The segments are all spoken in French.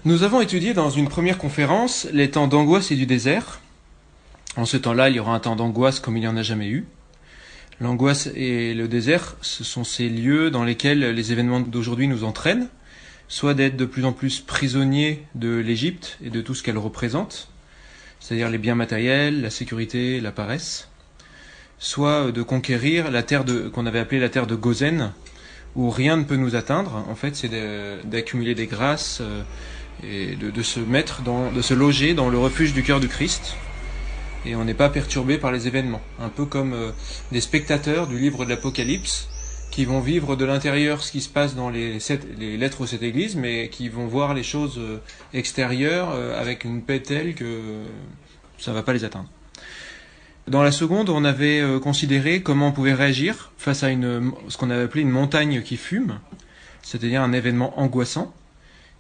Nous avons étudié dans une première conférence les temps d'angoisse et du désert. En ce temps-là, il y aura un temps d'angoisse comme il n'y en a jamais eu. L'angoisse et le désert, ce sont ces lieux dans lesquels les événements d'aujourd'hui nous entraînent, soit d'être de plus en plus prisonniers de l'Égypte et de tout ce qu'elle représente, c'est-à-dire les biens matériels, la sécurité, la paresse, soit de conquérir la terre qu'on avait appelée la terre de Gozen, où rien ne peut nous atteindre. En fait, c'est d'accumuler des grâces et de se loger dans le refuge du cœur du Christ. Et on n'est pas perturbé par les événements. Un peu comme des spectateurs du livre de l'Apocalypse qui vont vivre de l'intérieur ce qui se passe dans les lettres aux 7 églises, mais qui vont voir les choses extérieures avec une paix telle que ça ne va pas les atteindre. Dans la seconde, on avait considéré comment on pouvait réagir face à ce qu'on avait appelé une montagne qui fume, c'est-à-dire un événement angoissant.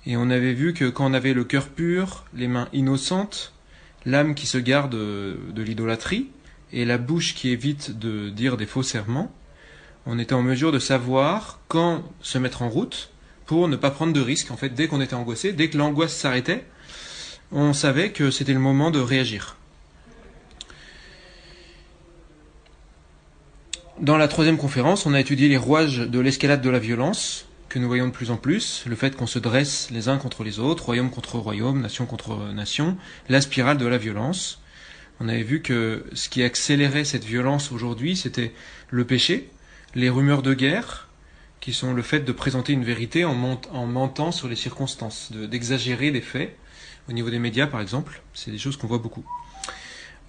Et on avait vu que quand on avait le cœur pur, les mains innocentes, l'âme qui se garde de l'idolâtrie et la bouche qui évite de dire des faux serments, on était en mesure de savoir quand se mettre en route pour ne pas prendre de risques. En fait, dès qu'on était angoissé, dès que l'angoisse s'arrêtait, on savait que c'était le moment de réagir. Dans la troisième conférence, on a étudié les rouages de l'escalade de la violence, que nous voyons de plus en plus, le fait qu'on se dresse les uns contre les autres, royaume contre royaume, nation contre nation, la spirale de la violence. On avait vu que ce qui accélérait cette violence aujourd'hui, c'était le péché, les rumeurs de guerre, qui sont le fait de présenter une vérité en mentant sur les circonstances, d'exagérer les faits, au niveau des médias par exemple, c'est des choses qu'on voit beaucoup.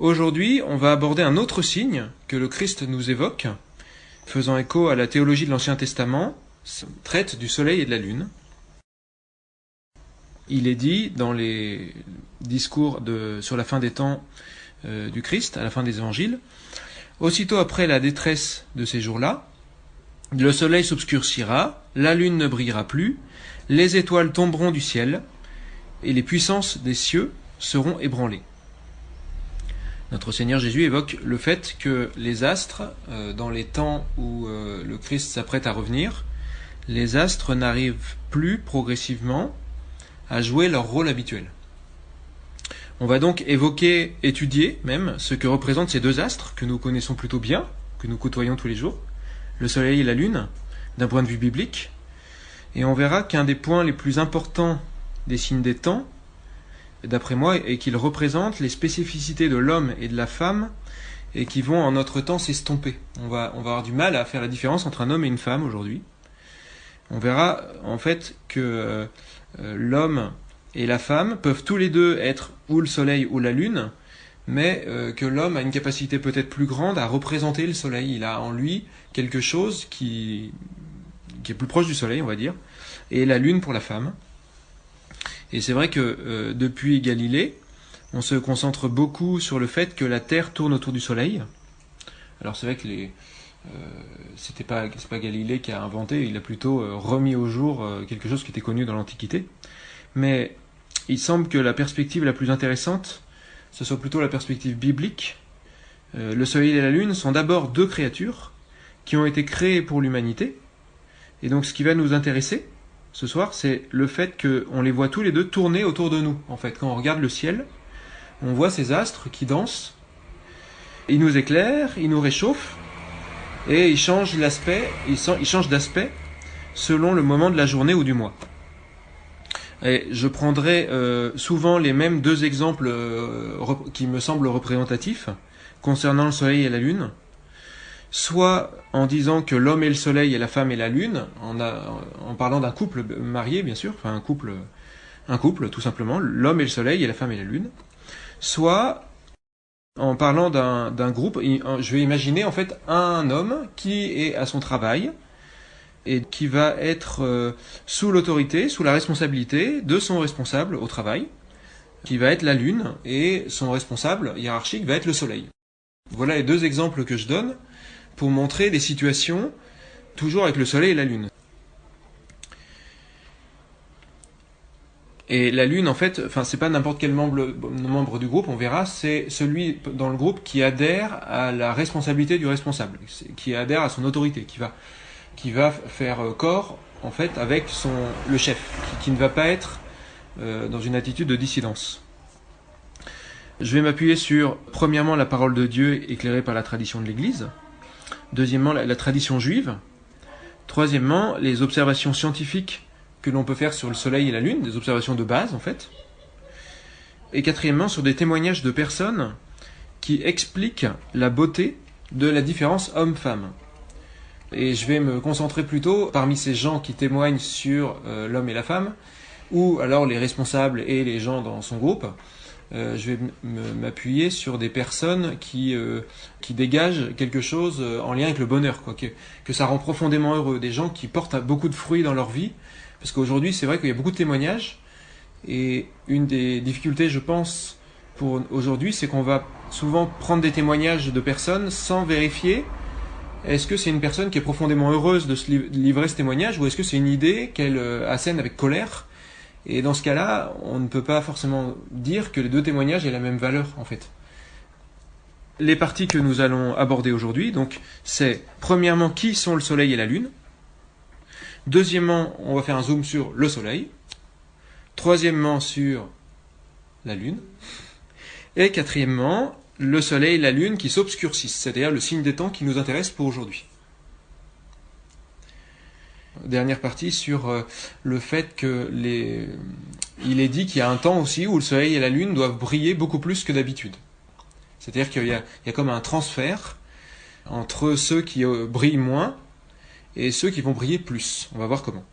Aujourd'hui, on va aborder un autre signe que le Christ nous évoque, faisant écho à la théologie de l'Ancien Testament, traite du soleil et de la lune. Il est dit dans les discours sur la fin des temps du Christ, à la fin des évangiles, aussitôt après la détresse de ces jours-là, le soleil s'obscurcira, la lune ne brillera plus, les étoiles tomberont du ciel, et les puissances des cieux seront ébranlées. Notre Seigneur Jésus évoque le fait que les astres, dans les temps où le Christ s'apprête à revenir, les astres n'arrivent plus progressivement à jouer leur rôle habituel. On va donc étudier même ce que représentent ces deux astres que nous connaissons plutôt bien, que nous côtoyons tous les jours, le soleil et la lune, d'un point de vue biblique, et on verra qu'un des points les plus importants des signes des temps, d'après moi, est qu'ils représentent les spécificités de l'homme et de la femme et qui vont en notre temps s'estomper. On va avoir du mal à faire la différence entre un homme et une femme aujourd'hui. On verra en fait que l'homme et la femme peuvent tous les deux être ou le soleil ou la lune, mais que l'homme a une capacité peut-être plus grande à représenter le soleil. Il a en lui quelque chose qui est plus proche du soleil, on va dire, et la lune pour la femme. Et c'est vrai que depuis Galilée, on se concentre beaucoup sur le fait que la Terre tourne autour du soleil. Alors c'est vrai que c'est pas Galilée qui a inventé, il a plutôt remis au jour quelque chose qui était connu dans l'Antiquité. Mais il semble que la perspective la plus intéressante, ce soit plutôt la perspective biblique. Le soleil et la lune sont d'abord deux créatures qui ont été créées pour l'humanité. Et donc ce qui va nous intéresser ce soir, c'est le fait qu'on les voit tous les deux tourner autour de nous. En fait, quand on regarde le ciel, on voit ces astres qui dansent, ils nous éclairent, ils nous réchauffent, et ils changent d'aspect selon le moment de la journée ou du mois. Et je prendrai souvent les mêmes deux exemples qui me semblent représentatifs concernant le soleil et la lune, soit en disant que l'homme est le soleil et la femme est la lune, en parlant d'un couple marié bien sûr, enfin un couple tout simplement, l'homme est le soleil et la femme est la lune, soit en parlant d'un groupe, je vais imaginer en fait un homme qui est à son travail et qui va être sous l'autorité, sous la responsabilité de son responsable au travail, qui va être la lune, et son responsable hiérarchique va être le soleil. Voilà les deux exemples que je donne pour montrer des situations toujours avec le soleil et la lune. Et la lune, en fait, c'est pas n'importe quel membre du groupe, on verra, c'est celui dans le groupe qui adhère à la responsabilité du responsable, qui adhère à son autorité, qui va faire corps, en fait, avec le chef, qui ne va pas être dans une attitude de dissidence. Je vais m'appuyer sur, premièrement, la parole de Dieu éclairée par la tradition de l'Église. Deuxièmement, la tradition juive. Troisièmement, les observations scientifiques que l'on peut faire sur le soleil et la lune, des observations de base en fait. Et quatrièmement, sur des témoignages de personnes qui expliquent la beauté de la différence homme-femme. Et je vais me concentrer plutôt parmi ces gens qui témoignent sur l'homme et la femme, ou alors les responsables et les gens dans son groupe. Je vais m'appuyer sur des personnes qui dégagent quelque chose en lien avec le bonheur, quoi, que ça rend profondément heureux, des gens qui portent beaucoup de fruits dans leur vie, parce qu'aujourd'hui c'est vrai qu'il y a beaucoup de témoignages, et une des difficultés, je pense, pour aujourd'hui, c'est qu'on va souvent prendre des témoignages de personnes sans vérifier est-ce que c'est une personne qui est profondément heureuse de se livrer ce témoignage, ou est-ce que c'est une idée qu'elle assène avec colère. Et dans ce cas-là, on ne peut pas forcément dire que les deux témoignages aient la même valeur, en fait. Les parties que nous allons aborder aujourd'hui, donc, c'est, premièrement, qui sont le soleil et la lune. Deuxièmement, on va faire un zoom sur le soleil. Troisièmement, sur la lune. Et quatrièmement, le soleil et la lune qui s'obscurcissent, c'est-à-dire le signe des temps qui nous intéresse pour aujourd'hui. Dernière partie sur le fait que il est dit qu'il y a un temps aussi où le soleil et la lune doivent briller beaucoup plus que d'habitude. C'est-à-dire qu'il y a comme un transfert entre ceux qui brillent moins et ceux qui vont briller plus. On va voir comment.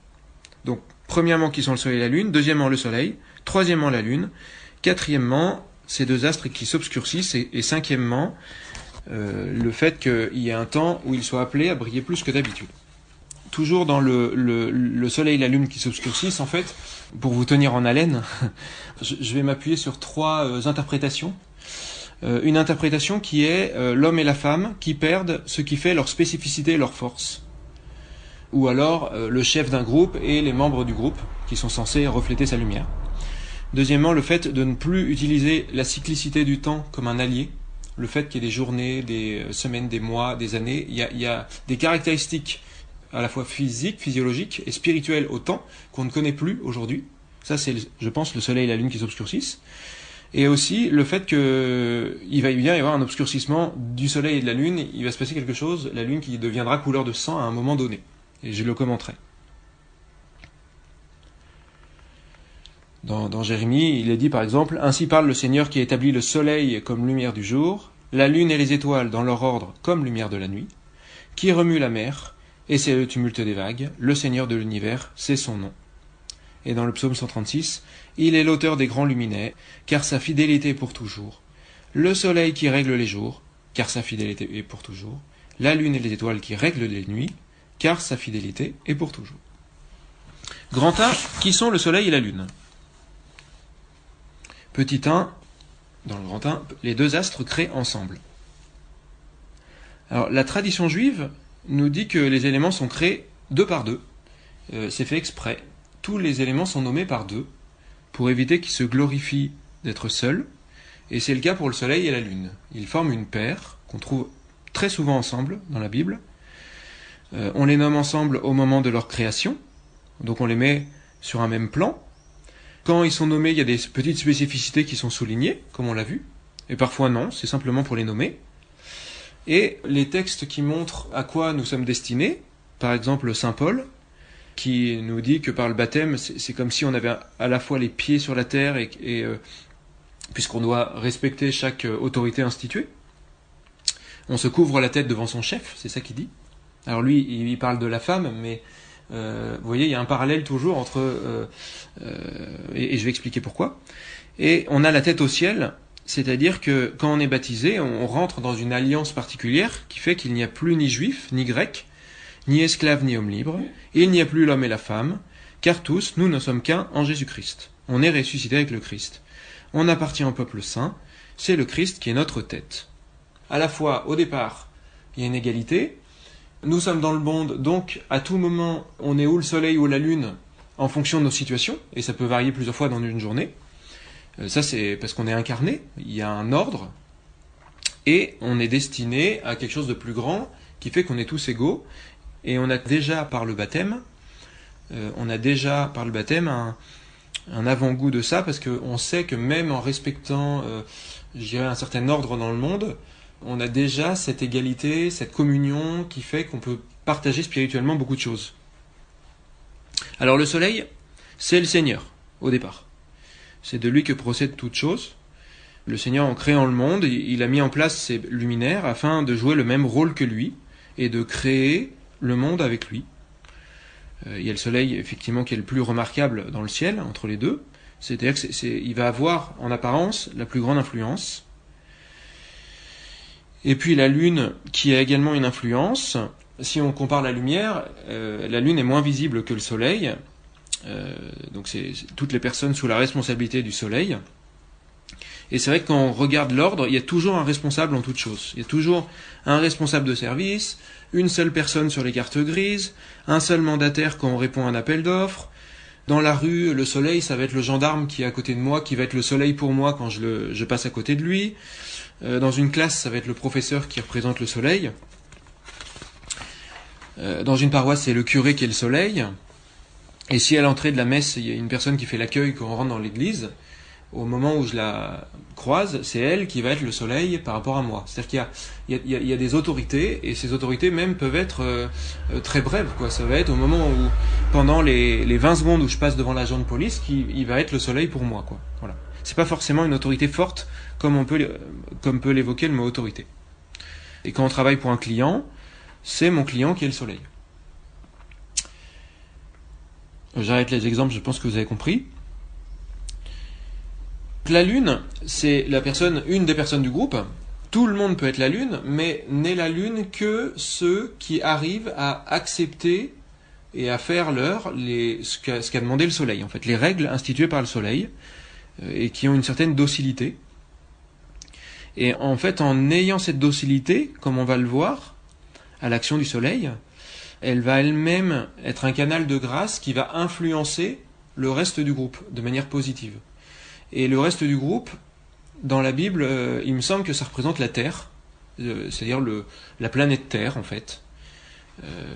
Donc, premièrement, qui sont le soleil et la lune. Deuxièmement, le soleil. Troisièmement, la lune. Quatrièmement, ces deux astres qui s'obscurcissent. Et cinquièmement, le fait qu'il y ait un temps où ils soient appelés à briller plus que d'habitude. Toujours dans le soleil et la lune qui s'obscurcissent, en fait, pour vous tenir en haleine, je vais m'appuyer sur trois interprétations. Une interprétation qui est l'homme et la femme qui perdent ce qui fait leur spécificité et leur force. Ou alors le chef d'un groupe et les membres du groupe qui sont censés refléter sa lumière. Deuxièmement, le fait de ne plus utiliser la cyclicité du temps comme un allié. Le fait qu'il y ait des journées, des semaines, des mois, des années. Il y a des caractéristiques à la fois physiques, physiologiques et spirituelles au temps qu'on ne connaît plus aujourd'hui. Ça, c'est, je pense, le soleil et la lune qui s'obscurcissent. Et aussi le fait qu'il va bien y avoir un obscurcissement du soleil et de la lune. Il va se passer quelque chose, la lune qui deviendra couleur de sang à un moment donné. Et je le commenterai. Dans Jérémie, il est dit par exemple « Ainsi parle le Seigneur qui établit le soleil comme lumière du jour, la lune et les étoiles dans leur ordre comme lumière de la nuit, qui remue la mer, et c'est le tumulte des vagues, le Seigneur de l'univers, c'est son nom. » Et dans le psaume 136, « Il est l'auteur des grands luminets, car sa fidélité est pour toujours. Le soleil qui règle les jours, car sa fidélité est pour toujours. La lune et les étoiles qui règlent les nuits, car sa fidélité est pour toujours. » Grand A, qui sont le soleil et la lune? Petit 1, dans le grand 1, les deux astres créent ensemble. Alors, la tradition juive nous dit que les éléments sont créés deux par deux. C'est fait exprès. Tous les éléments sont nommés par deux, pour éviter qu'ils se glorifient d'être seuls, et c'est le cas pour le soleil et la lune. Ils forment une paire, qu'on trouve très souvent ensemble dans la Bible. On les nomme ensemble au moment de leur création, donc on les met sur un même plan. Quand ils sont nommés, il y a des petites spécificités qui sont soulignées, comme on l'a vu, et parfois non, c'est simplement pour les nommer. Et les textes qui montrent à quoi nous sommes destinés, par exemple Saint Paul, qui nous dit que par le baptême, c'est comme si on avait à la fois les pieds sur la terre, puisqu'on doit respecter chaque autorité instituée. On se couvre la tête devant son chef, c'est ça qu'il dit. Alors lui, il parle de la femme, mais vous voyez, il y a un parallèle toujours entre... et je vais expliquer pourquoi. Et on a la tête au ciel, c'est-à-dire que quand on est baptisé, on rentre dans une alliance particulière qui fait qu'il n'y a plus ni juif, ni grec, ni esclave, ni homme libre. Il n'y a plus l'homme et la femme, car tous, nous ne sommes qu'un en Jésus-Christ. On est ressuscité avec le Christ. On appartient au peuple saint, c'est le Christ qui est notre tête. À la fois, au départ, il y a une égalité. Nous sommes dans le monde, donc à tout moment, on est ou le soleil ou la lune en fonction de nos situations, et ça peut varier plusieurs fois dans une journée. Ça, c'est parce qu'on est incarné, il y a un ordre, et on est destiné à quelque chose de plus grand, qui fait qu'on est tous égaux, et on a déjà par le baptême un avant-goût de ça, parce qu'on sait que même en respectant, je dirais, un certain ordre dans le monde, on a déjà cette égalité, cette communion qui fait qu'on peut partager spirituellement beaucoup de choses. Alors le soleil, c'est le Seigneur, au départ. C'est de lui que procède toute chose. Le Seigneur, en créant le monde, il a mis en place ses luminaires afin de jouer le même rôle que lui et de créer le monde avec lui. Il y a le soleil, effectivement, qui est le plus remarquable dans le ciel, entre les deux. C'est-à-dire qu'il va avoir, en apparence, la plus grande influence. Et puis la lune, qui a également une influence. Si on compare la lumière, la lune est moins visible que le soleil. Donc c'est toutes les personnes sous la responsabilité du soleil. Et c'est vrai que quand on regarde l'ordre, il y a toujours un responsable en toute chose. Il y a toujours un responsable de service, une seule personne sur les cartes grises, un seul mandataire quand on répond à un appel d'offres. Dans la rue, le soleil, ça va être le gendarme qui est à côté de moi, qui va être le soleil pour moi quand je passe à côté de lui. Dans une classe, ça va être le professeur qui représente le soleil. Dans une paroisse, c'est le curé qui est le soleil. Et si à l'entrée de la messe, il y a une personne qui fait l'accueil quand on rentre dans l'église, au moment où je la croise, c'est elle qui va être le soleil par rapport à moi. C'est-à-dire qu'il y a des autorités, et ces autorités même peuvent être très brèves, quoi. Ça va être au moment où, pendant les 20 secondes où je passe devant l'agent de police, il va être le soleil pour moi, quoi. Voilà. C'est pas forcément une autorité forte, comme peut l'évoquer le mot autorité. Et quand on travaille pour un client, c'est mon client qui est le soleil. J'arrête les exemples, je pense que vous avez compris. La lune, c'est une des personnes du groupe. Tout le monde peut être la lune, mais n'est la lune que ceux qui arrivent à accepter et à faire ce qu'a demandé le soleil, en fait, les règles instituées par le soleil, et qui ont une certaine docilité. Et en fait, en ayant cette docilité, comme on va le voir, à l'action du soleil, elle va elle-même être un canal de grâce qui va influencer le reste du groupe de manière positive. Et le reste du groupe, dans la Bible, il me semble que ça représente la Terre, c'est-à-dire la planète Terre, en fait.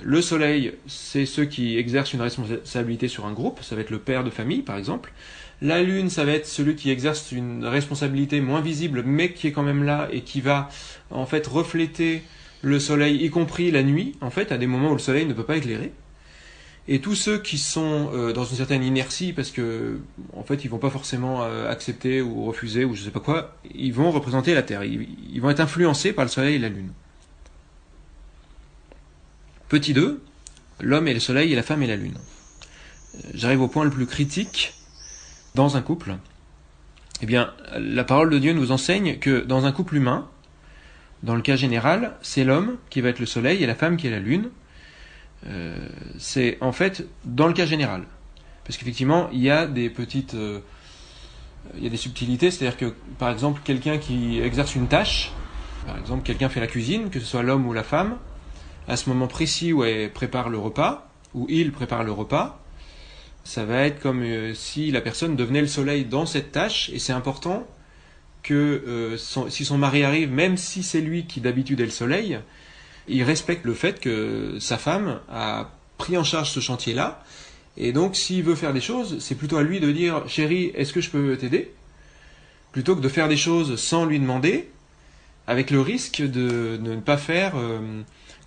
Le soleil, c'est ceux qui exercent une responsabilité sur un groupe, ça va être le père de famille, par exemple. La lune, ça va être celui qui exerce une responsabilité moins visible, mais qui est quand même là, et qui va, en fait, refléter le soleil, y compris la nuit, en fait, à des moments où le soleil ne peut pas éclairer. Et tous ceux qui sont dans une certaine inertie, parce que en fait ils vont pas forcément accepter ou refuser ou je sais pas quoi, ils vont représenter la Terre. Ils vont être influencés par le Soleil et la Lune. Petit 2, l'homme et le Soleil et la femme et la Lune. J'arrive au point le plus critique dans un couple. Eh bien, la parole de Dieu nous enseigne que dans un couple humain, dans le cas général, c'est l'homme qui va être le Soleil et la femme qui est la Lune. C'est en fait dans le cas général, parce qu'effectivement il y a des petites il y a des subtilités, c'est-à-dire que par exemple quelqu'un qui exerce une tâche, par exemple quelqu'un fait la cuisine, que ce soit l'homme ou la femme, à ce moment précis où elle prépare le repas, où il prépare le repas, ça va être comme si la personne devenait le soleil dans cette tâche, et c'est important que si son mari arrive, même si c'est lui qui d'habitude est le soleil, il respecte le fait que sa femme a pris en charge ce chantier-là, et donc s'il veut faire des choses, c'est plutôt à lui de dire « Chérie, est-ce que je peux t'aider ?» plutôt que de faire des choses sans lui demander, avec le risque de ne pas faire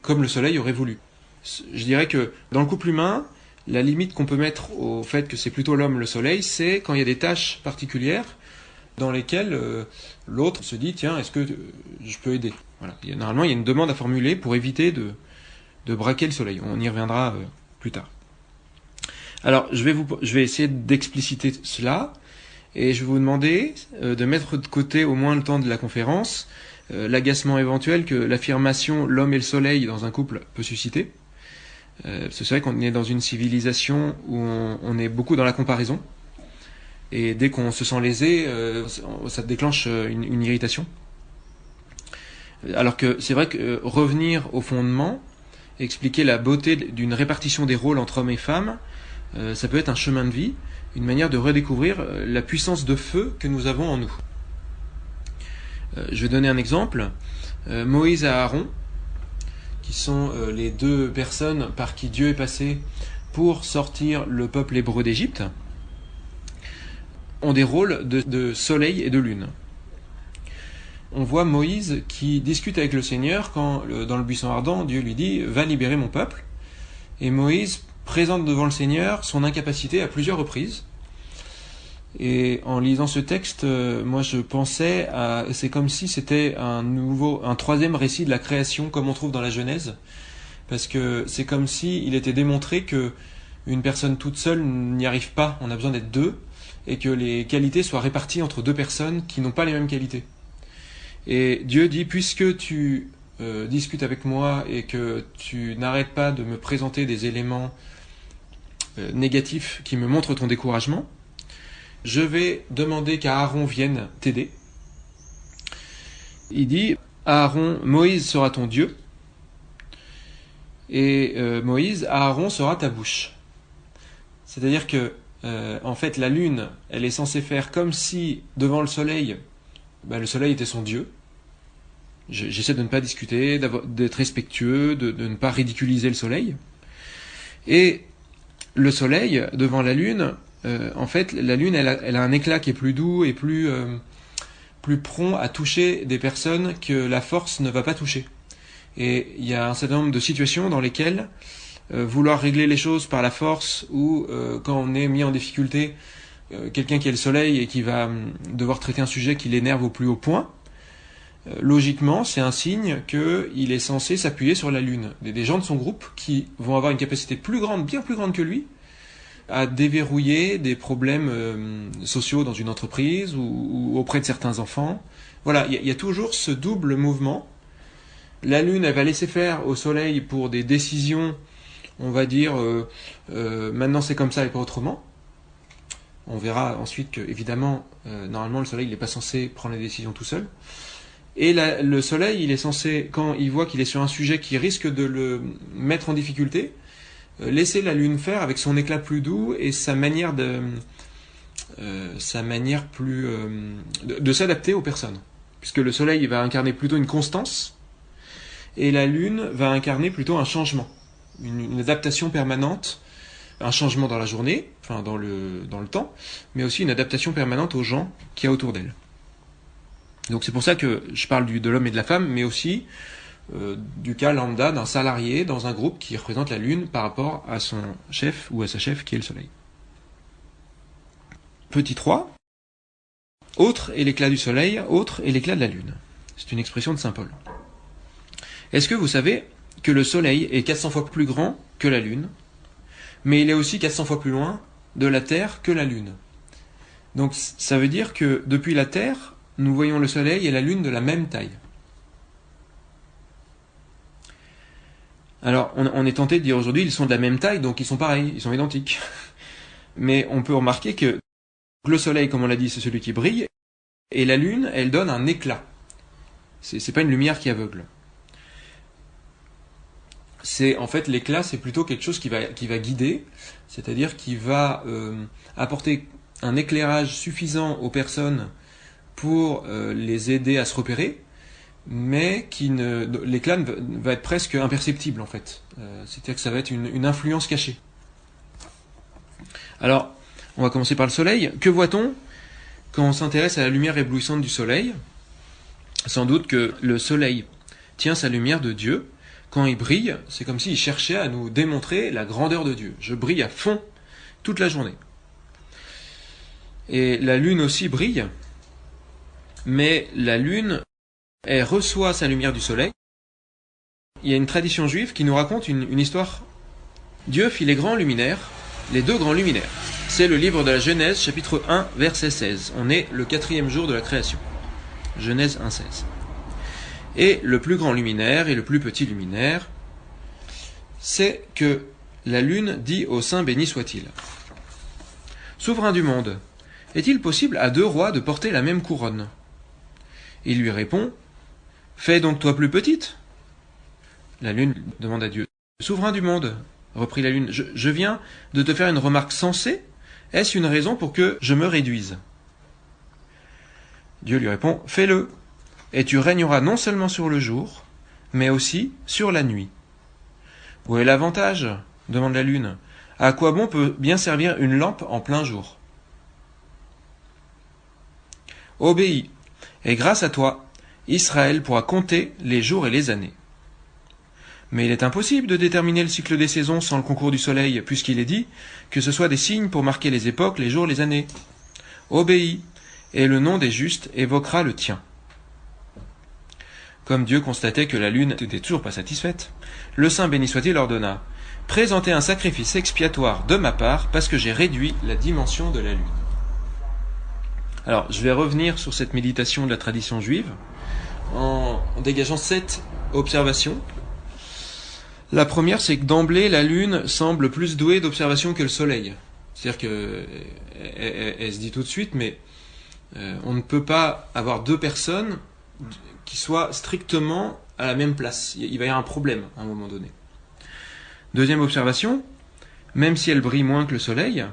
comme le soleil aurait voulu. Je dirais que dans le couple humain, la limite qu'on peut mettre au fait que c'est plutôt l'homme le soleil, c'est quand il y a des tâches particulières dans lesquelles l'autre se dit « Tiens, est-ce que je peux aider ?» Voilà. Normalement, il y a une demande à formuler pour éviter de braquer le soleil. On y reviendra plus tard. Alors, je vais essayer d'expliciter cela, et je vais vous demander de mettre de côté au moins le temps de la conférence l'agacement éventuel que l'affirmation « l'homme et le soleil » dans un couple peut susciter. C'est vrai qu'on est dans une civilisation où on est beaucoup dans la comparaison, et dès qu'on se sent lésé, ça déclenche une irritation. Alors que c'est vrai que revenir au fondement, expliquer la beauté d'une répartition des rôles entre hommes et femmes, ça peut être un chemin de vie, une manière de redécouvrir la puissance de feu que nous avons en nous. Je vais donner un exemple. Moïse et Aaron, qui sont les deux personnes par qui Dieu est passé pour sortir le peuple hébreu d'Égypte. ont des rôles de soleil et de lune. On voit Moïse qui discute avec le Seigneur quand, dans le buisson ardent, Dieu lui dit « Va libérer mon peuple ». Et Moïse présente devant le Seigneur son incapacité à plusieurs reprises. Et en lisant ce texte, moi je pensais à... C'est comme si c'était un troisième récit de la création, comme on trouve dans la Genèse. Parce que c'est comme si il était démontré que une personne toute seule n'y arrive pas, on a besoin d'être deux, et que les qualités soient réparties entre deux personnes qui n'ont pas les mêmes qualités. Et Dieu dit, puisque tu discutes avec moi et que tu n'arrêtes pas de me présenter des éléments négatifs qui me montrent ton découragement, je vais demander qu'Aaron vienne t'aider. Il dit, Aaron, Moïse sera ton Dieu, et Moïse, Aaron sera ta bouche. C'est-à-dire que, en fait, la lune, elle est censée faire comme si, devant le soleil était son Dieu. J'essaie de ne pas discuter, d'être respectueux, de ne pas ridiculiser le soleil. Et le soleil, devant la lune, en fait, la lune, elle a un éclat qui est plus doux et plus prompt à toucher des personnes que la force ne va pas toucher. Et il y a un certain nombre de situations dans lesquelles vouloir régler les choses par la force ou quand on est mis en difficulté, quelqu'un qui est le soleil et qui va devoir traiter un sujet qui l'énerve au plus haut point, logiquement, c'est un signe qu'il est censé s'appuyer sur la lune. Des gens de son groupe qui vont avoir une capacité plus grande, bien plus grande que lui, à déverrouiller des problèmes sociaux dans une entreprise ou auprès de certains enfants. Voilà, il y a toujours ce double mouvement. La lune, elle va laisser faire au soleil pour des décisions, on va dire, maintenant c'est comme ça et pas autrement. On verra ensuite que, évidemment, normalement le soleil n'est pas censé prendre les décisions tout seul. Et le soleil, il est censé, quand il voit qu'il est sur un sujet qui risque de le mettre en difficulté, laisser la lune faire avec son éclat plus doux et sa manière de s'adapter aux personnes. Puisque le soleil va incarner plutôt une constance, et la lune va incarner plutôt un changement, une adaptation permanente, un changement dans la journée, enfin dans le temps, mais aussi une adaptation permanente aux gens qu'il y a autour d'elle. Donc c'est pour ça que je parle de l'homme et de la femme, mais aussi du cas lambda d'un salarié dans un groupe qui représente la lune par rapport à son chef ou à sa chef qui est le soleil. Petit 3, autre est l'éclat du soleil, autre est l'éclat de la lune. C'est une expression de saint Paul. Est-ce que vous savez que le soleil est 400 fois plus grand que la lune, mais il est aussi 400 fois plus loin de la Terre que la lune. Donc ça veut dire que depuis la Terre, nous voyons le soleil et la lune de la même taille. Alors on est tenté de dire aujourd'hui ils sont de la même taille, donc ils sont pareils, ils sont identiques. Mais on peut remarquer que le soleil, comme on l'a dit, c'est celui qui brille, et la lune, elle donne un éclat. C'est pas une lumière qui aveugle. En fait, l'éclat, c'est plutôt quelque chose qui va guider, c'est-à-dire qui va apporter un éclairage suffisant aux personnes pour les aider à se repérer, mais l'éclat va être presque imperceptible en fait. C'est-à-dire que ça va être une influence cachée. Alors, on va commencer par le soleil. Que voit-on quand on s'intéresse à la lumière éblouissante du soleil? Sans doute que le soleil tient sa lumière de Dieu. Quand il brille, c'est comme s'il cherchait à nous démontrer la grandeur de Dieu. Je brille à fond toute la journée. Et la lune aussi brille, mais la lune, elle reçoit sa lumière du soleil. Il y a une tradition juive qui nous raconte une histoire. Dieu fit les grands luminaires, les deux grands luminaires. C'est le livre de la Genèse, chapitre 1, verset 16. On est le 4e jour de la création. Genèse 1, 16. Et le plus grand luminaire et le plus petit luminaire, c'est que la lune dit au saint béni soit-il. Souverain du monde, est-il possible à deux rois de porter la même couronne? Il lui répond, fais donc toi plus petite. La lune demande à Dieu, souverain du monde, reprit la lune, je viens de te faire une remarque sensée, est-ce une raison pour que je me réduise? Dieu lui répond, fais-le. Et tu régneras non seulement sur le jour, mais aussi sur la nuit. Où est l'avantage? Demande la lune. À quoi bon peut bien servir une lampe en plein jour? obéis, et grâce à toi, Israël pourra compter les jours et les années. Mais il est impossible de déterminer le cycle des saisons sans le concours du soleil, puisqu'il est dit que ce soit des signes pour marquer les époques, les jours, les années. Obéis, et le nom des justes évoquera le tien. Comme Dieu constatait que la lune n'était toujours pas satisfaite, le saint béni soit-il ordonna « Présentez un sacrifice expiatoire de ma part, parce que j'ai réduit la dimension de la lune. » Alors, je vais revenir sur cette méditation de la tradition juive, en dégageant 7 observations. La première, c'est que d'emblée, la lune semble plus douée d'observation que le soleil. C'est-à-dire qu'elle se dit tout de suite, mais on ne peut pas avoir 2 personnes qui soient strictement à la même place. Il va y avoir un problème à un moment donné. Deuxième observation, même si elle brille moins que le soleil,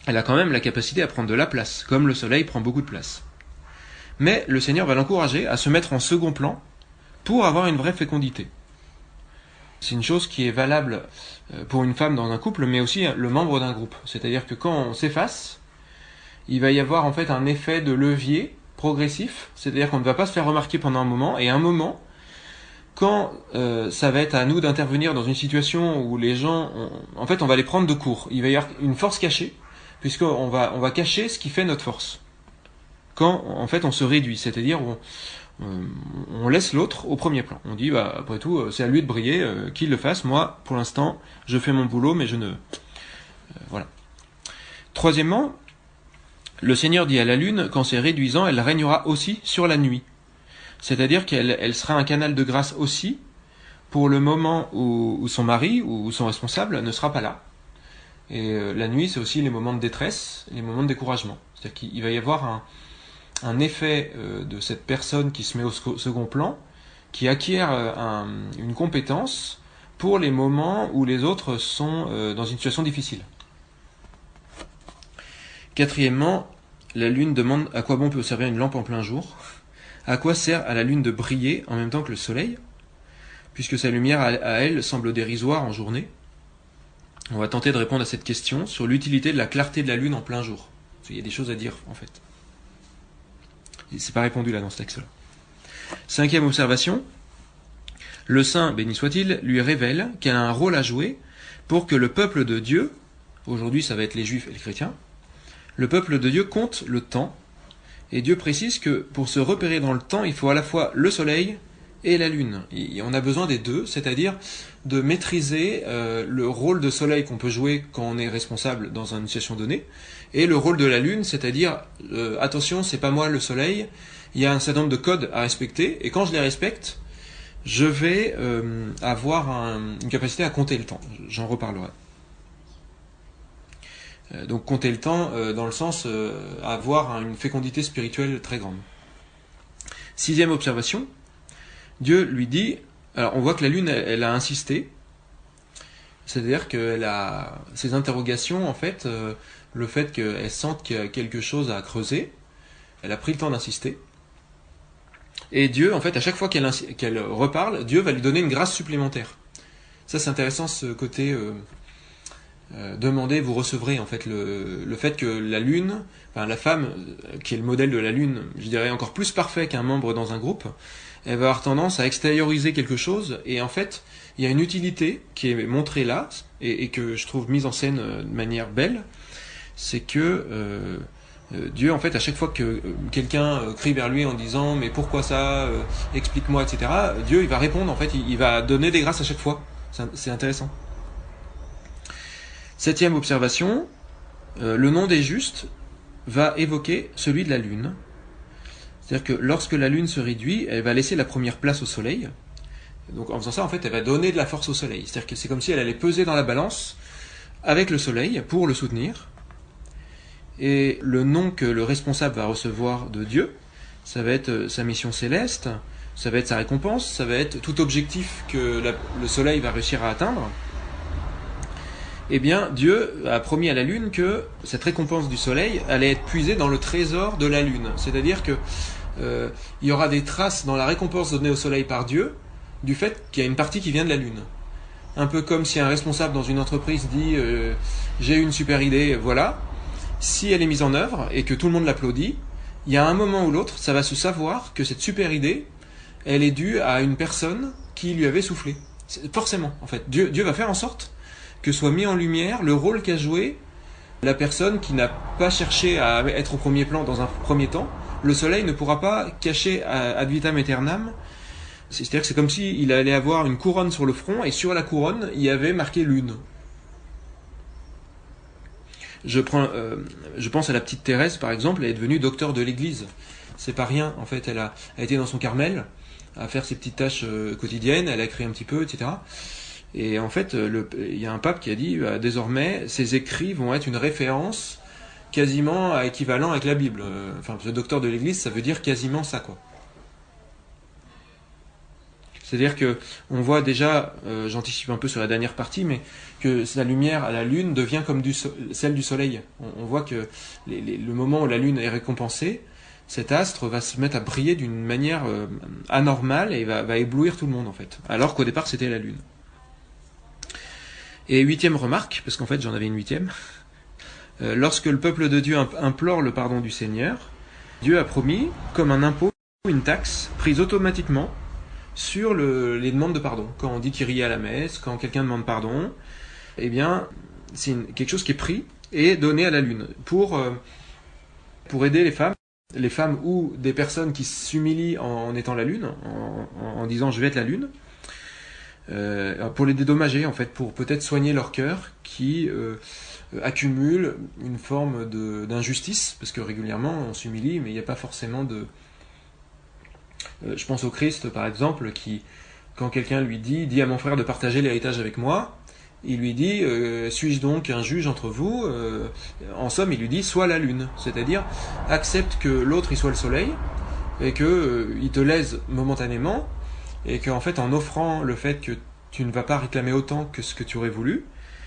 elle a quand même la capacité à prendre de la place, comme le soleil prend beaucoup de place. Mais le Seigneur va l'encourager à se mettre en second plan pour avoir une vraie fécondité. C'est une chose qui est valable pour une femme dans un couple, mais aussi le membre d'un groupe. C'est-à-dire que quand on s'efface, il va y avoir en fait un effet de levier progressif, c'est-à-dire qu'on ne va pas se faire remarquer pendant un moment, et un moment, quand ça va être à nous d'intervenir dans une situation où les gens, en fait on va les prendre de court, il va y avoir une force cachée, puisqu'on va cacher ce qui fait notre force. Quand en fait on se réduit, c'est-à-dire on laisse l'autre au premier plan. On dit, après tout, c'est à lui de briller, qu'il le fasse. Moi, pour l'instant, je fais mon boulot, mais je ne... voilà. Troisièmement, le Seigneur dit à la lune, quand c'est réduisant, elle régnera aussi sur la nuit. C'est-à-dire qu'elle sera un canal de grâce aussi pour le moment où son mari ou son responsable ne sera pas là. Et la nuit, c'est aussi les moments de détresse, les moments de découragement. C'est-à-dire qu'il va y avoir un effet de cette personne qui se met au second plan, qui acquiert une compétence pour les moments où les autres sont dans une situation difficile. Quatrièmement, la lune demande à quoi bon peut servir une lampe en plein jour. À quoi sert à la lune de briller en même temps que le soleil, puisque sa lumière à elle semble dérisoire en journée. On va tenter de répondre à cette question sur l'utilité de la clarté de la lune en plein jour. Parce qu'il y a des choses à dire en fait. C'est pas répondu là dans ce texte-là. Cinquième observation, le saint, béni soit-il, lui révèle qu'elle a un rôle à jouer pour que le peuple de Dieu, aujourd'hui ça va être les juifs et les chrétiens, le peuple de Dieu compte le temps, et Dieu précise que pour se repérer dans le temps, il faut à la fois le soleil et la lune. Et on a besoin des deux, c'est-à-dire de maîtriser le rôle de soleil qu'on peut jouer quand on est responsable dans une situation donnée, et le rôle de la lune, c'est-à-dire attention, c'est pas moi le soleil, il y a un certain nombre de codes à respecter, et quand je les respecte, je vais avoir une capacité à compter le temps. J'en reparlerai. Donc compter le temps dans le sens avoir une fécondité spirituelle très grande. Sixième observation, Dieu lui dit, alors on voit que la lune elle a insisté, c'est-à-dire qu'elle a ses interrogations en fait, le fait qu'elle sente qu'il y a quelque chose à creuser, elle a pris le temps d'insister, et Dieu en fait à chaque fois qu'elle reparle, Dieu va lui donner une grâce supplémentaire. Ça c'est intéressant ce côté demandez, vous recevrez en fait le fait que la lune, enfin la femme qui est le modèle de la lune, je dirais encore plus parfait qu'un membre dans un groupe, elle va avoir tendance à extérioriser quelque chose, et en fait il y a une utilité qui est montrée là et que je trouve mise en scène de manière belle, c'est que Dieu en fait à chaque fois que quelqu'un crie vers lui en disant mais pourquoi ça, explique-moi, etc., Dieu il va répondre, en fait il va donner des grâces à chaque fois. C'est intéressant. Septième observation, le nom des justes va évoquer celui de la lune. C'est-à-dire que lorsque la lune se réduit, elle va laisser la première place au soleil. Donc en faisant ça, en fait, elle va donner de la force au soleil. C'est-à-dire que c'est comme si elle allait peser dans la balance avec le soleil pour le soutenir. Et le nom que le responsable va recevoir de Dieu, ça va être sa mission céleste, ça va être sa récompense, ça va être tout objectif que le soleil va réussir à atteindre. Eh bien, Dieu a promis à la lune que cette récompense du soleil allait être puisée dans le trésor de la lune. C'est-à-dire que il y aura des traces dans la récompense donnée au soleil par Dieu du fait qu'il y a une partie qui vient de la lune. Un peu comme si un responsable dans une entreprise dit j'ai une super idée, voilà. Si elle est mise en œuvre et que tout le monde l'applaudit, il y a un moment ou l'autre, ça va se savoir que cette super idée, elle est due à une personne qui lui avait soufflé. Forcément, en fait. Dieu va faire en sorte que soit mis en lumière le rôle qu'a joué la personne qui n'a pas cherché à être au premier plan dans un premier temps. Le soleil ne pourra pas cacher ad vitam aeternam. C'est-à-dire que c'est comme s'il allait avoir une couronne sur le front, et sur la couronne, il y avait marqué lune. Je pense à la petite Thérèse, par exemple, elle est devenue docteur de l'Église. C'est pas rien, en fait, elle a été dans son Carmel, à faire ses petites tâches quotidiennes, elle a écrit un petit peu, etc. Et en fait, il y a un pape qui a dit, désormais, ces écrits vont être une référence quasiment équivalent avec la Bible. Enfin, ce docteur de l'Église, ça veut dire quasiment ça, quoi. C'est-à-dire que on voit déjà, j'anticipe un peu sur la dernière partie, mais que la lumière à la lune devient comme celle du soleil. On voit que le moment où la lune est récompensée, cet astre va se mettre à briller d'une manière anormale et va éblouir tout le monde en fait. Alors qu'au départ c'était la lune. Et huitième remarque, parce qu'en fait j'en avais une huitième, lorsque le peuple de Dieu implore le pardon du Seigneur, Dieu a promis, comme un impôt, une taxe prise automatiquement sur les demandes de pardon. Quand on dit Kyrie à la messe, quand quelqu'un demande pardon, eh bien, c'est quelque chose qui est pris et donné à la lune pour aider les femmes ou des personnes qui s'humilient en étant la lune, en disant je vais être la lune, pour les dédommager en fait, pour peut-être soigner leur cœur qui accumule une forme d'injustice, parce que régulièrement on s'humilie, mais il n'y a pas forcément de... je pense au Christ par exemple, qui, quand quelqu'un lui dit à mon frère de partager l'héritage avec moi, il lui dit suis-je donc un juge entre vous? En somme, il lui dit sois la lune, c'est-à-dire accepte que l'autre il soit le soleil et que il te lèse momentanément, et qu'en fait en offrant le fait que tu ne vas pas réclamer autant que ce que tu aurais voulu,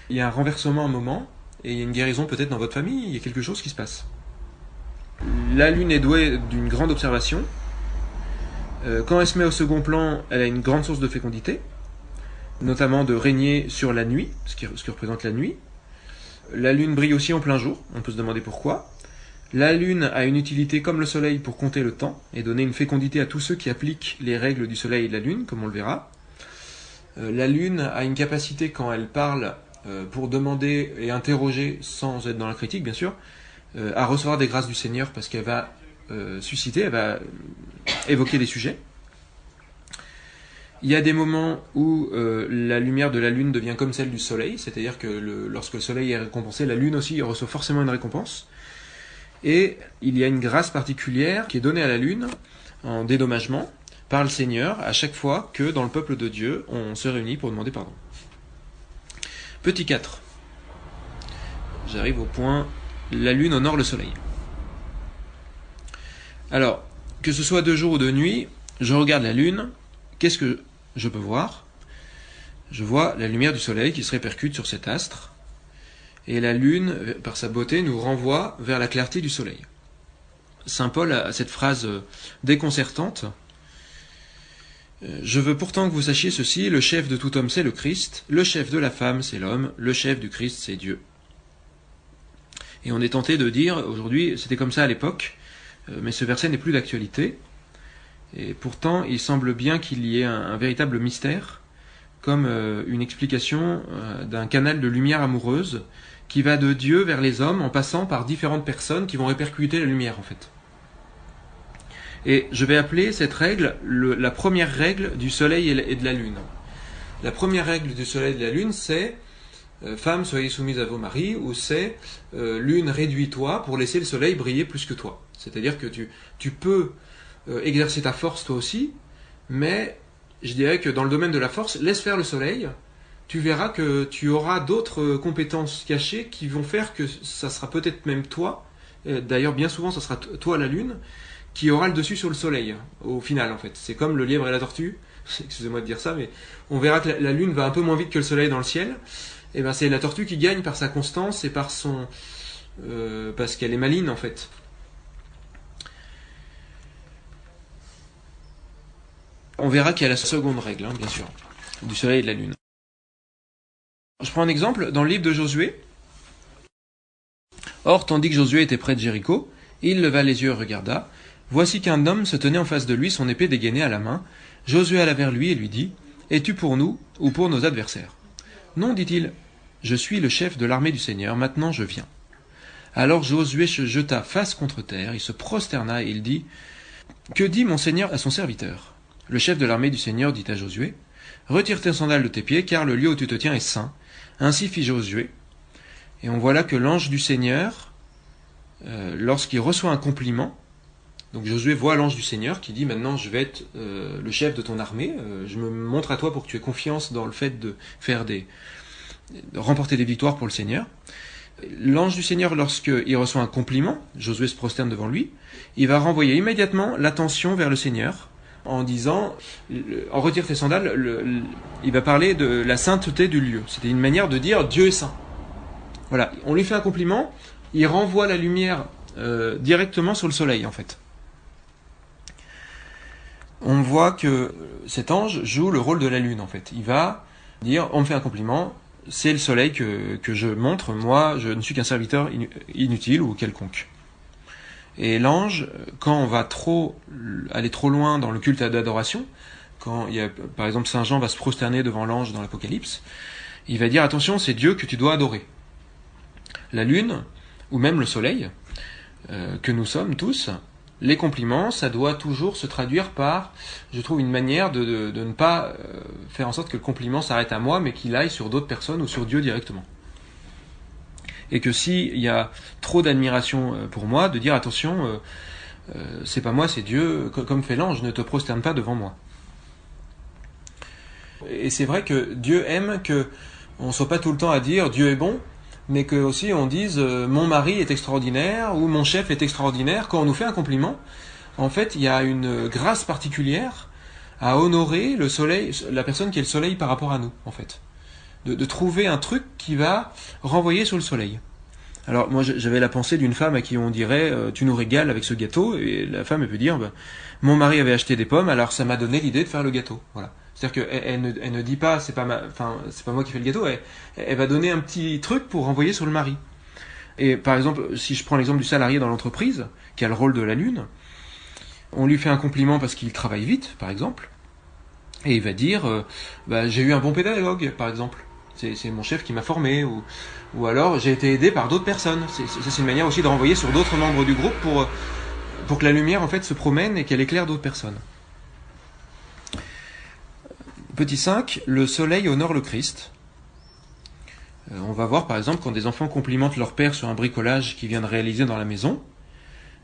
il y a un renversement un moment et il y a une guérison peut-être dans votre famille, il y a quelque chose qui se passe. La lune est douée d'une grande observation. Quand elle se met au second plan, elle a une grande source de fécondité, notamment de régner sur la nuit, ce qui représente la nuit. La lune brille aussi en plein jour, on peut se demander pourquoi. La lune a une utilité comme le soleil pour compter le temps et donner une fécondité à tous ceux qui appliquent les règles du soleil et de la lune, comme on le verra. La lune a une capacité, quand elle parle, pour demander et interroger, sans être dans la critique bien sûr, à recevoir des grâces du Seigneur, parce qu'elle va susciter, elle va évoquer des sujets. Il y a des moments où la lumière de la lune devient comme celle du soleil, c'est-à-dire que lorsque le soleil est récompensé, la lune aussi reçoit forcément une récompense. Et il y a une grâce particulière qui est donnée à la lune en dédommagement par le Seigneur à chaque fois que dans le peuple de Dieu on se réunit pour demander pardon. Petit 4. J'arrive au point, la lune honore le soleil. Alors, que ce soit de jour ou de nuit, je regarde la lune, qu'est-ce que je peux voir? Je vois la lumière du soleil qui se répercute sur cet astre, et la lune, par sa beauté, nous renvoie vers la clarté du soleil. Saint Paul a cette phrase déconcertante. Je veux pourtant que vous sachiez ceci, le chef de tout homme c'est le Christ, le chef de la femme c'est l'homme, le chef du Christ c'est Dieu. Et on est tenté de dire, aujourd'hui, c'était comme ça à l'époque, mais ce verset n'est plus d'actualité, et pourtant il semble bien qu'il y ait un véritable mystère, comme une explication d'un canal de lumière amoureuse qui va de Dieu vers les hommes en passant par différentes personnes qui vont répercuter la lumière en fait. Et je vais appeler cette règle la première règle du soleil et de la lune. La première règle du soleil et de la lune, c'est femmes, soyez soumises à vos maris, ou c'est lune, réduis-toi pour laisser le soleil briller plus que toi. C'est-à-dire que tu peux exercer ta force toi aussi, mais je dirais que dans le domaine de la force, laisse faire le soleil, tu verras que tu auras d'autres compétences cachées qui vont faire que ça sera peut-être même toi, d'ailleurs bien souvent ça sera toi la lune, qui aura le dessus sur le soleil, au final en fait. C'est comme le lièvre et la tortue, excusez-moi de dire ça, mais on verra que la lune va un peu moins vite que le soleil dans le ciel, et ben c'est la tortue qui gagne par sa constance et par son... parce qu'elle est maligne en fait. On verra qu'il y a la seconde règle, hein, bien sûr, du soleil et de la lune. Je prends un exemple dans le livre de Josué. Or, tandis que Josué était près de Jéricho, Il leva les yeux et regarda. Voici qu'un homme se tenait en face de lui, son épée dégainée à la main. Josué alla vers lui et lui dit, « Es-tu pour nous ou pour nos adversaires ?» ?»« Non, dit-il, je suis le chef de l'armée du Seigneur, maintenant je viens. » Alors Josué se jeta face contre terre, il se prosterna et il dit, « Que dit mon Seigneur à son serviteur ?» Le chef de l'armée du Seigneur dit à Josué, « Retire tes sandales de tes pieds, car le lieu où tu te tiens est saint. » Ainsi fit Josué. Et on voit là que l'ange du Seigneur, lorsqu'il reçoit un compliment, donc Josué voit l'ange du Seigneur qui dit, maintenant je vais être le chef de ton armée, je me montre à toi pour que tu aies confiance dans le fait de remporter des victoires pour le Seigneur. L'ange du Seigneur, lorsqu'il reçoit un compliment, Josué se prosterne devant lui, il va renvoyer immédiatement l'attention vers le Seigneur, en disant, en retire tes sandales, il va parler de la sainteté du lieu. C'était une manière de dire, Dieu est saint. Voilà, on lui fait un compliment, il renvoie la lumière directement sur le soleil, en fait. On voit que cet ange joue le rôle de la lune, en fait. Il va dire, on me fait un compliment, c'est le soleil que je montre, moi je ne suis qu'un serviteur inutile ou quelconque. Et l'ange, quand on va aller trop loin dans le culte d'adoration, quand par exemple Saint Jean va se prosterner devant l'ange dans l'Apocalypse, il va dire, attention, c'est Dieu que tu dois adorer. La lune, ou même le soleil, que nous sommes tous, les compliments, ça doit toujours se traduire par, je trouve, une manière de ne pas faire en sorte que le compliment s'arrête à moi, mais qu'il aille sur d'autres personnes ou sur Dieu directement. Et que s'il y a trop d'admiration pour moi, de dire attention, c'est pas moi, c'est Dieu, comme fait l'ange, ne te prosterne pas devant moi. Et c'est vrai que Dieu aime qu'on ne soit pas tout le temps à dire Dieu est bon, mais que aussi on dise mon mari est extraordinaire ou mon chef est extraordinaire. Quand on nous fait un compliment, en fait, il y a une grâce particulière à honorer le soleil, la personne qui est le soleil par rapport à nous, en fait. De trouver un truc qui va renvoyer sur le soleil. Alors moi j'avais la pensée d'une femme à qui on dirait tu nous régales avec ce gâteau, et la femme elle peut dire mon mari avait acheté des pommes, alors ça m'a donné l'idée de faire le gâteau. Voilà. C'est-à-dire qu'elle ne dit pas c'est pas moi qui fais le gâteau, elle va donner un petit truc pour renvoyer sur le mari. Et par exemple, si je prends l'exemple du salarié dans l'entreprise, qui a le rôle de la lune, on lui fait un compliment parce qu'il travaille vite, par exemple, et il va dire j'ai eu un bon pédagogue, par exemple. C'est mon chef qui m'a formé, ou alors j'ai été aidé par d'autres personnes. C'est une manière aussi de renvoyer sur d'autres membres du groupe pour que la lumière en fait se promène et qu'elle éclaire d'autres personnes. Petit 5, le soleil honore le Christ. On va voir par exemple quand des enfants complimentent leur père sur un bricolage qu'ils viennent réaliser dans la maison,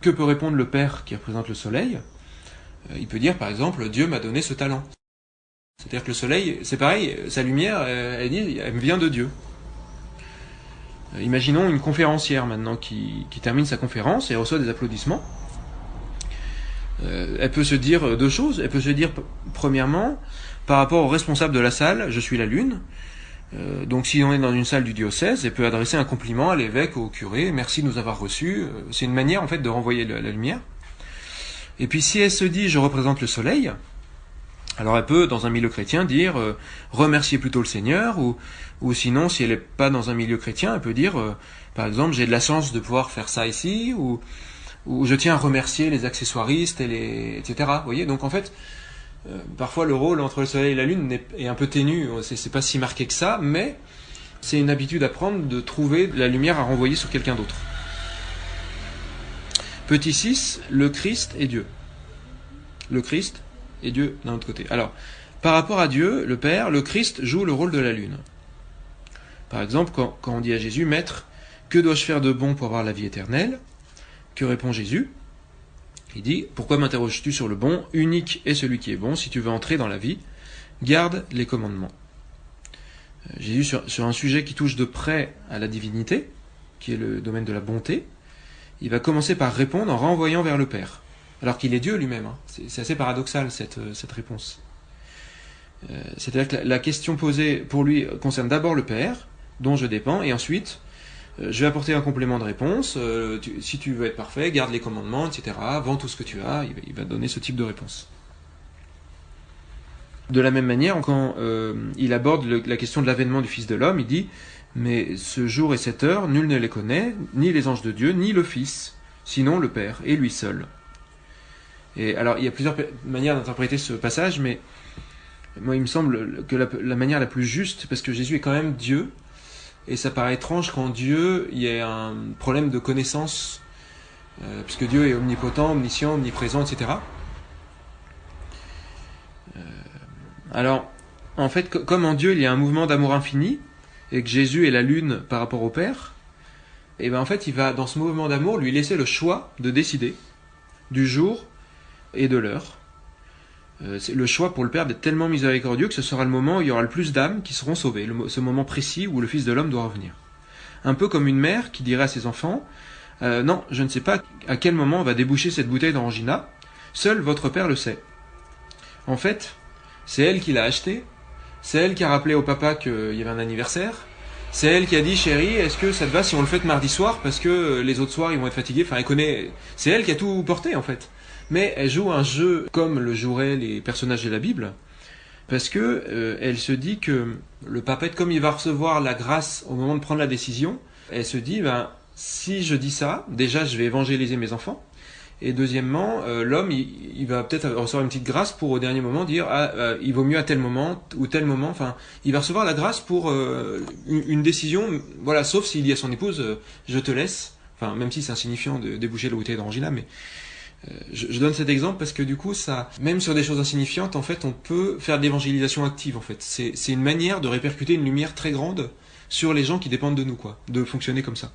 que peut répondre le père qui représente le soleil? Il peut dire par exemple Dieu m'a donné ce talent. C'est-à-dire que le soleil, c'est pareil, sa lumière, elle vient de Dieu. Imaginons une conférencière maintenant qui termine sa conférence et reçoit des applaudissements. Elle peut se dire deux choses. Elle peut se dire, premièrement, par rapport au responsable de la salle, je suis la lune. Donc si on est dans une salle du diocèse, elle peut adresser un compliment à l'évêque, au curé, merci de nous avoir reçus. C'est une manière en fait de renvoyer la lumière. Et puis si elle se dit, je représente le soleil, alors elle peut, dans un milieu chrétien, dire remercier plutôt le Seigneur, ou sinon, si elle n'est pas dans un milieu chrétien, elle peut dire, par exemple, j'ai de la chance de pouvoir faire ça ici, ou je tiens à remercier les accessoiristes, etc. Vous voyez, donc en fait, parfois le rôle entre le soleil et la lune est un peu ténu, c'est pas si marqué que ça, mais c'est une habitude à prendre de trouver la lumière à renvoyer sur quelqu'un d'autre. Petit 6, le Christ et Dieu. Le Christ et Dieu d'un autre côté. Alors, par rapport à Dieu, le Père, le Christ joue le rôle de la lune. Par exemple, quand on dit à Jésus, Maître, que dois-je faire de bon pour avoir la vie éternelle? Que répond Jésus? Il dit, pourquoi m'interroges-tu sur le bon? Unique est celui qui est bon, si tu veux entrer dans la vie, garde les commandements. Jésus, sur un sujet qui touche de près à la divinité, qui est le domaine de la bonté, il va commencer par répondre en renvoyant vers le Père. Alors qu'il est Dieu lui-même. C'est assez paradoxal cette réponse. C'est-à-dire que la question posée pour lui concerne d'abord le Père, dont je dépends, et ensuite je vais apporter un complément de réponse. Si tu veux être parfait, garde les commandements, etc. Vends tout ce que tu as. Il va donner ce type de réponse. De la même manière, quand il aborde la question de l'avènement du Fils de l'homme, il dit « Mais ce jour et cette heure, nul ne les connaît, ni les anges de Dieu, ni le Fils, sinon le Père, et lui seul. Et alors, il y a plusieurs manières d'interpréter ce passage, mais moi, il me semble que la manière la plus juste, parce que Jésus est quand même Dieu, et ça paraît étrange qu'en Dieu, il y ait un problème de connaissance, puisque Dieu est omnipotent, omniscient, omniprésent, etc. Alors, en fait, comme en Dieu, il y a un mouvement d'amour infini, et que Jésus est la lune par rapport au Père, et ben en fait, il va, dans ce mouvement d'amour, lui laisser le choix de décider du jour et de l'heure. C'est le choix pour le Père d'être tellement miséricordieux que ce sera le moment où il y aura le plus d'âmes qui seront sauvées, ce moment précis où le Fils de l'homme doit revenir. Un peu comme une mère qui dirait à ses enfants, non, je ne sais pas à quel moment va déboucher cette bouteille d'Orangina, seul votre Père le sait. En fait, c'est elle qui l'a acheté, c'est elle qui a rappelé au papa qu'il y avait un anniversaire, c'est elle qui a dit, chérie, est-ce que ça te va si on le fête mardi soir parce que les autres soirs ils vont être fatigués, enfin elle connaît, c'est elle qui a tout porté en fait. Mais elle joue un jeu comme le joueraient les personnages de la Bible, parce que elle se dit que le papette, comme il va recevoir la grâce au moment de prendre la décision, elle se dit, ben, si je dis ça, déjà je vais évangéliser mes enfants, et deuxièmement, l'homme, il va peut-être recevoir une petite grâce pour au dernier moment dire, il vaut mieux à tel moment ou tel moment, enfin, il va recevoir la grâce pour une décision, voilà, sauf s'il dit à son épouse, je te laisse, enfin, même si c'est insignifiant de déboucher la bouteille d'Orangina, mais je donne cet exemple parce que du coup, ça, même sur des choses insignifiantes, en fait, on peut faire de l'évangélisation active. En fait, c'est une manière de répercuter une lumière très grande sur les gens qui dépendent de nous, quoi, de fonctionner comme ça.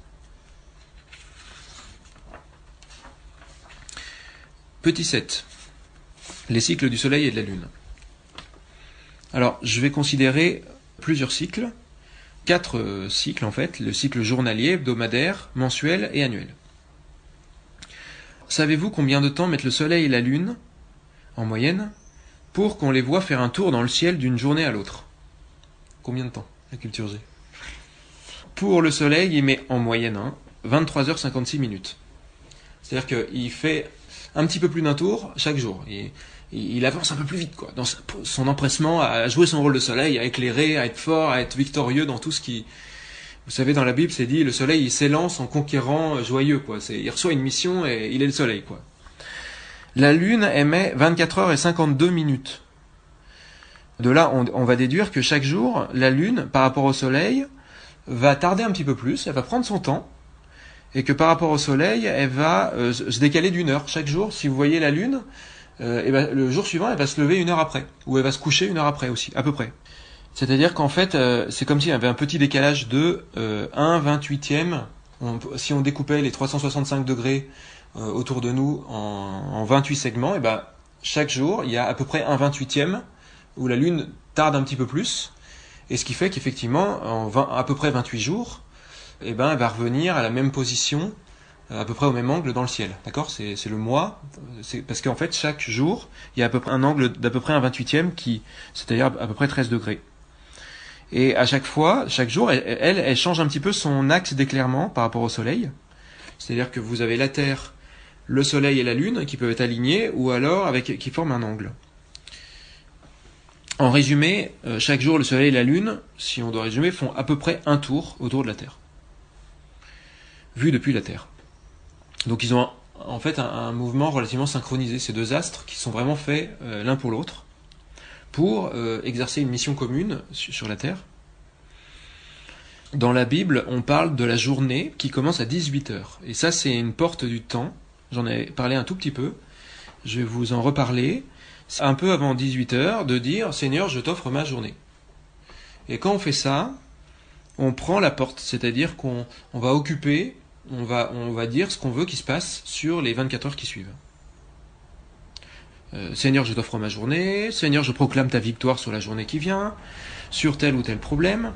Petit 7. Les cycles du Soleil et de la Lune. Alors, je vais considérer plusieurs cycles, 4 cycles en fait, le cycle journalier, hebdomadaire, mensuel et annuel. Savez-vous combien de temps mettent le Soleil et la Lune, en moyenne, pour qu'on les voit faire un tour dans le ciel d'une journée à l'autre? Combien de temps, la culture G? Pour le Soleil, il met en moyenne 23h56 minutes. C'est-à-dire qu'il fait un petit peu plus d'un tour chaque jour. Il avance un peu plus vite, quoi, dans son empressement à jouer son rôle de soleil, à éclairer, à être fort, à être victorieux dans tout ce qui... Vous savez, dans la Bible, c'est dit, le soleil, il s'élance en conquérant joyeux, quoi. Il reçoit une mission et il est le soleil, quoi. La Lune émet 24h52 minutes. De là, on va déduire que chaque jour, la Lune, par rapport au soleil, va tarder un petit peu plus, elle va prendre son temps, et que par rapport au soleil, elle va se décaler d'1 heure. Chaque jour, si vous voyez la Lune, et ben, le jour suivant, elle va se lever 1 heure après, ou elle va se coucher 1 heure après aussi, à peu près. C'est-à-dire qu'en fait, c'est comme s'il y avait un petit décalage de 1/28e. Si on découpait les 365 degrés autour de nous en 28 segments, et ben, chaque jour, il y a à peu près 1/28e où la Lune tarde un petit peu plus. Et ce qui fait qu'effectivement, à peu près 28 jours, et ben, elle va revenir à la même position, à peu près au même angle dans le ciel. D'accord ? C'est le mois. Parce qu'en fait, chaque jour, il y a à peu près un angle d'à peu près 1/28e c'est-à-dire à peu près 13 degrés. Et à chaque fois, chaque jour, elle change un petit peu son axe d'éclairement par rapport au soleil. C'est-à-dire que vous avez la Terre, le soleil et la Lune qui peuvent être alignés, ou alors qui forment un angle. En résumé, chaque jour, le soleil et la Lune, si on doit résumer, font à peu près un tour autour de la Terre. Vu depuis la Terre. Donc ils ont en fait un mouvement relativement synchronisé, ces deux astres qui sont vraiment faits l'un pour l'autre, pour exercer une mission commune sur la Terre. Dans la Bible, on parle de la journée qui commence à 18h. Et ça, c'est une porte du temps. J'en ai parlé un tout petit peu. Je vais vous en reparler. C'est un peu avant 18h de dire « Seigneur, je t'offre ma journée ». Et quand on fait ça, on prend la porte. C'est-à-dire qu'on va occuper, on va dire ce qu'on veut qui se passe sur les 24 heures qui suivent. Seigneur, je t'offre ma journée. Seigneur, je proclame ta victoire sur la journée qui vient, sur tel ou tel problème.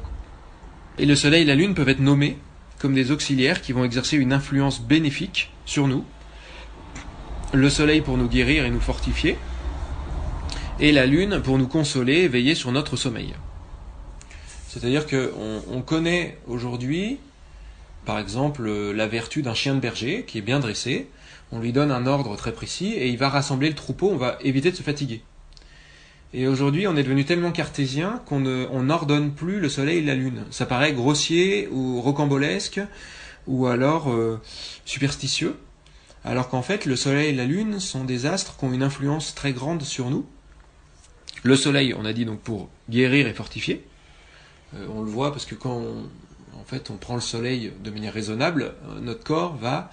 Et le soleil et la lune peuvent être nommés comme des auxiliaires qui vont exercer une influence bénéfique sur nous. Le soleil pour nous guérir et nous fortifier, et la lune pour nous consoler et veiller sur notre sommeil. C'est-à-dire qu'on connaît aujourd'hui, par exemple, la vertu d'un chien de berger qui est bien dressé. On lui donne un ordre très précis et il va rassembler le troupeau, on va éviter de se fatiguer. Et aujourd'hui, on est devenu tellement cartésien qu'on n'ordonne plus le soleil et la lune. Ça paraît grossier ou rocambolesque ou alors superstitieux. alors qu'en fait le Soleil et la Lune sont des astres qui ont une influence très grande sur nous. Le Soleil, on a dit donc pour guérir et fortifier. On le voit parce que quand on prend le Soleil de manière raisonnable, notre corps va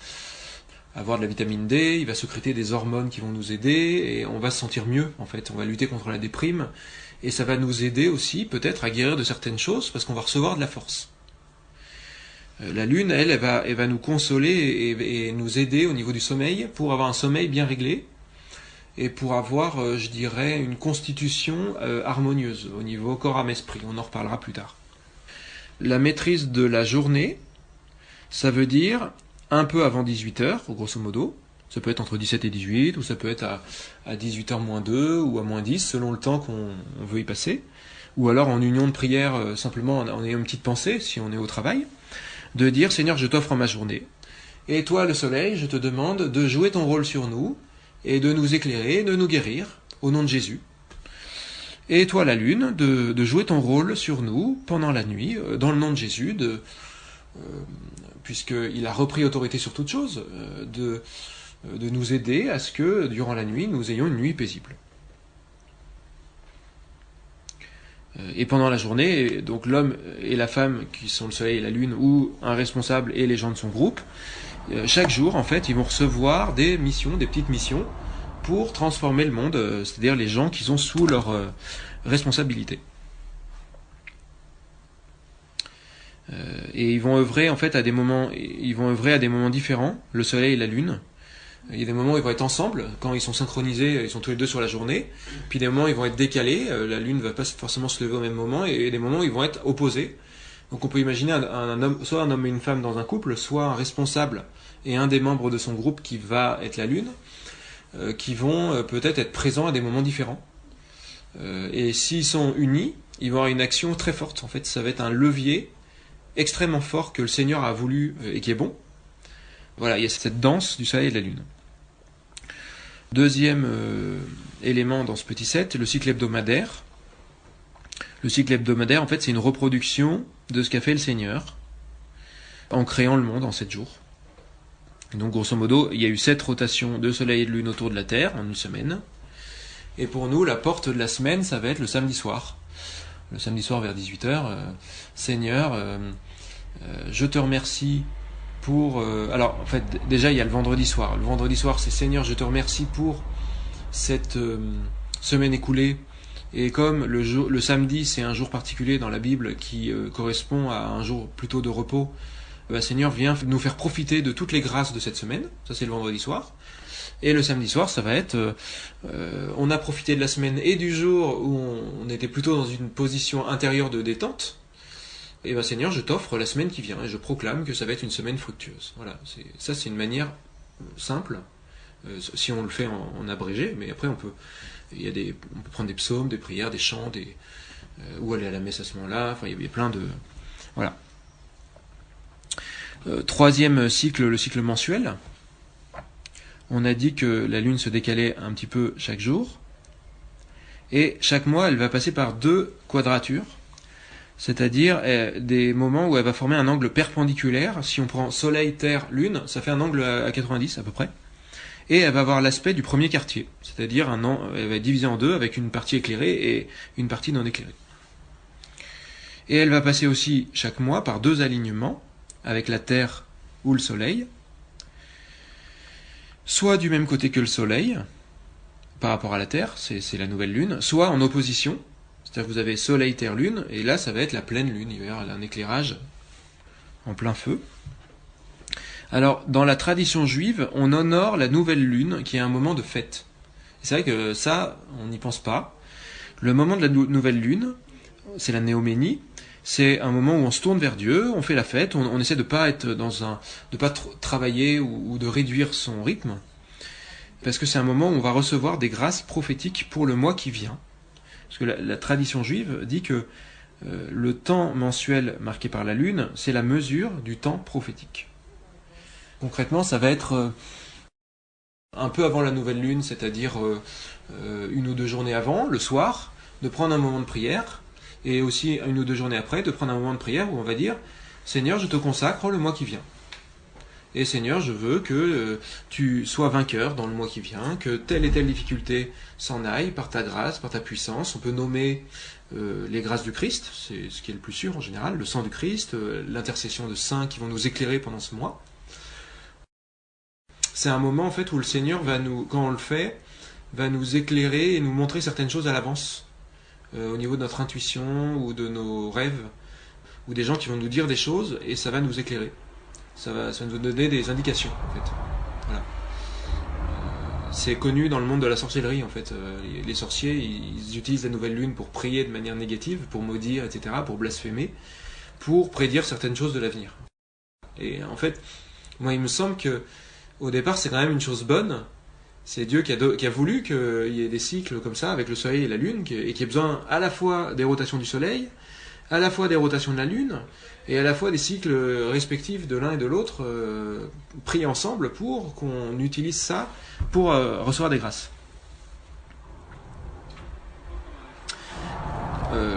avoir de la vitamine D, il va sécréter des hormones qui vont nous aider et on va se sentir mieux en fait. On va lutter contre la déprime et ça va nous aider aussi peut-être à guérir de certaines choses parce qu'on va recevoir de la force. La Lune, elle va nous consoler et nous aider au niveau du sommeil pour avoir un sommeil bien réglé et pour avoir, je dirais, une constitution harmonieuse au niveau corps, âme, esprit. On en reparlera plus tard. La maîtrise de la journée, ça veut dire un peu avant 18h, grosso modo. Ça peut être entre 17 et 18, ou ça peut être à 18h moins 2, ou à moins 10, selon le temps qu'on veut y passer. Ou alors en union de prière, simplement en ayant une petite pensée, si on est au travail, de dire « Seigneur, je t'offre ma journée. Et toi, le soleil, je te demande de jouer ton rôle sur nous, et de nous éclairer, de nous guérir, au nom de Jésus. Et toi, la lune, de jouer ton rôle sur nous pendant la nuit, dans le nom de Jésus, puisqu'il a repris autorité sur toute chose, de nous aider à ce que, durant la nuit, nous ayons une nuit paisible. » Et pendant la journée, donc l'homme et la femme, qui sont le soleil et la lune, ou un responsable et les gens de son groupe, chaque jour, en fait, ils vont recevoir des missions, des petites missions, pour transformer le monde, c'est-à-dire les gens qui sont sous leur responsabilité. Et ils vont œuvrer en fait à des moments différents, le soleil et la lune. Il y a des moments où ils vont être ensemble, quand ils sont synchronisés, ils sont tous les deux sur la journée. Puis des moments où ils vont être décalés, la lune ne va pas forcément se lever au même moment, et des moments où ils vont être opposés. Donc on peut imaginer un homme, soit un homme et une femme dans un couple, soit un responsable et un des membres de son groupe qui va être la lune, qui vont peut-être être présents à des moments différents. Et s'ils sont unis, ils vont avoir une action très forte. En fait, ça va être un levier extrêmement fort que le Seigneur a voulu et qui est bon. Voilà, il y a cette danse du soleil et de la lune. Deuxième élément dans ce petit set, le cycle hebdomadaire. Le cycle hebdomadaire, en fait, c'est une reproduction de ce qu'a fait le Seigneur en créant le monde en 7 jours. Donc, grosso modo, il y a eu 7 rotations de soleil et de lune autour de la Terre en une semaine. Et pour nous, la porte de la semaine, ça va être le samedi soir. Le samedi soir vers 18h, Seigneur, je te remercie pour... alors, en fait, déjà, il y a le vendredi soir. Le vendredi soir, c'est Seigneur, je te remercie pour cette semaine écoulée. Et comme le samedi, c'est un jour particulier dans la Bible qui correspond à un jour plutôt de repos, Seigneur, viens nous faire profiter de toutes les grâces de cette semaine. Ça, c'est le vendredi soir. Et le samedi soir, ça va être... on a profité de la semaine et du jour où on était plutôt dans une position intérieure de détente. Et Seigneur, je t'offre la semaine qui vient et je proclame que ça va être une semaine fructueuse. Voilà, c'est une manière simple, si on le fait en abrégé, mais après on peut prendre des psaumes, des prières, des chants, ou aller à la messe à ce moment-là. Enfin, il y a plein de... Voilà. Troisième cycle, le cycle mensuel. On a dit que la lune se décalait un petit peu chaque jour. Et chaque mois, elle va passer par 2 quadratures. C'est-à-dire des moments où elle va former un angle perpendiculaire. Si on prend Soleil, Terre, Lune, ça fait un angle à 90 à peu près. Et elle va avoir l'aspect du premier quartier. C'est-à-dire elle va être divisée en 2 avec une partie éclairée et une partie non éclairée. Et elle va passer aussi chaque mois par 2 alignements avec la Terre ou le Soleil. Soit du même côté que le Soleil, par rapport à la Terre, c'est la nouvelle Lune, soit en opposition. C'est-à-dire que vous avez Soleil, Terre, Lune, et là, ça va être la pleine Lune. Il va y avoir un éclairage en plein feu. Alors, dans la tradition juive, on honore la nouvelle Lune, qui est un moment de fête. C'est vrai que ça, on n'y pense pas. Le moment de la nouvelle Lune, c'est la néoménie. C'est un moment où on se tourne vers Dieu, on fait la fête, on essaie de pas être de pas travailler ou de réduire son rythme. Parce que c'est un moment où on va recevoir des grâces prophétiques pour le mois qui vient. Parce que la tradition juive dit que le temps mensuel marqué par la lune, c'est la mesure du temps prophétique. Concrètement, ça va être un peu avant la nouvelle lune, c'est-à-dire 1 ou 2 journées avant, le soir, de prendre un moment de prière, et aussi 1 ou 2 journées après, de prendre un moment de prière où on va dire « Seigneur, je te consacre le mois qui vient ». Et Seigneur, je veux que tu sois vainqueur dans le mois qui vient, que telle et telle difficulté s'en aille par ta grâce, par ta puissance. On peut nommer les grâces du Christ, c'est ce qui est le plus sûr en général, le sang du Christ, l'intercession de saints qui vont nous éclairer pendant ce mois. C'est un moment en fait où le Seigneur va nous, quand on le fait, va nous éclairer et nous montrer certaines choses à l'avance, au niveau de notre intuition ou de nos rêves, ou des gens qui vont nous dire des choses et ça va nous éclairer. Ça va nous donner des indications en fait. Voilà. C'est connu dans le monde de la sorcellerie en fait. Les sorciers, ils utilisent la nouvelle lune pour prier de manière négative, pour maudire, etc., pour blasphémer, pour prédire certaines choses de l'avenir. Et en fait, moi il me semble que au départ c'est quand même une chose bonne. C'est Dieu qui a voulu qu'il y ait des cycles comme ça avec le soleil et la lune, et qui ait besoin à la fois des rotations du soleil, à la fois des rotations de la lune, et à la fois des cycles respectifs de l'un et de l'autre, pris ensemble pour qu'on utilise ça pour recevoir des grâces.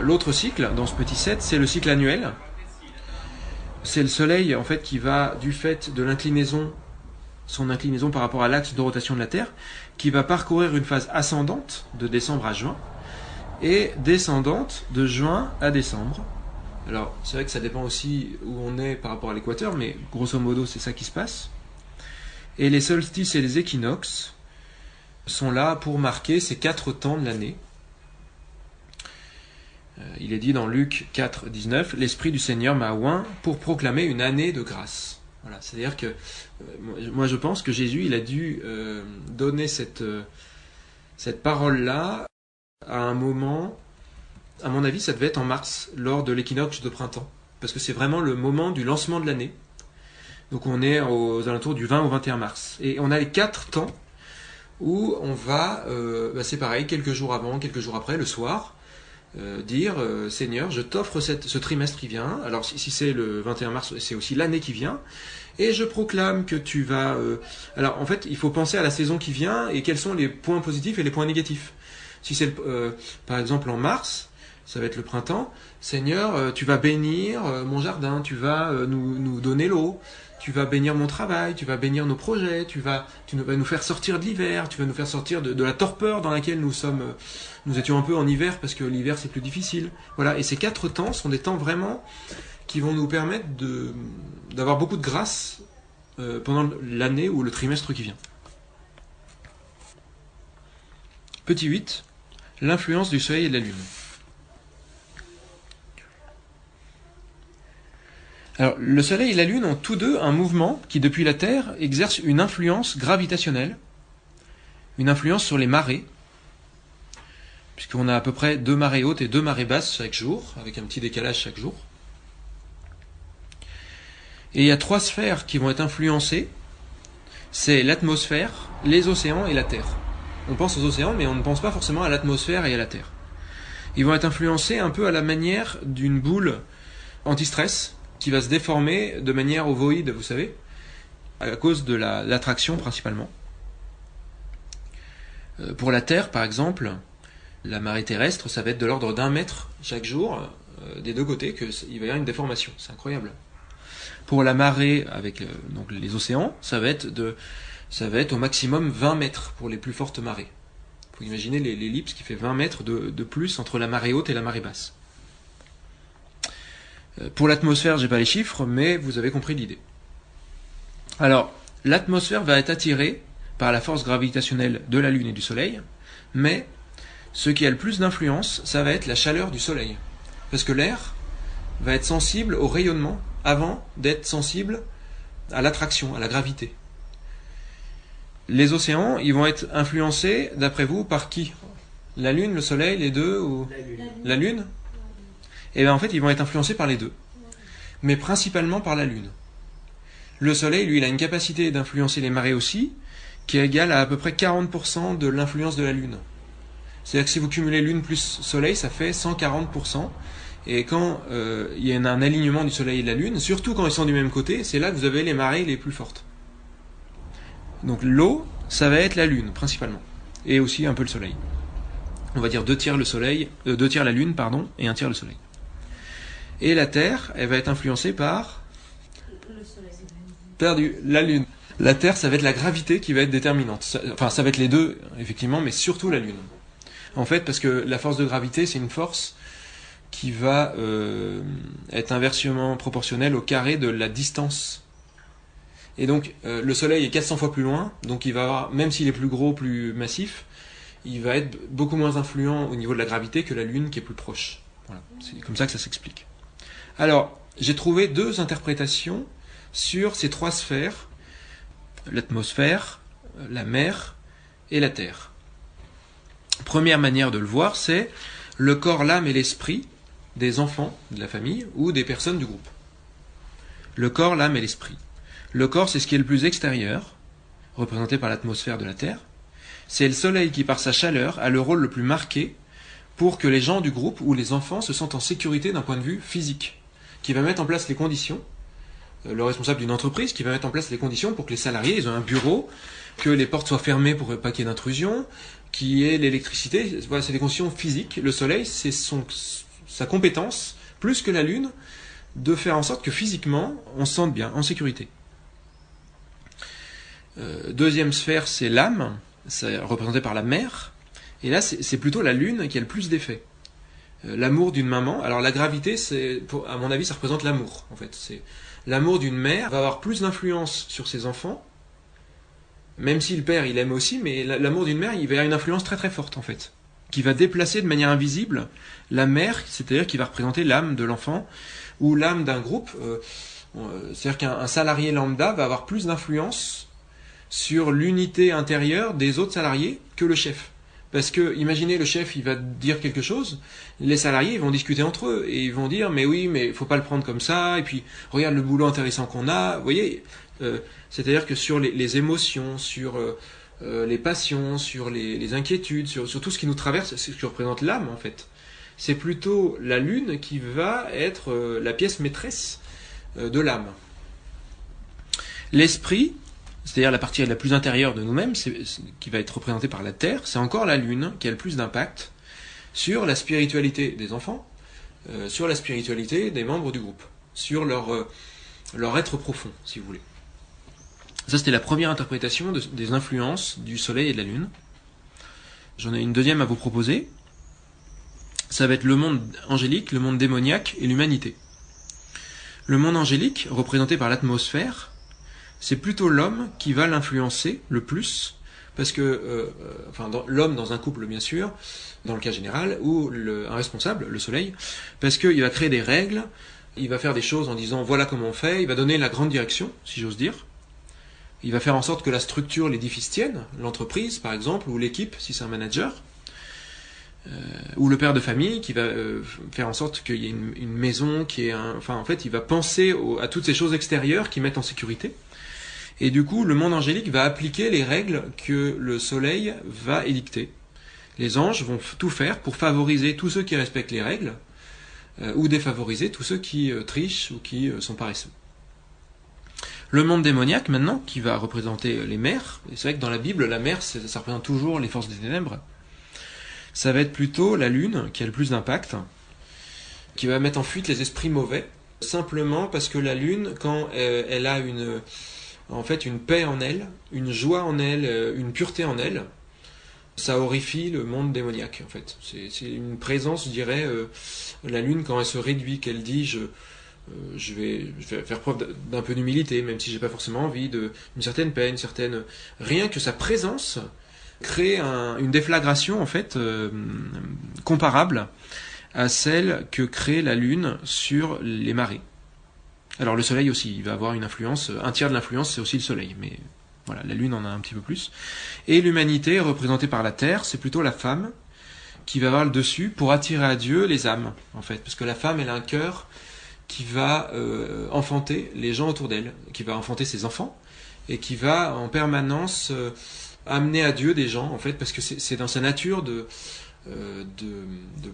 L'autre cycle dans ce petit set, c'est le cycle annuel. C'est le soleil en fait qui va, du fait de l'inclinaison, son inclinaison par rapport à l'axe de rotation de la Terre, qui va parcourir une phase ascendante de décembre à juin, et descendante de juin à décembre. Alors, c'est vrai que ça dépend aussi où on est par rapport à l'équateur, mais grosso modo, c'est ça qui se passe. Et les solstices et les équinoxes sont là pour marquer ces 4 temps de l'année. Il est dit dans Luc 4, 19, « L'Esprit du Seigneur m'a oint pour proclamer une année de grâce. » Voilà, c'est-à-dire que, moi je pense que Jésus, il a dû donner cette parole-là à un moment, à mon avis, ça devait être en mars, lors de l'équinoxe de printemps. Parce que c'est vraiment le moment du lancement de l'année. Donc on est aux alentours du 20 au 21 mars. Et on a les 4 temps où on va, c'est pareil, quelques jours avant, quelques jours après, le soir, dire Seigneur, je t'offre ce trimestre qui vient. Alors si c'est le 21 mars, c'est aussi l'année qui vient. Et je proclame que tu vas... Alors en fait, il faut penser à la saison qui vient et quels sont les points positifs et les points négatifs. Si c'est par exemple en mars, ça va être le printemps. Seigneur, tu vas bénir mon jardin, tu vas nous donner l'eau, tu vas bénir mon travail, tu vas bénir nos projets, tu vas nous faire sortir de l'hiver, tu vas nous faire sortir de la torpeur dans laquelle nous étions un peu en hiver parce que l'hiver c'est plus difficile. Voilà. Et ces 4 temps sont des temps vraiment qui vont nous permettre d'avoir beaucoup de grâce pendant l'année ou le trimestre qui vient. Petit 8. L'influence du soleil et de la lune. Alors, le soleil et la lune ont tous deux un mouvement qui, depuis la Terre, exerce une influence gravitationnelle, une influence sur les marées, puisqu'on a à peu près 2 marées hautes et 2 marées basses chaque jour, avec un petit décalage chaque jour. Et il y a 3 sphères qui vont être influencées, c'est l'atmosphère, les océans et la Terre. On pense aux océans, mais on ne pense pas forcément à l'atmosphère et à la Terre. Ils vont être influencés un peu à la manière d'une boule anti-stress qui va se déformer de manière ovoïde, vous savez, à cause de l'attraction principalement. Pour la Terre, par exemple, la marée terrestre, ça va être de l'ordre d'1 mètre chaque jour, des deux côtés, qu'il va y avoir une déformation. C'est incroyable. Pour la marée avec donc les océans, ça va être au maximum 20 mètres pour les plus fortes marées. Il faut imaginer l'ellipse qui fait 20 mètres de plus entre la marée haute et la marée basse. Pour l'atmosphère, j'ai pas les chiffres, mais vous avez compris l'idée. Alors, l'atmosphère va être attirée par la force gravitationnelle de la Lune et du Soleil, mais ce qui a le plus d'influence, ça va être la chaleur du Soleil. Parce que l'air va être sensible au rayonnement avant d'être sensible à l'attraction, à la gravité. Les océans, ils vont être influencés, d'après vous, par qui? La Lune, le Soleil, les deux ou... La Lune. Et bien en fait, ils vont être influencés par les deux. Mais principalement par la Lune. Le Soleil, lui, il a une capacité d'influencer les marées aussi, qui est égale à peu près 40% de l'influence de la Lune. C'est-à-dire que si vous cumulez Lune plus Soleil, ça fait 140%. Et quand il y a un alignement du Soleil et de la Lune, surtout quand ils sont du même côté, c'est là que vous avez les marées les plus fortes. Donc l'eau, ça va être la Lune, principalement. Et aussi un peu le Soleil. On va dire 2 tiers la Lune, et 1 tiers le Soleil. Et la Terre, elle va être influencée par... Perdu. La Lune. La Terre, ça va être la gravité qui va être déterminante. Ça va être les deux, effectivement, mais surtout la Lune. En fait, parce que la force de gravité, c'est une force qui va être inversement proportionnelle au carré de la distance. Et donc, le Soleil est 400 fois plus loin, donc il va avoir, même s'il est plus gros, plus massif, il va être beaucoup moins influent au niveau de la gravité que la Lune qui est plus proche. Voilà. C'est comme ça que ça s'explique. Alors, j'ai trouvé deux interprétations sur ces trois sphères, l'atmosphère, la mer et la terre. Première manière de le voir, c'est le corps, l'âme et l'esprit des enfants de la famille ou des personnes du groupe. Le corps, l'âme et l'esprit. Le corps, c'est ce qui est le plus extérieur, représenté par l'atmosphère de la Terre. C'est le Soleil qui, par sa chaleur, a le rôle le plus marqué pour que les gens du groupe ou les enfants se sentent en sécurité d'un point de vue physique, qui va mettre en place les conditions, le responsable d'une entreprise qui va mettre en place les conditions pour que les salariés ils ont un bureau, que les portes soient fermées pour pas qu'il y ait d'intrusion, qu'il y ait l'électricité. Voilà, c'est des conditions physiques. Le Soleil, c'est sa compétence, plus que la Lune, de faire en sorte que physiquement, on se sente bien, en sécurité. Deuxième sphère, c'est l'âme, c'est représenté par la mer. Et là, c'est plutôt la Lune qui a le plus d'effet. L'amour d'une maman. Alors la gravité, à mon avis, ça représente l'amour. En fait, c'est l'amour d'une mère va avoir plus d'influence sur ses enfants, même si le père il aime aussi, mais l'amour d'une mère il va avoir une influence très très forte en fait, qui va déplacer de manière invisible la mère, c'est-à-dire qui va représenter l'âme de l'enfant ou l'âme d'un groupe. C'est-à-dire qu'un salarié lambda va avoir plus d'influence sur l'unité intérieure des autres salariés que le chef. Parce que, imaginez, le chef, il va dire quelque chose, les salariés, ils vont discuter entre eux, et ils vont dire, mais oui, mais faut pas le prendre comme ça, et puis, regarde le boulot intéressant qu'on a, vous voyez, c'est-à-dire que sur les émotions, sur les passions, sur les inquiétudes, sur tout ce qui nous traverse, c'est ce qui représente l'âme, en fait. C'est plutôt la Lune qui va être la pièce maîtresse de l'âme. L'esprit, c'est-à-dire la partie la plus intérieure de nous-mêmes, qui va être représentée par la Terre, c'est encore la Lune qui a le plus d'impact sur la spiritualité des enfants, sur la spiritualité des membres du groupe, sur leur être profond, si vous voulez. Ça, c'était la première interprétation des influences du Soleil et de la Lune. J'en ai une deuxième à vous proposer. Ça va être le monde angélique, le monde démoniaque et l'humanité. Le monde angélique, représenté par l'atmosphère, c'est plutôt l'homme qui va l'influencer le plus, parce que, l'homme dans un couple bien sûr, dans le cas général, ou un responsable, le Soleil, parce qu'il va créer des règles, il va faire des choses en disant voilà comment on fait, il va donner la grande direction, si j'ose dire, il va faire en sorte que la structure, l'édifice tienne, l'entreprise par exemple, ou l'équipe si c'est un manager, ou le père de famille qui va faire en sorte qu'il y ait une maison, en fait il va penser à toutes ces choses extérieures qui mettent en sécurité. Et du coup, le monde angélique va appliquer les règles que le Soleil va édicter. Les anges vont tout faire pour favoriser tous ceux qui respectent les règles, ou défavoriser tous ceux qui trichent ou qui sont paresseux. Le monde démoniaque, maintenant, qui va représenter les mers, et c'est vrai que dans la Bible, la mer, ça représente toujours les forces des ténèbres, ça va être plutôt la Lune qui a le plus d'impact, qui va mettre en fuite les esprits mauvais, simplement parce que la Lune, quand elle a une paix en elle, une joie en elle, une pureté en elle, ça horrifie le monde démoniaque en fait. C'est une présence, je dirais, la Lune quand elle se réduit, qu'elle dit je vais faire preuve d'un peu d'humilité, même si j'ai pas forcément envie, une certaine paix, rien que sa présence crée une déflagration en fait comparable à celle que crée la Lune sur les marées. Alors le Soleil aussi, il va avoir une influence, un tiers de l'influence c'est aussi le Soleil, mais voilà, la Lune en a un petit peu plus. Et l'humanité, représentée par la Terre, c'est plutôt la femme qui va avoir le dessus pour attirer à Dieu les âmes, en fait. Parce que la femme, elle a un cœur qui va enfanter les gens autour d'elle, qui va enfanter ses enfants, et qui va en permanence amener à Dieu des gens, en fait, parce que c'est dans sa nature de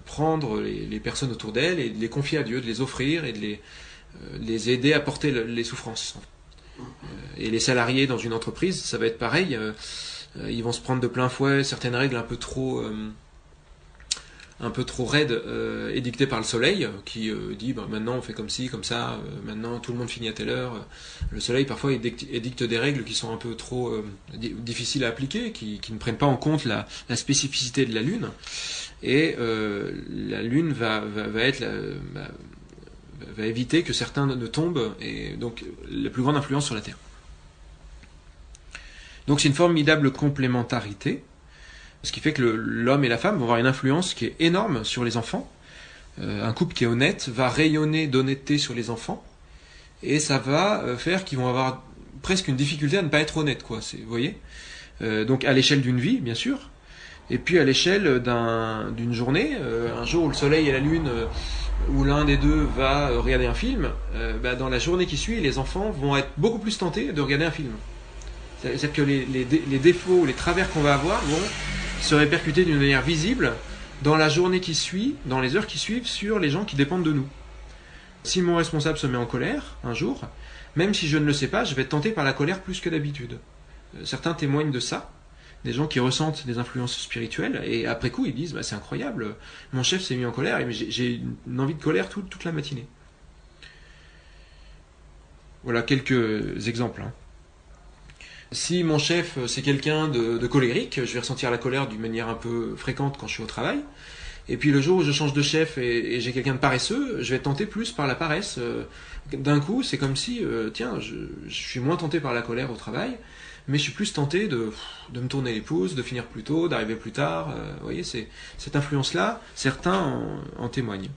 prendre les personnes autour d'elle et de les confier à Dieu, de les offrir et de les aider à porter les souffrances. Et les salariés dans une entreprise, ça va être pareil, ils vont se prendre de plein fouet certaines règles un peu trop un peu trop raide édictée par le soleil, qui dit maintenant on fait comme ci, comme ça, maintenant tout le monde finit à telle heure. Le soleil parfois édicte des règles qui sont un peu trop difficiles à appliquer, qui ne prennent pas en compte la spécificité de la Lune. Et la Lune va éviter que certains ne tombent, et donc la plus grande influence sur la Terre. Donc c'est une formidable complémentarité, ce qui fait que l'homme et la femme vont avoir une influence qui est énorme sur les enfants. Un couple qui est honnête va rayonner d'honnêteté sur les enfants, et ça va faire qu'ils vont avoir presque une difficulté à ne pas être honnêtes, quoi. Vous voyez, donc à l'échelle d'une vie, bien sûr, et puis à l'échelle d'une journée, un jour où le soleil et la lune, où l'un des deux va regarder un film, dans la journée qui suit, les enfants vont être beaucoup plus tentés de regarder un film. C'est-à-dire que les défauts, les travers qu'on va avoir vont se répercuter d'une manière visible dans la journée qui suit, dans les heures qui suivent, sur les gens qui dépendent de nous. Si mon responsable se met en colère un jour, même si je ne le sais pas, je vais être tenté par la colère plus que d'habitude. Certains témoignent de ça, des gens qui ressentent des influences spirituelles, et après coup ils disent c'est incroyable, mon chef s'est mis en colère, et j'ai une envie de colère toute la matinée. Voilà quelques exemples. Si mon chef c'est quelqu'un de colérique, je vais ressentir la colère d'une manière un peu fréquente quand je suis au travail. Et puis le jour où je change de chef et j'ai quelqu'un de paresseux, je vais être tenté plus par la paresse. D'un coup, c'est comme si, je suis moins tenté par la colère au travail, mais je suis plus tenté de me tourner les pouces, de finir plus tôt, d'arriver plus tard. Vous voyez, c'est cette influence-là, certains en témoignent.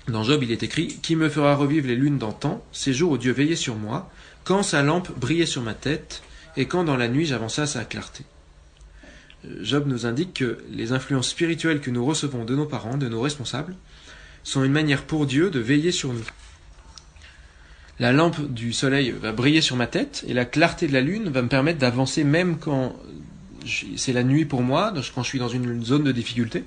Dans Job, il est écrit « Qui me fera revivre les lunes d'antan, ces jours où Dieu veillait sur moi, quand sa lampe brillait sur ma tête, et quand dans la nuit j'avançais à sa clarté. » Job nous indique que les influences spirituelles que nous recevons de nos parents, de nos responsables, sont une manière pour Dieu de veiller sur nous. La lampe du soleil va briller sur ma tête, et la clarté de la lune va me permettre d'avancer même quand c'est la nuit pour moi, quand je suis dans une zone de difficulté.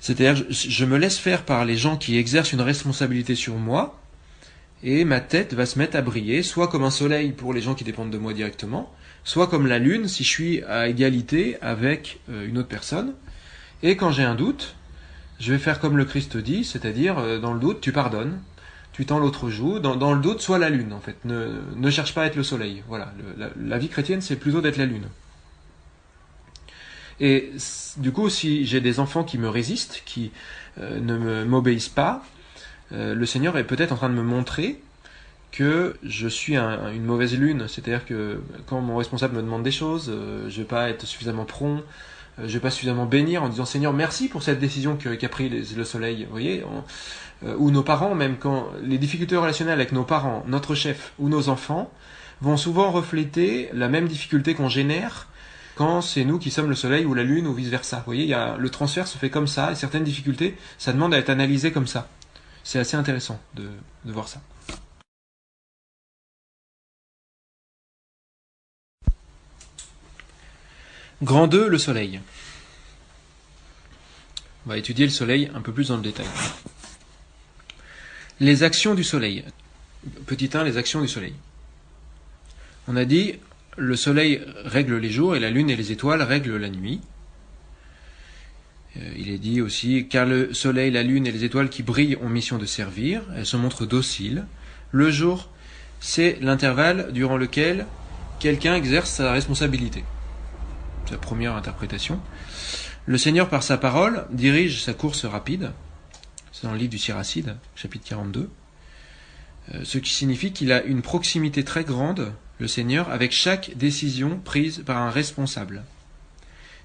C'est-à-dire, je me laisse faire par les gens qui exercent une responsabilité sur moi, et ma tête va se mettre à briller, soit comme un soleil pour les gens qui dépendent de moi directement, soit comme la lune si je suis à égalité avec une autre personne. Et quand j'ai un doute, je vais faire comme le Christ dit, c'est-à-dire, dans le doute, tu pardonnes, tu tends l'autre joue, dans le doute, sois la lune, en fait. Ne cherche pas à être le soleil. Voilà, la vie chrétienne, c'est plutôt d'être la lune. Et du coup, si j'ai des enfants qui me résistent, qui ne m'obéissent pas, le Seigneur est peut-être en train de me montrer que je suis une mauvaise lune. C'est-à-dire que quand mon responsable me demande des choses, je ne vais pas être suffisamment prompt, je ne vais pas suffisamment bénir en disant « Seigneur, merci pour cette décision qu'a pris le soleil. » Vous voyez, ou nos parents, même quand les difficultés relationnelles avec nos parents, notre chef ou nos enfants, vont souvent refléter la même difficulté qu'on génère quand c'est nous qui sommes le soleil ou la lune ou vice-versa. Vous voyez, le transfert se fait comme ça, et certaines difficultés, ça demande à être analysé comme ça. C'est assez intéressant de voir ça. Grand 2, le soleil. On va étudier le soleil un peu plus dans le détail. Les actions du soleil. Petit 1, les actions du soleil. On a dit, le soleil règle les jours et la lune et les étoiles règlent la nuit. Il est dit aussi, car le soleil, la lune et les étoiles qui brillent ont mission de servir, elles se montrent dociles. Le jour, c'est l'intervalle durant lequel quelqu'un exerce sa responsabilité. C'est la première interprétation. Le Seigneur, par sa parole, dirige sa course rapide. C'est dans le livre du Siracide, chapitre 42. Ce qui signifie qu'il a une proximité très grande, le Seigneur, avec chaque décision prise par un responsable.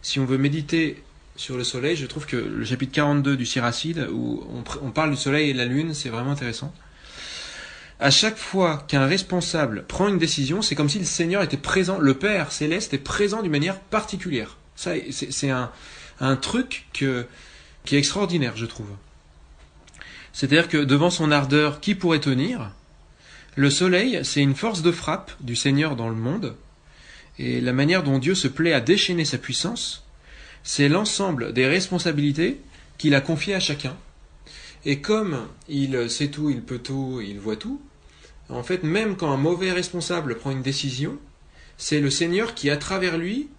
Si on veut méditer sur le soleil, je trouve que le chapitre 42 du Siracide, où on parle du soleil et de la lune, c'est vraiment intéressant. À chaque fois qu'un responsable prend une décision, c'est comme si le Seigneur était présent, le Père céleste est présent d'une manière particulière. Ça, c'est un truc qui est extraordinaire, je trouve. C'est-à-dire que devant son ardeur, qui pourrait tenir? Le soleil, c'est une force de frappe du Seigneur dans le monde, et la manière dont Dieu se plaît à déchaîner sa puissance, c'est l'ensemble des responsabilités qu'il a confiées à chacun. Et comme il sait tout, il peut tout, il voit tout, en fait, même quand un mauvais responsable prend une décision, c'est le Seigneur qui, à travers lui,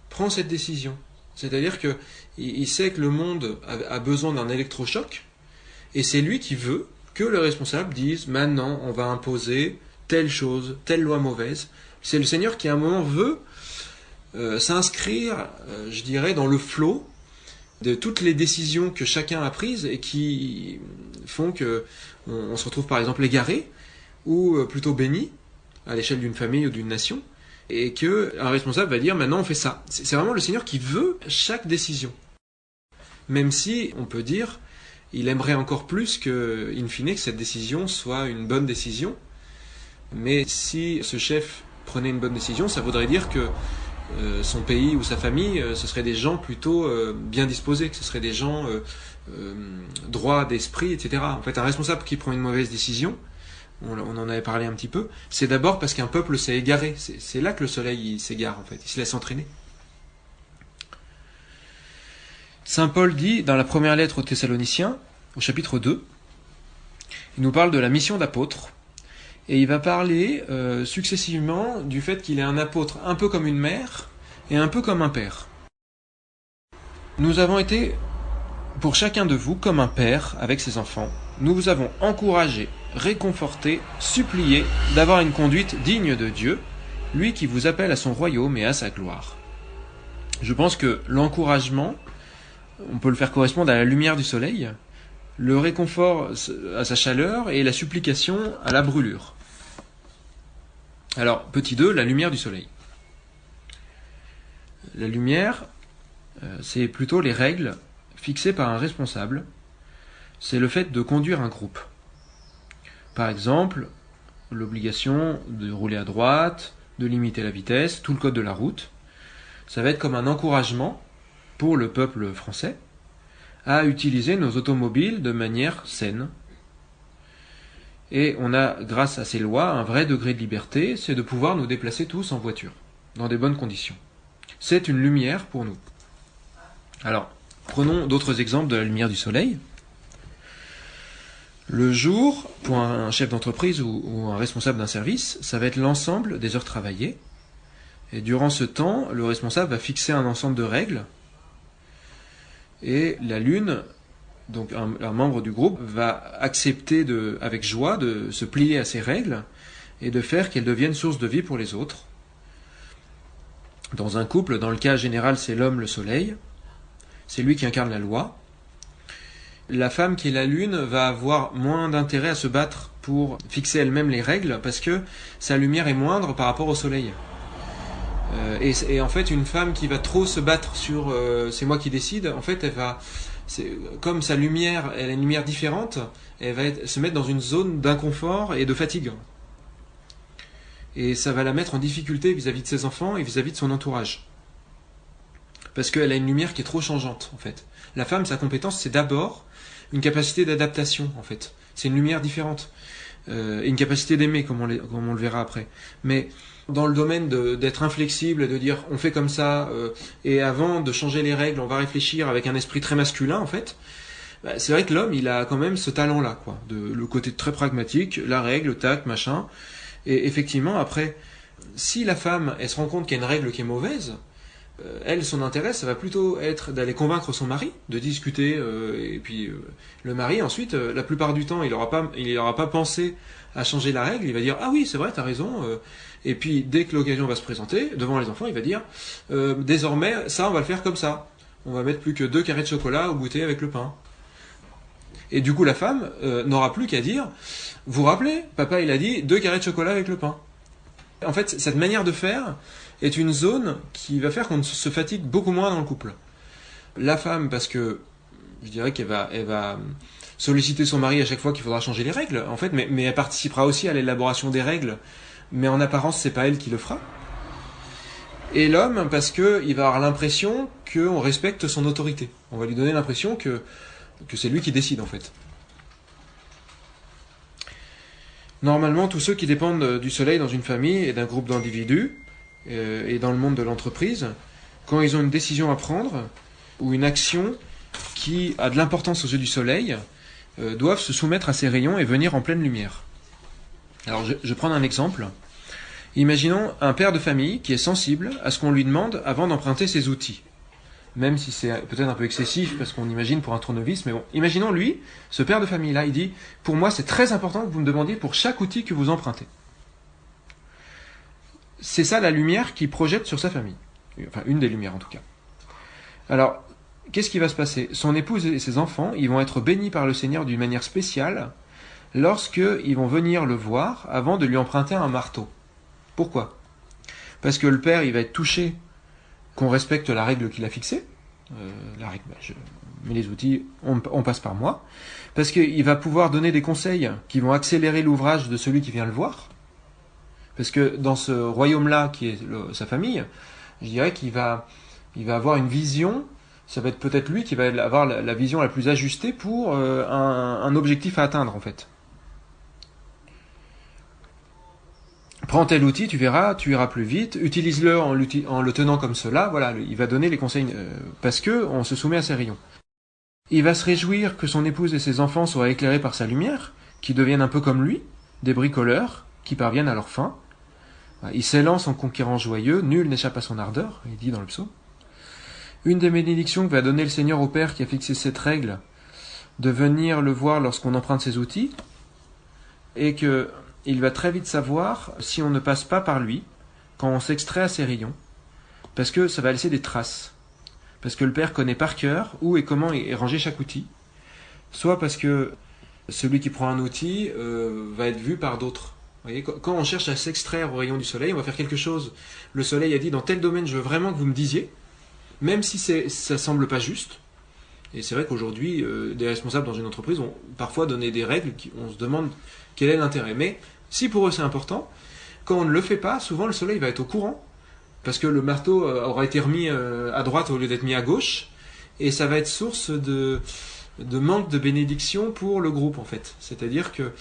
prend cette décision. C'est-à-dire qu'il sait que le monde a besoin d'un électrochoc, et c'est lui qui veut que le responsable dise maintenant on va imposer telle chose, telle loi mauvaise. C'est le Seigneur qui à un moment veut s'inscrire, je dirais, dans le flot de toutes les décisions que chacun a prises et qui font que on se retrouve par exemple égaré ou plutôt béni à l'échelle d'une famille ou d'une nation, et que un responsable va dire maintenant on fait ça. C'est vraiment le Seigneur qui veut chaque décision. Même si on peut dire il aimerait encore plus que, in fine, que cette décision soit une bonne décision. Mais si ce chef prenait une bonne décision, ça voudrait dire que son pays ou sa famille, ce seraient des gens plutôt bien disposés, que ce seraient des gens droits d'esprit, etc. En fait, un responsable qui prend une mauvaise décision, on en avait parlé un petit peu, c'est d'abord parce qu'un peuple s'est égaré. C'est là que le soleil il s'égare, en fait. Il se laisse entraîner. Saint Paul dit, dans la première lettre aux Thessaloniciens, au chapitre 2, il nous parle de la mission d'apôtre, et il va parler successivement du fait qu'il est un apôtre un peu comme une mère et un peu comme un père. Nous avons été, pour chacun de vous, comme un père avec ses enfants. Nous vous avons encouragé, réconforté, supplié d'avoir une conduite digne de Dieu, lui qui vous appelle à son royaume et à sa gloire. Je pense que l'encouragement, on peut le faire correspondre à la lumière du soleil, le réconfort à sa chaleur et la supplication à la brûlure. Alors, petit 2, la lumière du soleil. La lumière, c'est plutôt les règles fixées par un responsable. C'est le fait de conduire un groupe. Par exemple, l'obligation de rouler à droite, de limiter la vitesse, tout le code de la route. Ça va être comme un encouragement pour le peuple français à utiliser nos automobiles de manière saine. Et on a, grâce à ces lois, un vrai degré de liberté, c'est de pouvoir nous déplacer tous en voiture, dans des bonnes conditions. C'est une lumière pour nous. Alors, prenons d'autres exemples de la lumière du soleil. Le jour, pour un chef d'entreprise ou un responsable d'un service, ça va être l'ensemble des heures travaillées. Et durant ce temps, le responsable va fixer un ensemble de règles. Et la lune, donc un membre du groupe, va accepter avec joie de se plier à ces règles et de faire qu'elles deviennent source de vie pour les autres. Dans un couple, dans le cas général, c'est l'homme le soleil. C'est lui qui incarne la loi. La femme qui est la lune va avoir moins d'intérêt à se battre pour fixer elle-même les règles parce que sa lumière est moindre par rapport au soleil. Et en fait, une femme qui va trop se battre sur c'est moi qui décide, en fait, comme sa lumière, elle a une lumière différente, elle va se mettre dans une zone d'inconfort et de fatigue. Et ça va la mettre en difficulté vis-à-vis de ses enfants et vis-à-vis de son entourage. Parce qu'elle a une lumière qui est trop changeante, en fait. La femme, sa compétence, c'est d'abord une capacité d'adaptation, en fait. C'est une lumière différente. Et une capacité d'aimer, comme on le verra après. Mais dans le domaine d'être inflexible et de dire on fait comme ça, et avant de changer les règles, on va réfléchir avec un esprit très masculin, en fait, c'est vrai que l'homme, il a quand même ce talent-là, quoi. Le côté très pragmatique, la règle, tac, machin. Et effectivement, après, si la femme, elle se rend compte qu'il y a une règle qui est mauvaise, elle, son intérêt, ça va plutôt être d'aller convaincre son mari, de discuter, et puis le mari, ensuite, la plupart du temps, il aura pas pensé à changer la règle, il va dire « Ah oui, c'est vrai, t'as raison », et puis dès que l'occasion va se présenter, devant les enfants, il va dire « Désormais, ça, on va le faire comme ça. On va mettre plus que 2 carrés de chocolat au goûter avec le pain. » Et du coup, la femme n'aura plus qu'à dire « Vous vous rappelez, papa, il a dit 2 carrés de chocolat avec le pain. » En fait, cette manière de faire est une zone qui va faire qu'on se fatigue beaucoup moins dans le couple. La femme, parce que je dirais qu'elle va solliciter son mari à chaque fois qu'il faudra changer les règles, en fait, mais elle participera aussi à l'élaboration des règles, mais en apparence, c'est pas elle qui le fera. Et l'homme, parce que il va avoir l'impression qu'on respecte son autorité. On va lui donner l'impression que c'est lui qui décide, en fait. Normalement, tous ceux qui dépendent du soleil dans une famille et d'un groupe d'individus, et dans le monde de l'entreprise, quand ils ont une décision à prendre, ou une action qui a de l'importance aux yeux du soleil, doivent se soumettre à ces rayons et venir en pleine lumière. Alors, je vais prendre un exemple. Imaginons un père de famille qui est sensible à ce qu'on lui demande avant d'emprunter ses outils. Même si c'est peut-être un peu excessif parce qu'on imagine pour un tournevis, mais bon, imaginons lui, ce père de famille-là, il dit « Pour moi, c'est très important que vous me demandiez pour chaque outil que vous empruntez. » C'est ça la lumière qu'il projette sur sa famille. Enfin, une des lumières en tout cas. Alors, qu'est-ce qui va se passer? Son épouse et ses enfants, ils vont être bénis par le Seigneur d'une manière spéciale lorsqu'ils vont venir le voir avant de lui emprunter un marteau. Pourquoi? Parce que le père, il va être touché qu'on respecte la règle qu'il a fixée. La règle, je mets les outils, on passe par moi. Parce qu'il va pouvoir donner des conseils qui vont accélérer l'ouvrage de celui qui vient le voir. Parce que dans ce royaume-là, qui est sa famille, je dirais qu'il va avoir une vision, ça va être peut-être lui qui va avoir la vision la plus ajustée pour un objectif à atteindre, en fait. Prends tel outil, tu verras, tu iras plus vite, utilise-le en le tenant comme cela, voilà, il va donner les conseils, parce que on se soumet à ses rayons. Il va se réjouir que son épouse et ses enfants soient éclairés par sa lumière, qui deviennent un peu comme lui, des bricoleurs, qui parviennent à leur fin. Il s'élance en conquérant joyeux, nul n'échappe à son ardeur, il dit dans le psaume. Une des bénédictions que va donner le Seigneur au Père qui a fixé cette règle, de venir le voir lorsqu'on emprunte ses outils, et que il va très vite savoir si on ne passe pas par lui, quand on s'extrait à ses rayons, parce que ça va laisser des traces. Parce que le Père connaît par cœur où et comment est rangé chaque outil, soit parce que celui qui prend un outil va être vu par d'autres. Vous voyez, quand on cherche à s'extraire au rayon du soleil, on va faire quelque chose. Le soleil a dit, dans tel domaine, je veux vraiment que vous me disiez, même si ça semble pas juste. Et c'est vrai qu'aujourd'hui, des responsables dans une entreprise ont parfois donné des règles, on se demande quel est l'intérêt. Mais si pour eux c'est important, quand on ne le fait pas, souvent le soleil va être au courant, parce que le marteau aura été remis à droite au lieu d'être mis à gauche, et ça va être source de manque de bénédiction pour le groupe en fait. C'est-à-dire que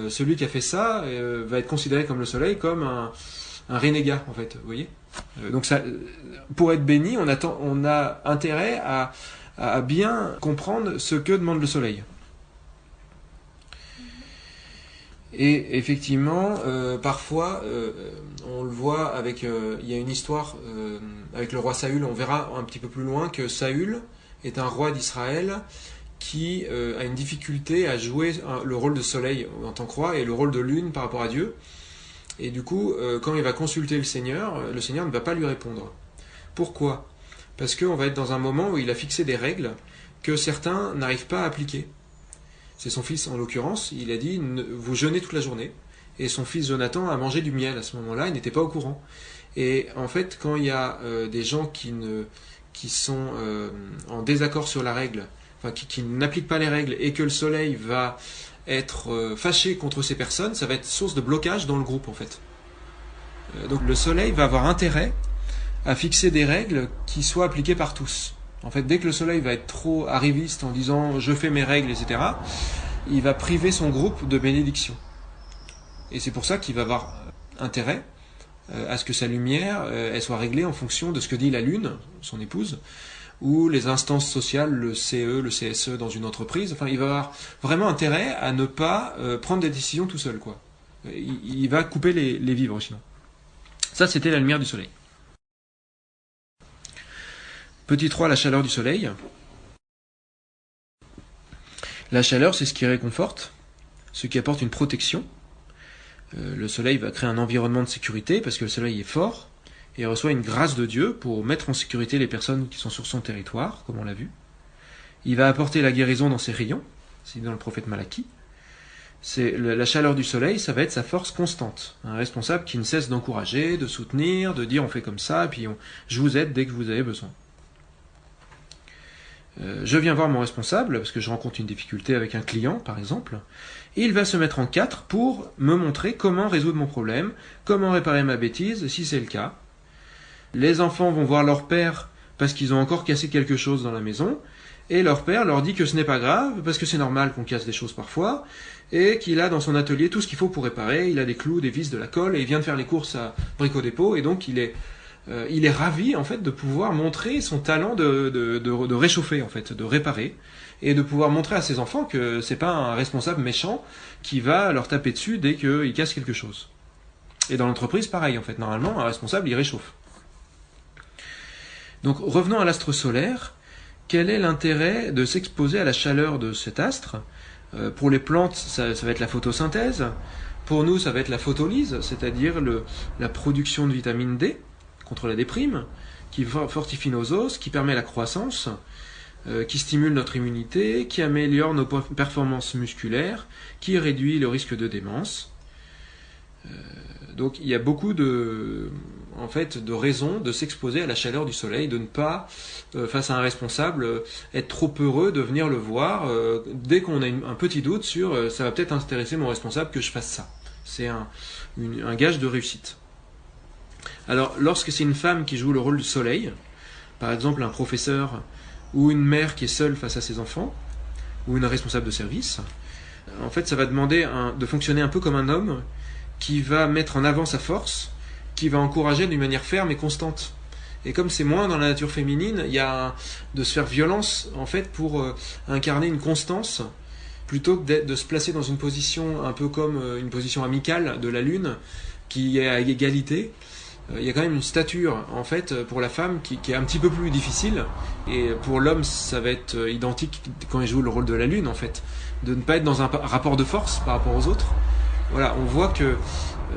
celui qui a fait ça va être considéré comme le soleil, comme un renégat en fait, vous voyez. Donc ça, pour être béni, on a intérêt à bien comprendre ce que demande le soleil. Et effectivement, parfois, on le voit avec, il y a une histoire avec le roi Saül, on verra un petit peu plus loin que Saül est un roi d'Israël qui a une difficulté à jouer le rôle de soleil en tant que roi et le rôle de lune par rapport à Dieu. Et du coup, quand il va consulter le Seigneur ne va pas lui répondre. Pourquoi? Parce qu'on va être dans un moment où il a fixé des règles que certains n'arrivent pas à appliquer. C'est son fils en l'occurrence, il a dit vous jeûnez toute la journée, et son fils Jonathan a mangé du miel à ce moment-là, il n'était pas au courant. Et en fait, quand il y a des gens qui sont en désaccord sur la règle, enfin qui n'appliquent pas les règles, et que le soleil va être fâché contre ces personnes, ça va être source de blocage dans le groupe en fait. Donc le soleil va avoir intérêt à fixer des règles qui soient appliquées par tous. En fait, dès que le soleil va être trop arriviste en disant je fais mes règles, etc., il va priver son groupe de bénédiction. Et c'est pour ça qu'il va avoir intérêt à ce que sa lumière elle soit réglée en fonction de ce que dit la lune, son épouse, ou les instances sociales, le CE, le CSE dans une entreprise. Enfin, il va avoir vraiment intérêt à ne pas prendre des décisions tout seul, quoi. Il va couper les vivres sinon. Ça, c'était la lumière du soleil. Petit 3, la chaleur du soleil. La chaleur, c'est ce qui réconforte, ce qui apporte une protection. Le soleil va créer un environnement de sécurité parce que le soleil est fort et reçoit une grâce de Dieu pour mettre en sécurité les personnes qui sont sur son territoire, comme on l'a vu. Il va apporter la guérison dans ses rayons, c'est dans le prophète Malachie. La chaleur du soleil, ça va être sa force constante. Un responsable qui ne cesse d'encourager, de soutenir, de dire on fait comme ça, et puis je vous aide dès que vous avez besoin. Je viens voir mon responsable parce que je rencontre une difficulté avec un client, par exemple, et il va se mettre en quatre pour me montrer comment résoudre mon problème, comment réparer ma bêtise, si c'est le cas. Les enfants vont voir leur père parce qu'ils ont encore cassé quelque chose dans la maison, et leur père leur dit que ce n'est pas grave, parce que c'est normal qu'on casse des choses parfois, et qu'il a dans son atelier tout ce qu'il faut pour réparer, il a des clous, des vis, de la colle, et il vient de faire les courses à Brico Dépôt, et donc il est ravi en fait de pouvoir montrer son talent de réchauffer en fait, de réparer, et de pouvoir montrer à ses enfants que c'est pas un responsable méchant qui va leur taper dessus dès qu'ils cassent quelque chose. Et dans l'entreprise, pareil, en fait. Normalement, un responsable, il réchauffe. Donc, revenons à l'astre solaire. Quel est l'intérêt de s'exposer à la chaleur de cet astre ? Pour les plantes, ça va être la photosynthèse. Pour nous, ça va être la photolyse, c'est-à-dire la production de vitamine D contre la déprime, qui fortifie nos os, qui permet la croissance, qui stimule notre immunité, qui améliore nos performances musculaires, qui réduit le risque de démence. Donc il y a beaucoup de raisons de s'exposer à la chaleur du soleil, de ne pas, face à un responsable, être trop heureux de venir le voir dès qu'on a un petit doute sur ça va peut-être intéresser mon responsable que je fasse ça. C'est un gage de réussite. Alors, lorsque c'est une femme qui joue le rôle du soleil, par exemple un professeur ou une mère qui est seule face à ses enfants, ou une responsable de service, en fait, ça va demander de fonctionner un peu comme un homme qui va mettre en avant sa force, qui va encourager d'une manière ferme et constante. Et comme c'est moins dans la nature féminine, il y a de se faire violence, en fait, pour incarner une constance, plutôt que de se placer dans une position un peu comme une position amicale de la Lune, qui est à égalité. Il y a quand même une stature, en fait, pour la femme qui est un petit peu plus difficile, et pour l'homme, ça va être identique quand il joue le rôle de la Lune, en fait, de ne pas être dans un rapport de force par rapport aux autres. Voilà, on voit que,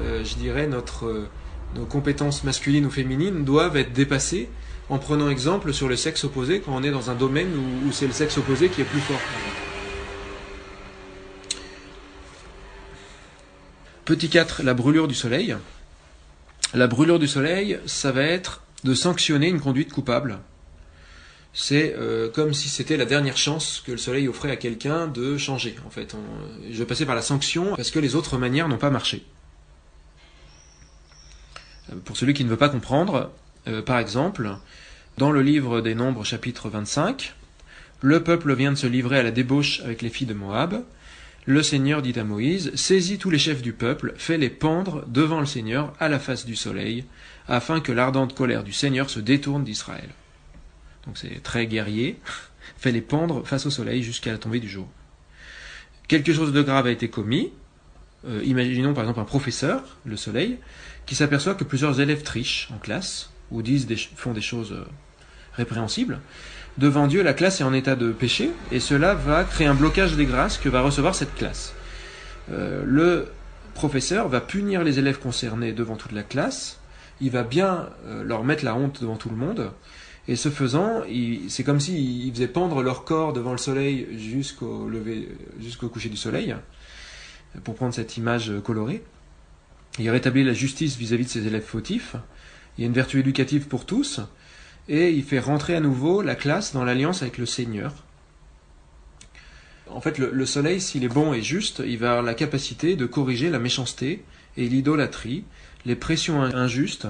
je dirais, nos compétences masculines ou féminines doivent être dépassées en prenant exemple sur le sexe opposé quand on est dans un domaine où c'est le sexe opposé qui est plus fort. Petit 4, la brûlure du soleil. La brûlure du soleil, ça va être de sanctionner une conduite coupable. C'est comme si c'était la dernière chance que le soleil offrait à quelqu'un de changer. En fait, je vais passer par la sanction parce que les autres manières n'ont pas marché. Pour celui qui ne veut pas comprendre, par exemple, dans le livre des Nombres, chapitre 25, le peuple vient de se livrer à la débauche avec les filles de Moab. Le Seigneur dit à Moïse, saisis tous les chefs du peuple, fais-les pendre devant le Seigneur à la face du soleil, afin que l'ardente colère du Seigneur se détourne d'Israël. Donc c'est très guerrier, fais-les pendre face au soleil jusqu'à la tombée du jour. Quelque chose de grave a été commis, imaginons par exemple un professeur, le soleil, qui s'aperçoit que plusieurs élèves trichent en classe, ou font des choses répréhensibles. Devant Dieu, la classe est en état de péché, et cela va créer un blocage des grâces que va recevoir cette classe. Le professeur va punir les élèves concernés devant toute la classe, il va bien leur mettre la honte devant tout le monde, et ce faisant, c'est comme s'il faisait pendre leur corps devant le soleil jusqu'au coucher du soleil, pour prendre cette image colorée. Il rétablit la justice vis-à-vis de ses élèves fautifs, il y a une vertu éducative pour tous, et il fait rentrer à nouveau la classe dans l'alliance avec le Seigneur. En fait, le soleil, s'il est bon et juste, il va avoir la capacité de corriger la méchanceté et l'idolâtrie, les pressions injustes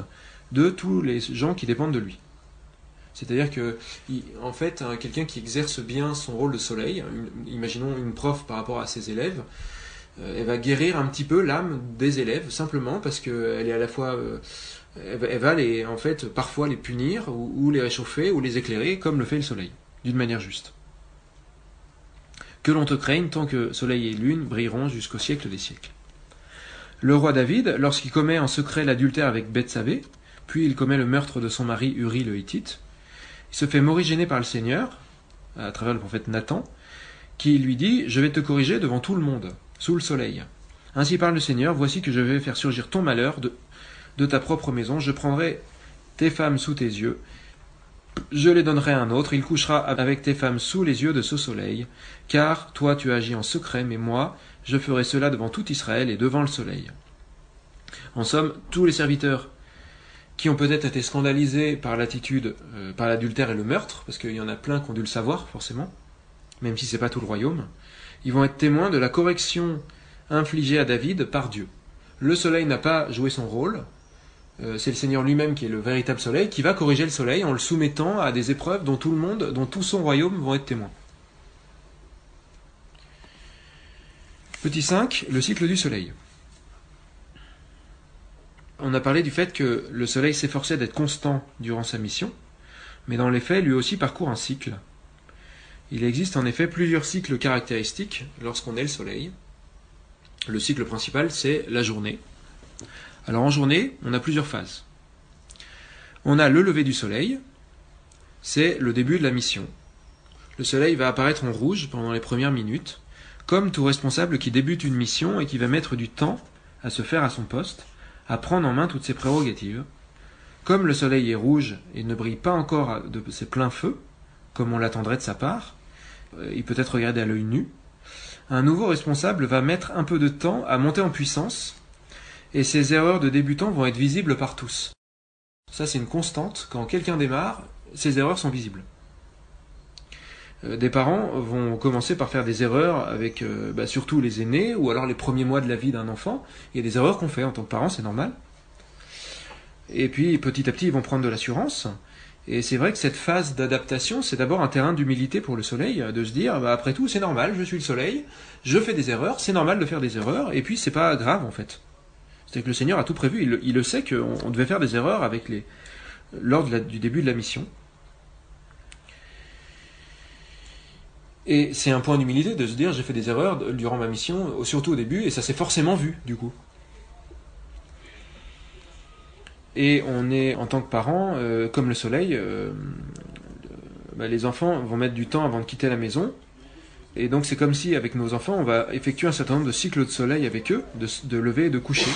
de tous les gens qui dépendent de lui. C'est-à-dire que, en fait, quelqu'un qui exerce bien son rôle de soleil, imaginons une prof par rapport à ses élèves, elle va guérir un petit peu l'âme des élèves, simplement parce qu'elle est à la fois... elle va en fait, parfois les punir, ou les réchauffer, ou les éclairer, comme le fait le soleil, d'une manière juste. Que l'on te craigne, tant que soleil et lune brilleront jusqu'au siècle des siècles. Le roi David, lorsqu'il commet en secret l'adultère avec Bethsabée, puis il commet le meurtre de son mari Uri le Hittite, il se fait morigéner par le Seigneur, à travers le prophète Nathan, qui lui dit « Je vais te corriger devant tout le monde, sous le soleil. Ainsi parle le Seigneur, voici que je vais faire surgir ton malheur de ta propre maison, je prendrai tes femmes sous tes yeux, je les donnerai à un autre, il couchera avec tes femmes sous les yeux de ce soleil, car toi tu agis en secret, mais moi, je ferai cela devant tout Israël et devant le soleil. » En somme, tous les serviteurs qui ont peut-être été scandalisés par l'attitude, par l'adultère et le meurtre, parce qu'il y en a plein qui ont dû le savoir, forcément, même si c'est pas tout le royaume, ils vont être témoins de la correction infligée à David par Dieu. Le soleil n'a pas joué son rôle, c'est le Seigneur lui-même qui est le véritable soleil, qui va corriger le soleil en le soumettant à des épreuves dont tout son royaume vont être témoins. Petit 5, le cycle du soleil. On a parlé du fait que le soleil s'efforçait d'être constant durant sa mission, mais dans les faits, lui aussi parcourt un cycle. Il existe en effet plusieurs cycles caractéristiques lorsqu'on est le soleil. Le cycle principal, c'est la journée. Alors en journée, on a plusieurs phases. On a le lever du soleil, c'est le début de la mission. Le soleil va apparaître en rouge pendant les premières minutes, comme tout responsable qui débute une mission et qui va mettre du temps à se faire à son poste, à prendre en main toutes ses prérogatives. Comme le soleil est rouge et ne brille pas encore de ses pleins feux, comme on l'attendrait de sa part, il peut être regardé à l'œil nu, un nouveau responsable va mettre un peu de temps à monter en puissance, et ses erreurs de débutant vont être visibles par tous. Ça, c'est une constante. Quand quelqu'un démarre, ses erreurs sont visibles. Des parents vont commencer par faire des erreurs avec surtout les aînés, ou alors les premiers mois de la vie d'un enfant. Il y a des erreurs qu'on fait en tant que parent, c'est normal. Et puis, petit à petit, ils vont prendre de l'assurance. Et c'est vrai que cette phase d'adaptation, c'est d'abord un terrain d'humilité pour le soleil, de se dire, après tout, c'est normal, je suis le soleil, je fais des erreurs, c'est normal de faire des erreurs, et puis c'est pas grave en fait. C'est que le Seigneur a tout prévu, il le sait qu'on devait faire des erreurs lors du début de la mission. Et c'est un point d'humilité de se dire, j'ai fait des erreurs durant ma mission, surtout au début, et ça s'est forcément vu, du coup. Et on est, en tant que parents, comme le soleil, les enfants vont mettre du temps avant de quitter la maison. Et donc c'est comme si, avec nos enfants, on va effectuer un certain nombre de cycles de soleil avec eux, de lever et de coucher.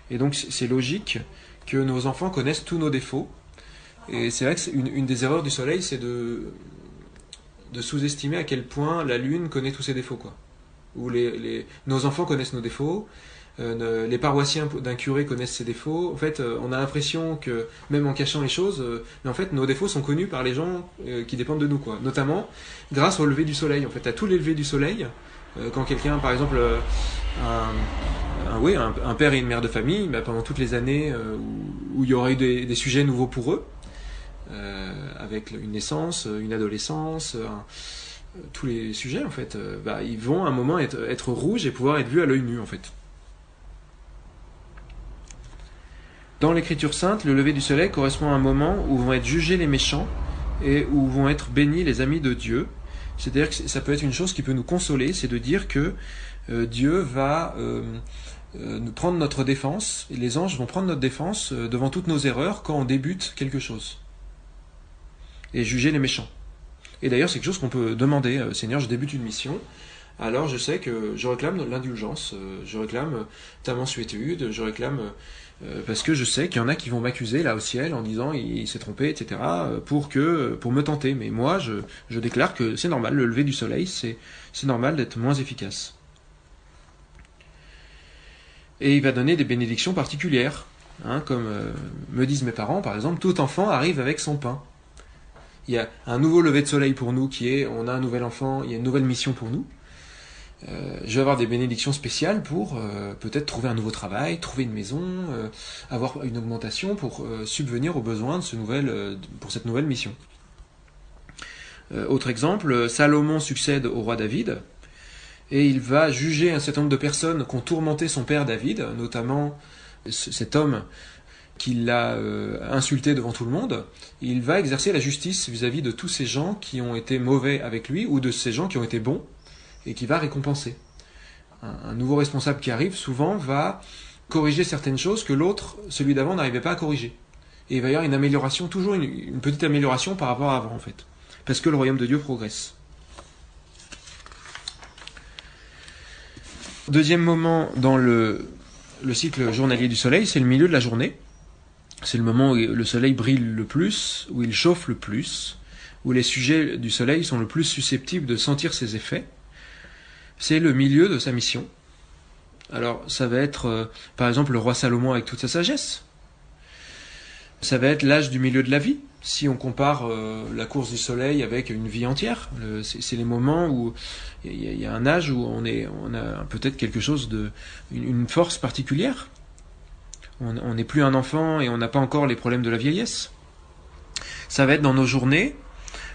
Et donc c'est logique que nos enfants connaissent tous nos défauts. Et c'est vrai que une des erreurs du soleil, c'est de sous-estimer à quel point la lune connaît tous ses défauts, quoi. Ou nos enfants connaissent nos défauts. Les paroissiens d'un curé connaissent ses défauts. En fait, on a l'impression que, même en cachant les choses, mais en fait, nos défauts sont connus par les gens qui dépendent de nous, quoi. Notamment grâce au lever du soleil. En fait, à tous les levers du soleil, quand quelqu'un, par exemple, un père et une mère de famille, pendant toutes les années où il y aurait eu des sujets nouveaux pour eux, avec une naissance, une adolescence, tous les sujets, en fait, ils vont à un moment être rouges et pouvoir être vus à l'œil nu, en fait. Dans l'Écriture sainte, le lever du soleil correspond à un moment où vont être jugés les méchants et où vont être bénis les amis de Dieu. C'est-à-dire que ça peut être une chose qui peut nous consoler, c'est de dire que Dieu va nous prendre notre défense, et les anges vont prendre notre défense devant toutes nos erreurs quand on débute quelque chose. Et juger les méchants. Et d'ailleurs, c'est quelque chose qu'on peut demander, Seigneur, je débute une mission, alors je sais que je réclame l'indulgence, je réclame ta mansuétude, je réclame... parce que je sais qu'il y en a qui vont m'accuser là au ciel en disant il s'est trompé, etc. pour me tenter. Mais moi, je déclare que c'est normal, le lever du soleil, c'est normal d'être moins efficace. Et il va donner des bénédictions particulières, comme me disent mes parents, par exemple, tout enfant arrive avec son pain. Il y a un nouveau lever de soleil pour nous on a un nouvel enfant, il y a une nouvelle mission pour nous. Je vais avoir des bénédictions spéciales pour peut-être trouver un nouveau travail, trouver une maison, avoir une augmentation pour subvenir aux besoins pour cette nouvelle mission. Autre exemple, Salomon succède au roi David et il va juger un certain nombre de personnes qui ont tourmenté son père David, notamment cet homme qui l'a insulté devant tout le monde. Il va exercer la justice vis-à-vis de tous ces gens qui ont été mauvais avec lui ou de ces gens qui ont été bons, et qui va récompenser. Un nouveau responsable qui arrive, souvent, va corriger certaines choses que celui d'avant, n'arrivait pas à corriger. Et il va y avoir une amélioration, toujours une petite amélioration par rapport à avant, en fait. Parce que le royaume de Dieu progresse. Deuxième moment dans le cycle journalier du soleil, c'est le milieu de la journée. C'est le moment où le soleil brille le plus, où il chauffe le plus, où les sujets du soleil sont le plus susceptibles de sentir ses effets. C'est le milieu de sa mission. Alors, ça va être, par exemple, le roi Salomon avec toute sa sagesse. Ça va être l'âge du milieu de la vie, si on compare la course du soleil avec une vie entière. C'est les moments où il y a un âge où on a peut-être quelque chose une force particulière. On n'est plus un enfant et on n'a pas encore les problèmes de la vieillesse. Ça va être dans nos journées,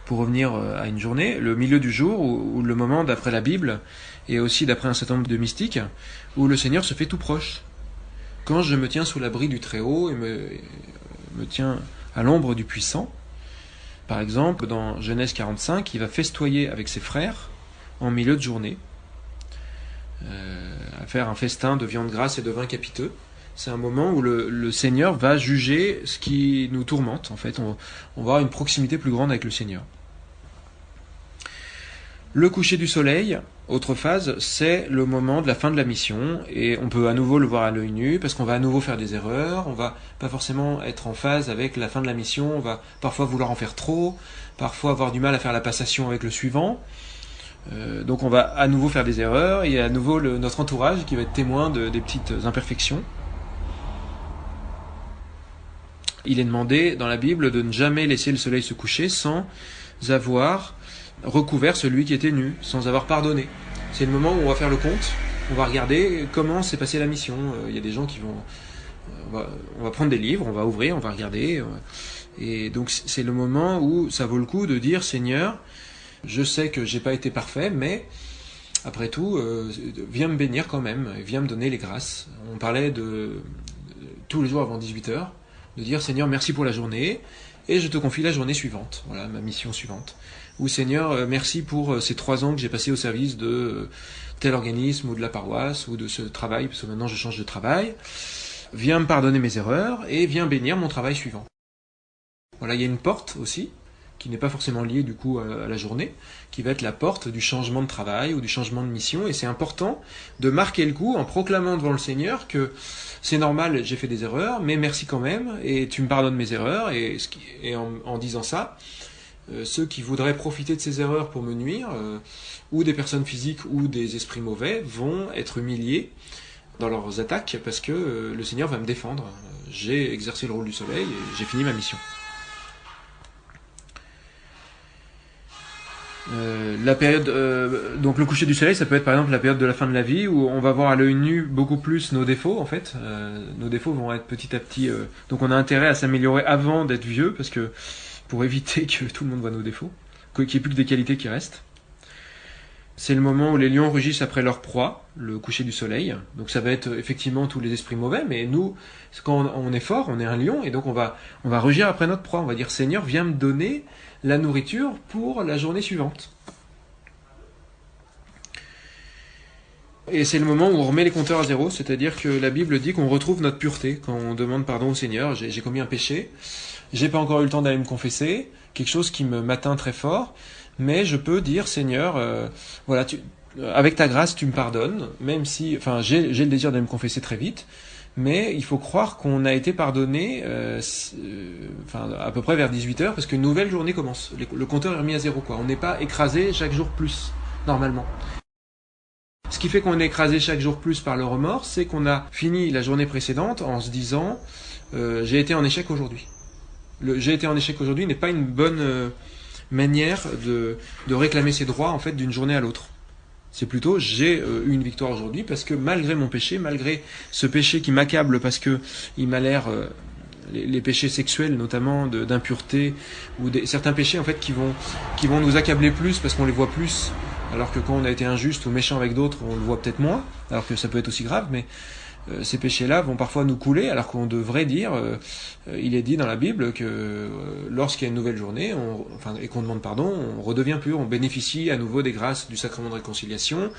pour revenir à une journée, le milieu du jour, ou le moment d'après la Bible, et aussi d'après un certain nombre de mystiques, où le Seigneur se fait tout proche. Quand je me tiens sous l'abri du Très-Haut et me tiens à l'ombre du Puissant, par exemple, dans Genèse 45, il va festoyer avec ses frères en milieu de journée, à faire un festin de viande grasse et de vin capiteux, C'est un moment où le Seigneur va juger ce qui nous tourmente. En fait, on va avoir une proximité plus grande avec le Seigneur. Le coucher du soleil, autre phase, c'est le moment de la fin de la mission, et on peut à nouveau le voir à l'œil nu, parce qu'on va à nouveau faire des erreurs, on va pas forcément être en phase avec la fin de la mission, on va parfois vouloir en faire trop, parfois avoir du mal à faire la passation avec le suivant. Donc on va à nouveau faire des erreurs, et à nouveau notre entourage qui va être témoin des petites imperfections. Il est demandé dans la Bible de ne jamais laisser le soleil se coucher sans avoir recouvert celui qui était nu, sans avoir pardonné. C'est le moment où on va faire le compte, on va regarder comment s'est passée la mission. Il y a des gens qui vont... On va prendre des livres, on va ouvrir, on va regarder. Et donc c'est le moment où ça vaut le coup de dire « Seigneur, je sais que j'ai pas été parfait, mais après tout, viens me bénir quand même, viens me donner les grâces. » On parlait de tous les jours avant 18h, de dire « Seigneur, merci pour la journée, et je te confie la journée suivante. » Voilà, ma mission suivante. Ou Seigneur, merci pour ces 3 ans que j'ai passé au service de tel organisme ou de la paroisse ou de ce travail, parce que maintenant je change de travail. Viens me pardonner mes erreurs et viens bénir mon travail suivant. Voilà, il y a une porte aussi, qui n'est pas forcément liée du coup à la journée, qui va être la porte du changement de travail ou du changement de mission, et c'est important de marquer le coup en proclamant devant le Seigneur que c'est normal, j'ai fait des erreurs, mais merci quand même, et tu me pardonnes mes erreurs, et en disant ça, ceux qui voudraient profiter de ces erreurs pour me nuire, ou des personnes physiques ou des esprits mauvais, vont être humiliés dans leurs attaques parce que le Seigneur va me défendre. J'ai exercé le rôle du soleil et j'ai fini ma mission. La période, donc le coucher du soleil, ça peut être par exemple la période de la fin de la vie où on va voir à l'œil nu beaucoup plus nos défauts en fait. Nos défauts vont être petit à petit. Donc on a intérêt à s'améliorer avant d'être vieux parce que pour éviter que tout le monde voit nos défauts, qu'il n'y ait plus que des qualités qui restent. C'est le moment où les lions rugissent après leur proie, le coucher du soleil. Donc ça va être effectivement tous les esprits mauvais, mais nous, quand on est fort, on est un lion, et donc on va rugir après notre proie. On va dire Seigneur, viens me donner la nourriture pour la journée suivante. Et c'est le moment où on remet les compteurs à zéro, c'est-à-dire que la Bible dit qu'on retrouve notre pureté quand on demande pardon au Seigneur. J'ai commis un péché, j'ai pas encore eu le temps d'aller me confesser, quelque chose qui m'atteint très fort, mais je peux dire Seigneur, voilà, avec ta grâce tu me pardonnes, même si, enfin, j'ai le désir de me confesser très vite, mais il faut croire qu'on a été pardonné, à peu près vers 18h, parce qu'une nouvelle journée commence. Le compteur est remis à zéro, quoi. On n'est pas écrasé chaque jour plus, normalement. Ce qui fait qu'on est écrasé chaque jour plus par le remords, c'est qu'on a fini la journée précédente en se disant j'ai été en échec aujourd'hui. Le j'ai été en échec aujourd'hui n'est pas une bonne manière de réclamer ses droits en fait d'une journée à l'autre. C'est plutôt j'ai eu une victoire aujourd'hui parce que malgré mon péché, malgré ce péché qui m'accable parce que il m'a l'air les péchés sexuels notamment d'impureté ou certains péchés en fait qui vont nous accabler plus parce qu'on les voit plus. Alors que quand on a été injuste ou méchant avec d'autres, on le voit peut-être moins, alors que ça peut être aussi grave, mais ces péchés-là vont parfois nous couler, alors qu'on devrait dire, il est dit dans la Bible que lorsqu'il y a une nouvelle journée, et qu'on demande pardon, on redevient pur, on bénéficie à nouveau des grâces du sacrement de réconciliation,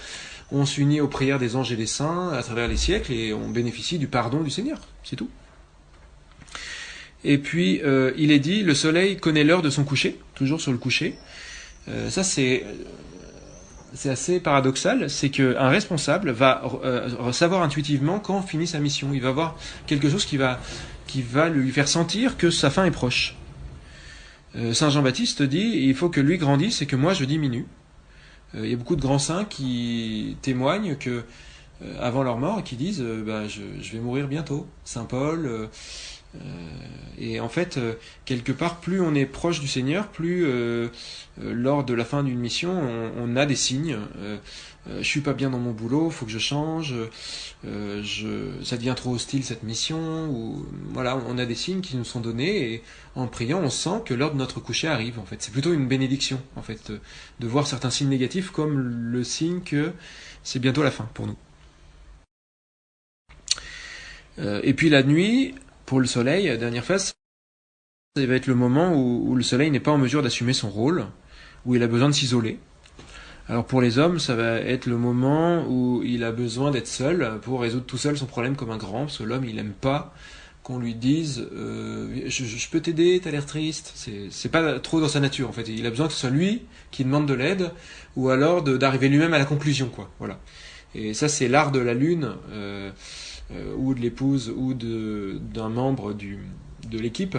on s'unit aux prières des anges et des saints à travers les siècles, et on bénéficie du pardon du Seigneur, c'est tout. Et puis, il est dit, le soleil connaît l'heure de son coucher, toujours sur le coucher. Ça, c'est assez paradoxal, c'est qu'un responsable va savoir intuitivement quand finit sa mission. Il va avoir quelque chose qui va lui faire sentir que sa fin est proche. Saint Jean-Baptiste dit, il faut que lui grandisse et que moi je diminue. Il y a beaucoup de grands saints qui témoignent que avant leur mort et qui disent je vais mourir bientôt. Saint Paul... et en fait, quelque part, plus on est proche du Seigneur, plus lors de la fin d'une mission, on a des signes. Je suis pas bien dans mon boulot, faut que je change. Ça devient trop hostile cette mission. Ou voilà, on a des signes qui nous sont donnés et en priant, on sent que l'heure de notre coucher arrive. En fait, c'est plutôt une bénédiction, en fait, de voir certains signes négatifs comme le signe que c'est bientôt la fin pour nous. Et puis la nuit. Pour le soleil, dernière phase, ça va être le moment où le soleil n'est pas en mesure d'assumer son rôle, où il a besoin de s'isoler. Alors pour les hommes, ça va être le moment où il a besoin d'être seul pour résoudre tout seul son problème comme un grand, parce que l'homme il aime pas qu'on lui dise je peux t'aider, t'as l'air triste. C'est pas trop dans sa nature en fait. Il a besoin que ce soit lui qui demande de l'aide, ou alors d'arriver lui-même à la conclusion, quoi. Voilà. Et ça c'est l'art de la lune, ou de l'épouse, ou d'un membre de l'équipe,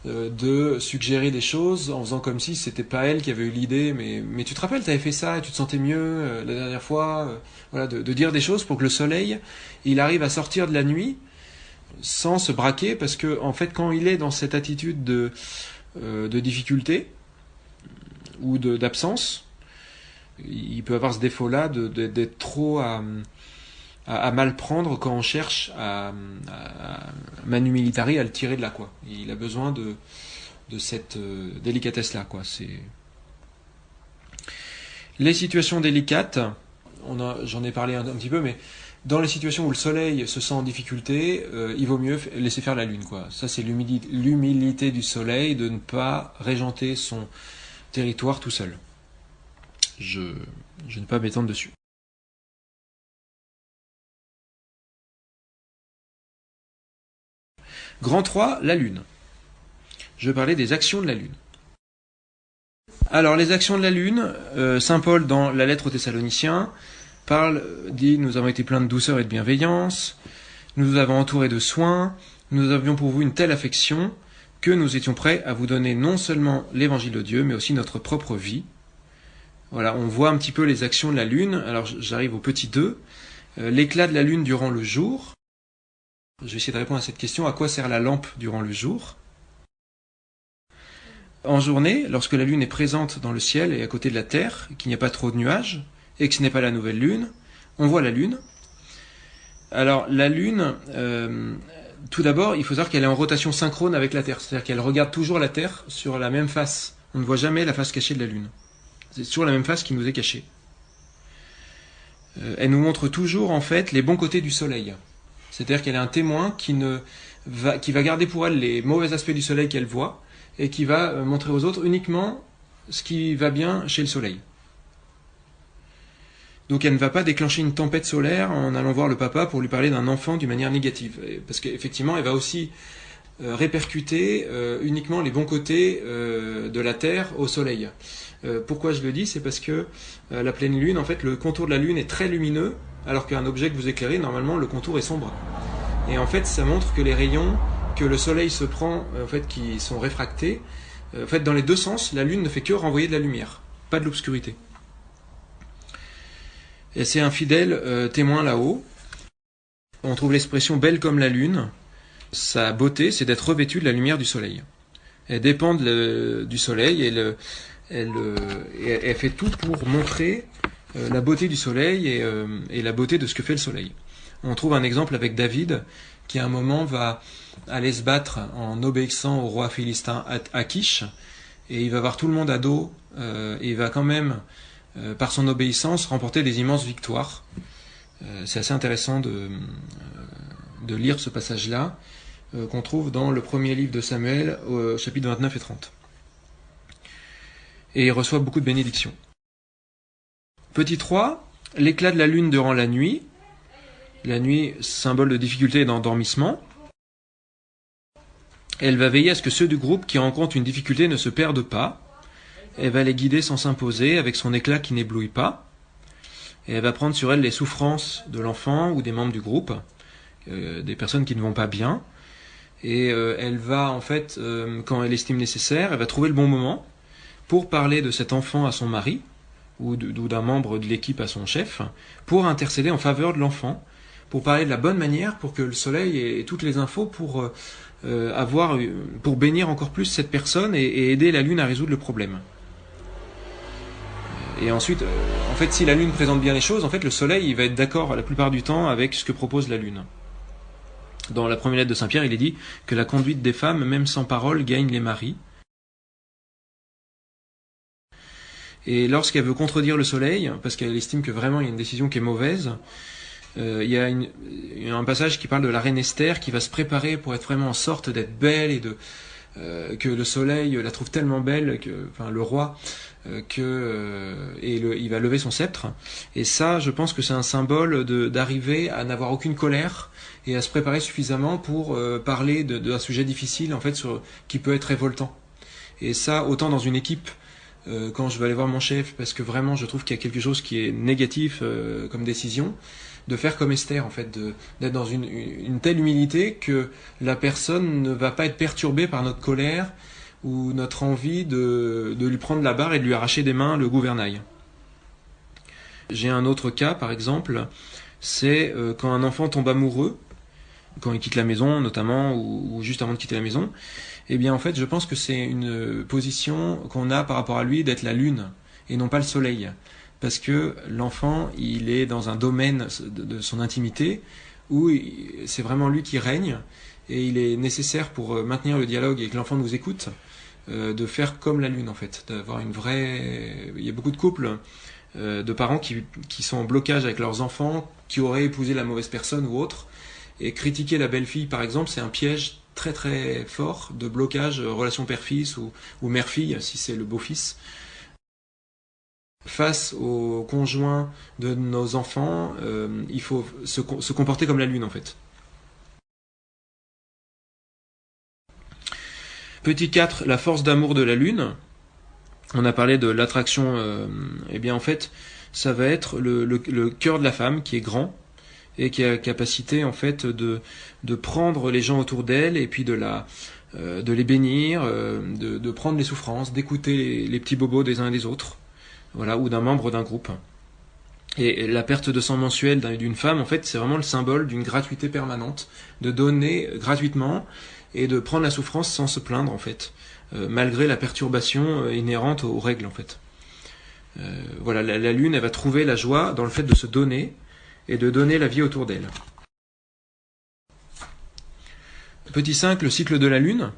de suggérer des choses en faisant comme si c'était pas elle qui avait eu l'idée, mais tu te rappelles, t'avais fait ça et tu te sentais mieux la dernière fois, voilà, de dire des choses pour que le soleil il arrive à sortir de la nuit sans se braquer, parce que en fait quand il est dans cette attitude de difficulté ou d'absence, il peut avoir ce défaut là d'être trop à mal prendre quand on cherche à manu militari à le tirer de là, quoi. Il a besoin de cette délicatesse là, quoi. C'est les situations délicates. J'en ai parlé un petit peu, mais dans les situations où le soleil se sent en difficulté, il vaut mieux laisser faire la lune, quoi. Ça c'est l'humilité du soleil, de ne pas régenter son territoire tout seul. Je ne vais pas m'étendre dessus. Grand 3, la Lune. Je vais parler des actions de la Lune. Alors, les actions de la Lune, Saint Paul, dans la lettre aux Thessaloniciens, dit « Nous avons été pleins de douceur et de bienveillance, nous vous avons entourés de soins, nous avions pour vous une telle affection, que nous étions prêts à vous donner non seulement l'évangile de Dieu, mais aussi notre propre vie. » Voilà, on voit un petit peu les actions de la Lune. Alors, j'arrive au petit 2. L'éclat de la Lune durant le jour. Je vais essayer de répondre à cette question. À quoi sert la lampe durant le jour? En journée, lorsque la Lune est présente dans le ciel et à côté de la Terre, qu'il n'y a pas trop de nuages, et que ce n'est pas la nouvelle Lune, on voit la Lune. Alors, la Lune, tout d'abord, il faut savoir qu'elle est en rotation synchrone avec la Terre. C'est-à-dire qu'elle regarde toujours la Terre sur la même face. On ne voit jamais la face cachée de la Lune. C'est toujours la même face qui nous est cachée. Elle nous montre toujours, en fait, les bons côtés du Soleil. C'est-à-dire qu'elle est un témoin qui va garder pour elle les mauvais aspects du Soleil qu'elle voit, et qui va montrer aux autres uniquement ce qui va bien chez le Soleil. Donc elle ne va pas déclencher une tempête solaire en allant voir le papa pour lui parler d'un enfant d'une manière négative. Parce qu'effectivement, elle va aussi répercuter uniquement les bons côtés de la Terre au Soleil. Pourquoi je le dis? C'est parce que la pleine Lune, en fait, le contour de la Lune est très lumineux, alors qu'un objet que vous éclairez, normalement, le contour est sombre. Et en fait, ça montre que les rayons que le Soleil se prend, en fait, qui sont réfractés, en fait, dans les deux sens, la Lune ne fait que renvoyer de la lumière, pas de l'obscurité. Et c'est un fidèle témoin là-haut. On trouve l'expression « belle comme la Lune ». Sa beauté, c'est d'être revêtue de la lumière du Soleil. Elle dépend du Soleil et elle fait tout pour montrer la beauté du Soleil et la beauté de ce que fait le Soleil. On trouve un exemple avec David, qui à un moment va aller se battre en obéissant au roi philistin Achish, et il va voir tout le monde à dos, et il va quand même, par son obéissance, remporter des immenses victoires. C'est assez intéressant de lire ce passage-là, qu'on trouve dans le premier livre de Samuel, chapitres 29 et 30. Et il reçoit beaucoup de bénédictions. Petit 3, l'éclat de la lune durant la nuit. La nuit, symbole de difficulté et d'endormissement. Elle va veiller à ce que ceux du groupe qui rencontrent une difficulté ne se perdent pas. Elle va les guider sans s'imposer, avec son éclat qui n'éblouit pas. Et elle va prendre sur elle les souffrances de l'enfant ou des membres du groupe, des personnes qui ne vont pas bien. Et elle va, en fait, quand elle estime nécessaire, elle va trouver le bon moment pour parler de cet enfant à son mari, ou d'un membre de l'équipe à son chef, pour intercéder en faveur de l'enfant, pour parler de la bonne manière, pour que le soleil ait toutes les infos pour bénir encore plus cette personne et aider la lune à résoudre le problème. Et ensuite, en fait, si la lune présente bien les choses, en fait, le soleil il va être d'accord la plupart du temps avec ce que propose la lune. Dans la première lettre de Saint Pierre, il est dit que la conduite des femmes, même sans parole, gagne les maris. Et lorsqu'elle veut contredire le soleil, parce qu'elle estime que vraiment il y a une décision qui est mauvaise, il y a un passage qui parle de la reine Esther qui va se préparer pour être vraiment en sorte d'être belle et que le soleil la trouve tellement belle, enfin le roi, il va lever son sceptre. Et ça, je pense que c'est un symbole d'arriver à n'avoir aucune colère et à se préparer suffisamment pour parler d'un sujet difficile, en fait, qui peut être révoltant. Et ça, autant dans une équipe, quand je vais aller voir mon chef, parce que vraiment je trouve qu'il y a quelque chose qui est négatif comme décision, de faire comme Esther, en fait, d'être dans une telle humilité que la personne ne va pas être perturbée par notre colère ou notre envie de lui prendre la barre et de lui arracher des mains le gouvernail. J'ai un autre cas, par exemple, c'est quand un enfant tombe amoureux, quand il quitte la maison notamment, ou juste avant de quitter la maison. Eh bien en fait je pense que c'est une position qu'on a par rapport à lui d'être la lune et non pas le soleil. Parce que l'enfant, il est dans un domaine de son intimité où c'est vraiment lui qui règne, et il est nécessaire pour maintenir le dialogue et que l'enfant nous écoute, de faire comme la lune en fait, d'avoir une vraie... Il y a beaucoup de couples de parents qui sont en blocage avec leurs enfants, qui auraient épousé la mauvaise personne ou autre, et critiquer la belle-fille par exemple, c'est un piège très très fort de blocage relation père-fils ou mère-fille si c'est le beau-fils. Face aux conjoints de nos enfants, il faut se comporter comme la lune en fait. Petit 4, la force d'amour de la lune. On a parlé de l'attraction, eh bien en fait, ça va être le cœur de la femme qui est grand et qui a la capacité en fait de prendre les gens autour d'elle et puis de les bénir, de prendre les souffrances, d'écouter les petits bobos des uns et des autres. Voilà, ou d'un membre d'un groupe. Et la perte de sang mensuelle d'une femme, en fait, c'est vraiment le symbole d'une gratuité permanente, de donner gratuitement et de prendre la souffrance sans se plaindre, en fait, malgré la perturbation inhérente aux règles, en fait. Voilà, la lune, elle va trouver la joie dans le fait de se donner et de donner la vie autour d'elle. Petit 5, le cycle de la lune.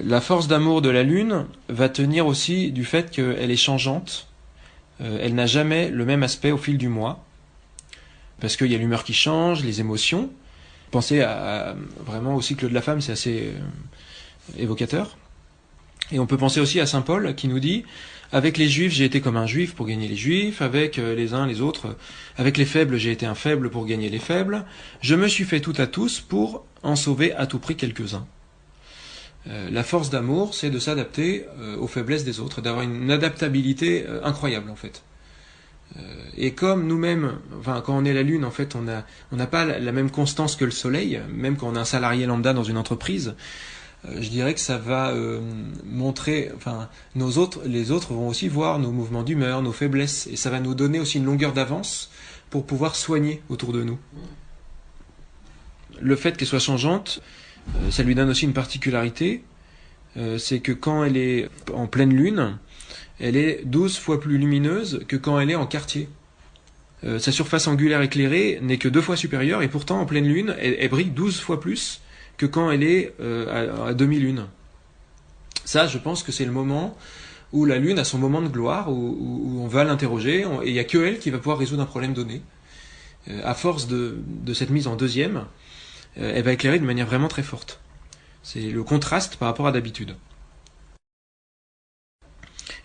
La force d'amour de la lune va tenir aussi du fait qu'elle est changeante. Elle n'a jamais le même aspect au fil du mois, parce qu'il y a l'humeur qui change, les émotions. Pensez vraiment au cycle de la femme, c'est assez évocateur. Et on peut penser aussi à saint Paul qui nous dit « Avec les juifs, j'ai été comme un juif pour gagner les juifs, avec les uns les autres, avec les faibles, j'ai été un faible pour gagner les faibles. Je me suis fait tout à tous pour en sauver à tout prix quelques-uns. » La force d'amour, c'est de s'adapter aux faiblesses des autres, d'avoir une adaptabilité incroyable en fait. Et comme nous-mêmes, enfin, quand on est la lune, en fait, on n'a pas la même constance que le soleil, même quand on est un salarié lambda dans une entreprise. Je dirais que ça va montrer, enfin, les autres vont aussi voir nos mouvements d'humeur, nos faiblesses, et ça va nous donner aussi une longueur d'avance pour pouvoir soigner autour de nous. Le fait qu'elle soit changeante, ça lui donne aussi une particularité, c'est que quand elle est en pleine lune, elle est 12 fois plus lumineuse que quand elle est en quartier. Sa surface angulaire éclairée n'est que 2 fois supérieure, et pourtant en pleine lune, elle brille 12 fois plus que quand elle est à demi-lune. Ça, je pense que c'est le moment où la lune a son moment de gloire, où on va l'interroger, et il n'y a que elle qui va pouvoir résoudre un problème donné. À force de cette mise en deuxième, elle va éclairer de manière vraiment très forte. C'est le contraste par rapport à d'habitude.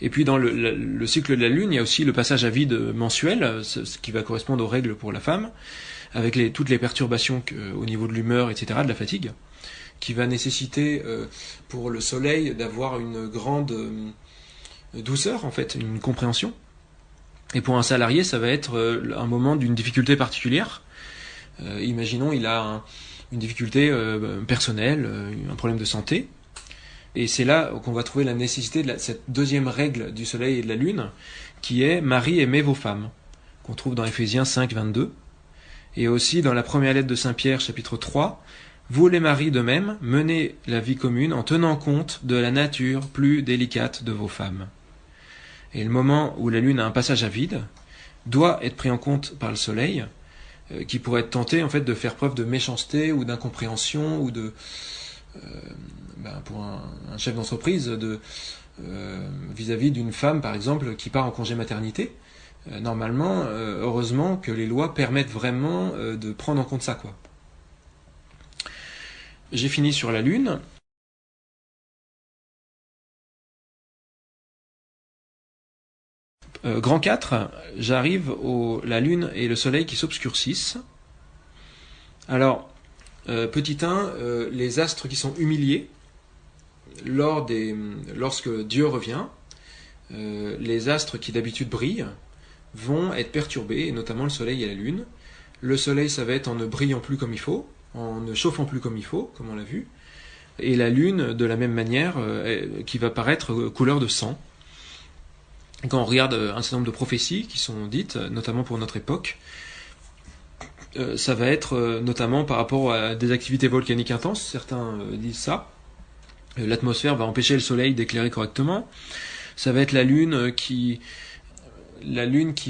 Et puis dans le cycle de la lune, il y a aussi le passage à vide mensuel, ce qui va correspondre aux règles pour la femme, avec toutes les perturbations au niveau de l'humeur, etc., de la fatigue, qui va nécessiter pour le soleil d'avoir une grande douceur, en fait, une compréhension. Et pour un salarié, ça va être un moment d'une difficulté particulière. Imaginons, il a une difficulté personnelle, un problème de santé, et c'est là qu'on va trouver la nécessité de cette deuxième règle du soleil et de la lune, qui est « Marie, aimez vos femmes », qu'on trouve dans Éphésiens 5, 22, et aussi dans la première lettre de Saint Pierre, chapitre 3, « Vous les maris de même, menez la vie commune en tenant compte de la nature plus délicate de vos femmes. » Et le moment où la lune a un passage à vide doit être pris en compte par le soleil, qui pourrait être tenté en fait de faire preuve de méchanceté ou d'incompréhension ou pour un chef d'entreprise vis-à-vis d'une femme par exemple qui part en congé maternité. Normalement, heureusement que les lois permettent vraiment de prendre en compte ça, quoi. j'ai fini sur la Lune. Grand 4, j'arrive la Lune et le Soleil qui s'obscurcissent. Alors, petit 1, les astres qui sont humiliés, lorsque Dieu revient, les astres qui d'habitude brillent vont être perturbés, et notamment le Soleil et la Lune. Le Soleil, ça va être en ne brillant plus comme il faut, en ne chauffant plus comme il faut, comme on l'a vu, et la Lune, de la même manière, qui va paraître couleur de sang. Quand on regarde un certain nombre de prophéties qui sont dites, notamment pour notre époque, ça va être notamment par rapport à des activités volcaniques intenses, certains disent ça. L'atmosphère va empêcher le Soleil d'éclairer correctement. Ça va être la Lune qui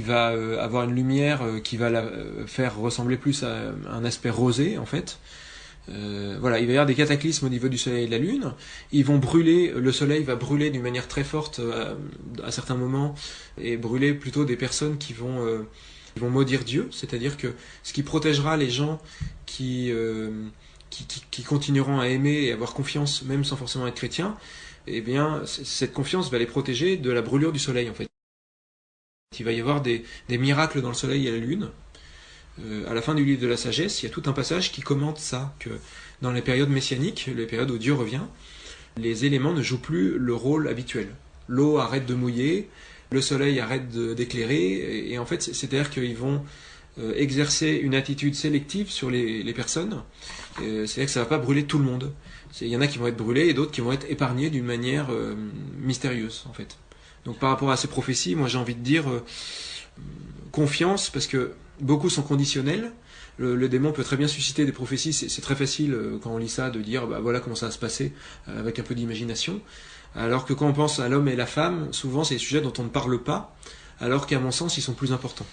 va avoir une lumière qui va la faire ressembler plus à un aspect rosé, en fait. Voilà, il va y avoir des cataclysmes au niveau du Soleil et de la Lune. Ils vont brûler, le Soleil va brûler d'une manière très forte à certains moments, et brûler plutôt des personnes qui vont maudire Dieu, c'est-à-dire que ce qui protégera les gens qui continueront à aimer et avoir confiance, même sans forcément être chrétiens, eh bien, cette confiance va les protéger de la brûlure du Soleil, en fait. Il va y avoir des miracles dans le Soleil et la Lune. À la fin du livre de la sagesse, il y a tout un passage qui commente ça, que dans les périodes messianiques, les périodes où Dieu revient, les éléments ne jouent plus le rôle habituel. L'eau arrête de mouiller, le soleil arrête d'éclairer, et en fait, c'est-à-dire qu'ils vont exercer une attitude sélective sur les personnes, c'est-à-dire que ça ne va pas brûler tout le monde. Il y en a qui vont être brûlés et d'autres qui vont être épargnés d'une manière mystérieuse, en fait. Donc par rapport à ces prophéties, moi j'ai envie de dire confiance, parce que beaucoup sont conditionnels. Le démon peut très bien susciter des prophéties, c'est très facile quand on lit ça de dire bah voilà comment ça va se passer avec un peu d'imagination. Alors que quand on pense à l'homme et la femme, souvent c'est des sujets dont on ne parle pas, alors qu'à mon sens ils sont plus importants.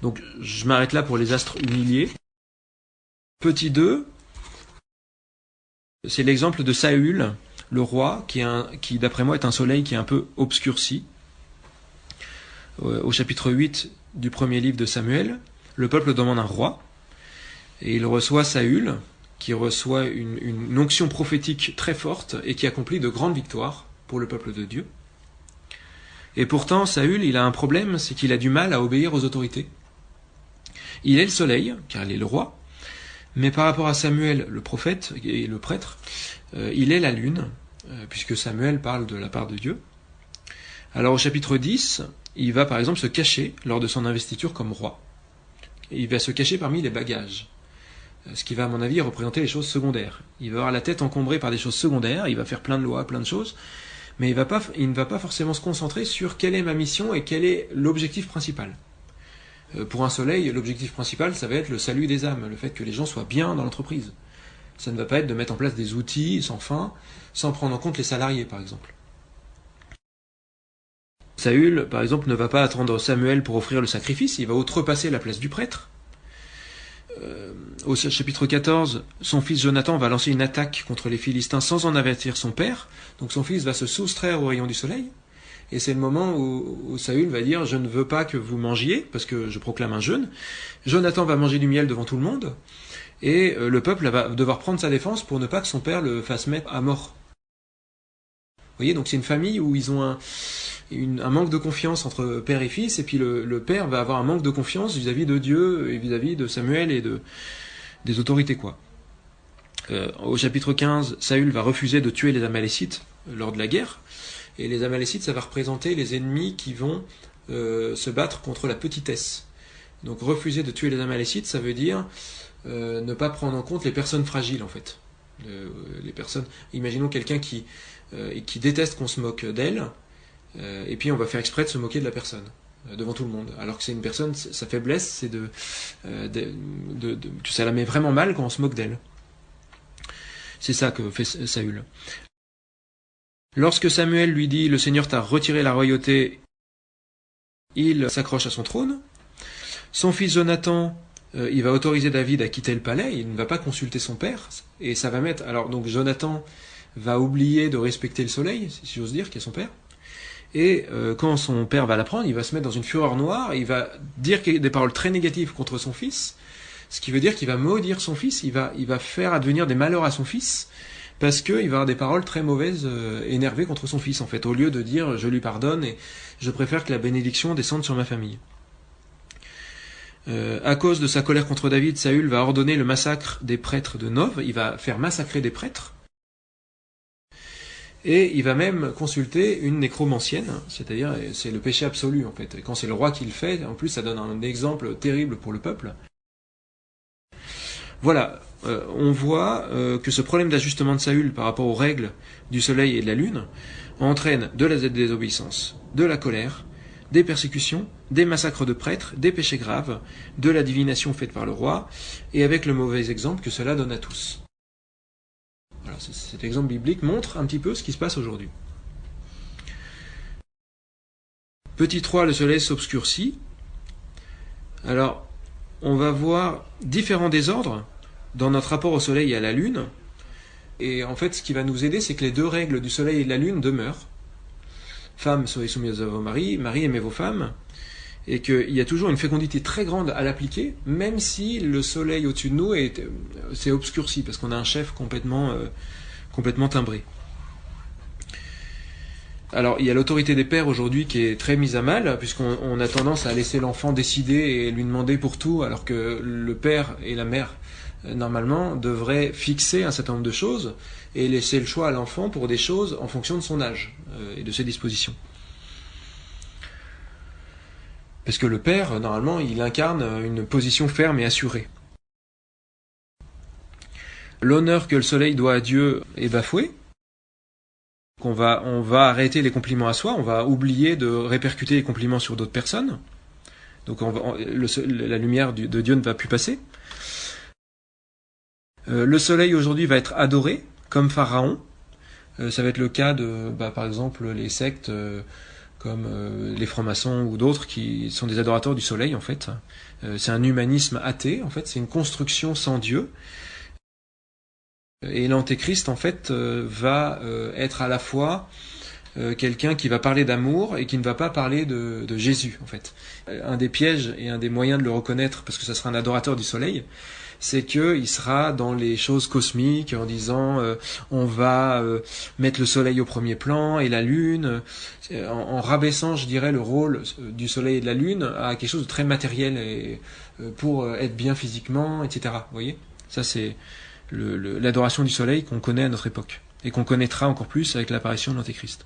Donc je m'arrête là pour les astres humiliés. Petit 2, c'est l'exemple de Saül, le roi, qui d'après moi est un soleil qui est un peu obscurci. Au chapitre 8 du premier livre de Samuel, le peuple demande un roi, et il reçoit Saül, qui reçoit une onction prophétique très forte, et qui accomplit de grandes victoires pour le peuple de Dieu. Et pourtant, Saül, il a un problème, c'est qu'il a du mal à obéir aux autorités. Il est le soleil, car il est le roi, mais par rapport à Samuel, le prophète et le prêtre, il est la lune, puisque Samuel parle de la part de Dieu. Alors au chapitre 10, il va par exemple se cacher lors de son investiture comme roi. Et il va se cacher parmi les bagages, ce qui va à mon avis représenter les choses secondaires. Il va avoir la tête encombrée par des choses secondaires, il va faire plein de lois, plein de choses, mais il ne va pas forcément se concentrer sur quelle est ma mission et quel est l'objectif principal. Pour un soleil, l'objectif principal, ça va être le salut des âmes, le fait que les gens soient bien dans l'entreprise. Ça ne va pas être de mettre en place des outils sans fin, sans prendre en compte les salariés, par exemple. Saül, par exemple, ne va pas attendre Samuel pour offrir le sacrifice, il va outrepasser la place du prêtre. Au chapitre 14, son fils Jonathan va lancer une attaque contre les Philistins sans en avertir son père, donc son fils va se soustraire au rayon du soleil, et c'est le moment où Saül va dire « Je ne veux pas que vous mangiez, parce que je proclame un jeûne ». Jonathan va manger du miel devant tout le monde, et le peuple va devoir prendre sa défense pour ne pas que son père le fasse mettre à mort. Vous voyez, donc c'est une famille où ils ont un manque de confiance entre père et fils, et puis le père va avoir un manque de confiance vis-à-vis de Dieu, et vis-à-vis de Samuel et des autorités, quoi. Au chapitre 15, Saül va refuser de tuer les Amalécites lors de la guerre, et les Amalécites, ça va représenter les ennemis qui vont se battre contre la petitesse. Donc refuser de tuer les Amalécites, ça veut dire ne pas prendre en compte les personnes fragiles, en fait. Les personnes. Imaginons quelqu'un qui déteste qu'on se moque d'elle, et puis on va faire exprès de se moquer de la personne devant tout le monde, alors que c'est une personne, sa faiblesse, c'est ça la met vraiment mal quand on se moque d'elle. C'est ça que fait Saül. Lorsque Samuel lui dit « Le Seigneur t'a retiré la royauté », il s'accroche à son trône. Son fils Jonathan, il va autoriser David à quitter le palais, il ne va pas consulter son père, et ça va mettre... Alors donc Jonathan va oublier de respecter le soleil, si j'ose dire, qui est son père, et quand son père va l'apprendre, il va se mettre dans une fureur noire, et il va dire des paroles très négatives contre son fils, Ce qui veut dire qu'il va maudire son fils, il va faire advenir des malheurs à son fils, parce qu'il va avoir des paroles très mauvaises, énervées contre son fils, en fait, au lieu de dire je lui pardonne et je préfère que la bénédiction descende sur ma famille. À cause de sa colère contre David, Saül va ordonner le massacre des prêtres de Nov, il va faire massacrer des prêtres, et il va même consulter une nécromancienne, c'est-à-dire c'est le péché absolu en fait. Et quand c'est le roi qui le fait, en plus ça donne un exemple terrible pour le peuple. Voilà, on voit que ce problème d'ajustement de Saül par rapport aux règles du soleil et de la lune entraîne de la désobéissance, de la colère, des persécutions, des massacres de prêtres, des péchés graves, de la divination faite par le roi, et avec le mauvais exemple que cela donne à tous. Voilà, cet exemple biblique montre un petit peu ce qui se passe aujourd'hui. Petit 3, le soleil s'obscurcit. Alors, on va voir différents désordres dans notre rapport au soleil et à la lune. Et en fait, ce qui va nous aider, c'est que les deux règles du soleil et de la lune demeurent. Femmes, soyez soumises à vos maris, maris, aimez vos femmes. Et qu'il y a toujours une fécondité très grande à l'appliquer, même si le soleil au-dessus de nous s'est obscurci, parce qu'on a un chef complètement timbré. Alors, il y a l'autorité des pères aujourd'hui qui est très mise à mal, puisqu'on a tendance à laisser l'enfant décider et lui demander pour tout, alors que le père et la mère, normalement, devraient fixer un certain nombre de choses et laisser le choix à l'enfant pour des choses en fonction de son âge et de ses dispositions. Parce que le père, normalement, il incarne une position ferme et assurée. L'honneur que le soleil doit à Dieu est bafoué. On va arrêter les compliments à soi, on va oublier de répercuter les compliments sur d'autres personnes. Donc la lumière de Dieu ne va plus passer. Le soleil aujourd'hui va être adoré, comme Pharaon. Ça va être le cas de, par exemple, les sectes comme les francs-maçons ou d'autres qui sont des adorateurs du soleil, en fait. C'est un humanisme athée, en fait, c'est une construction sans Dieu. Et l'antéchrist, en fait, va être à la fois quelqu'un qui va parler d'amour et qui ne va pas parler de Jésus, en fait. Un des pièges et un des moyens de le reconnaître, parce que ça sera un adorateur du soleil, c'est qu'il sera dans les choses cosmiques en disant on va mettre le soleil au premier plan et la lune, en rabaissant, je dirais, le rôle du soleil et de la lune à quelque chose de très matériel et, pour être bien physiquement, etc. Vous voyez ? Ça, c'est l'adoration du soleil qu'on connaît à notre époque et qu'on connaîtra encore plus avec l'apparition de l'Antéchrist.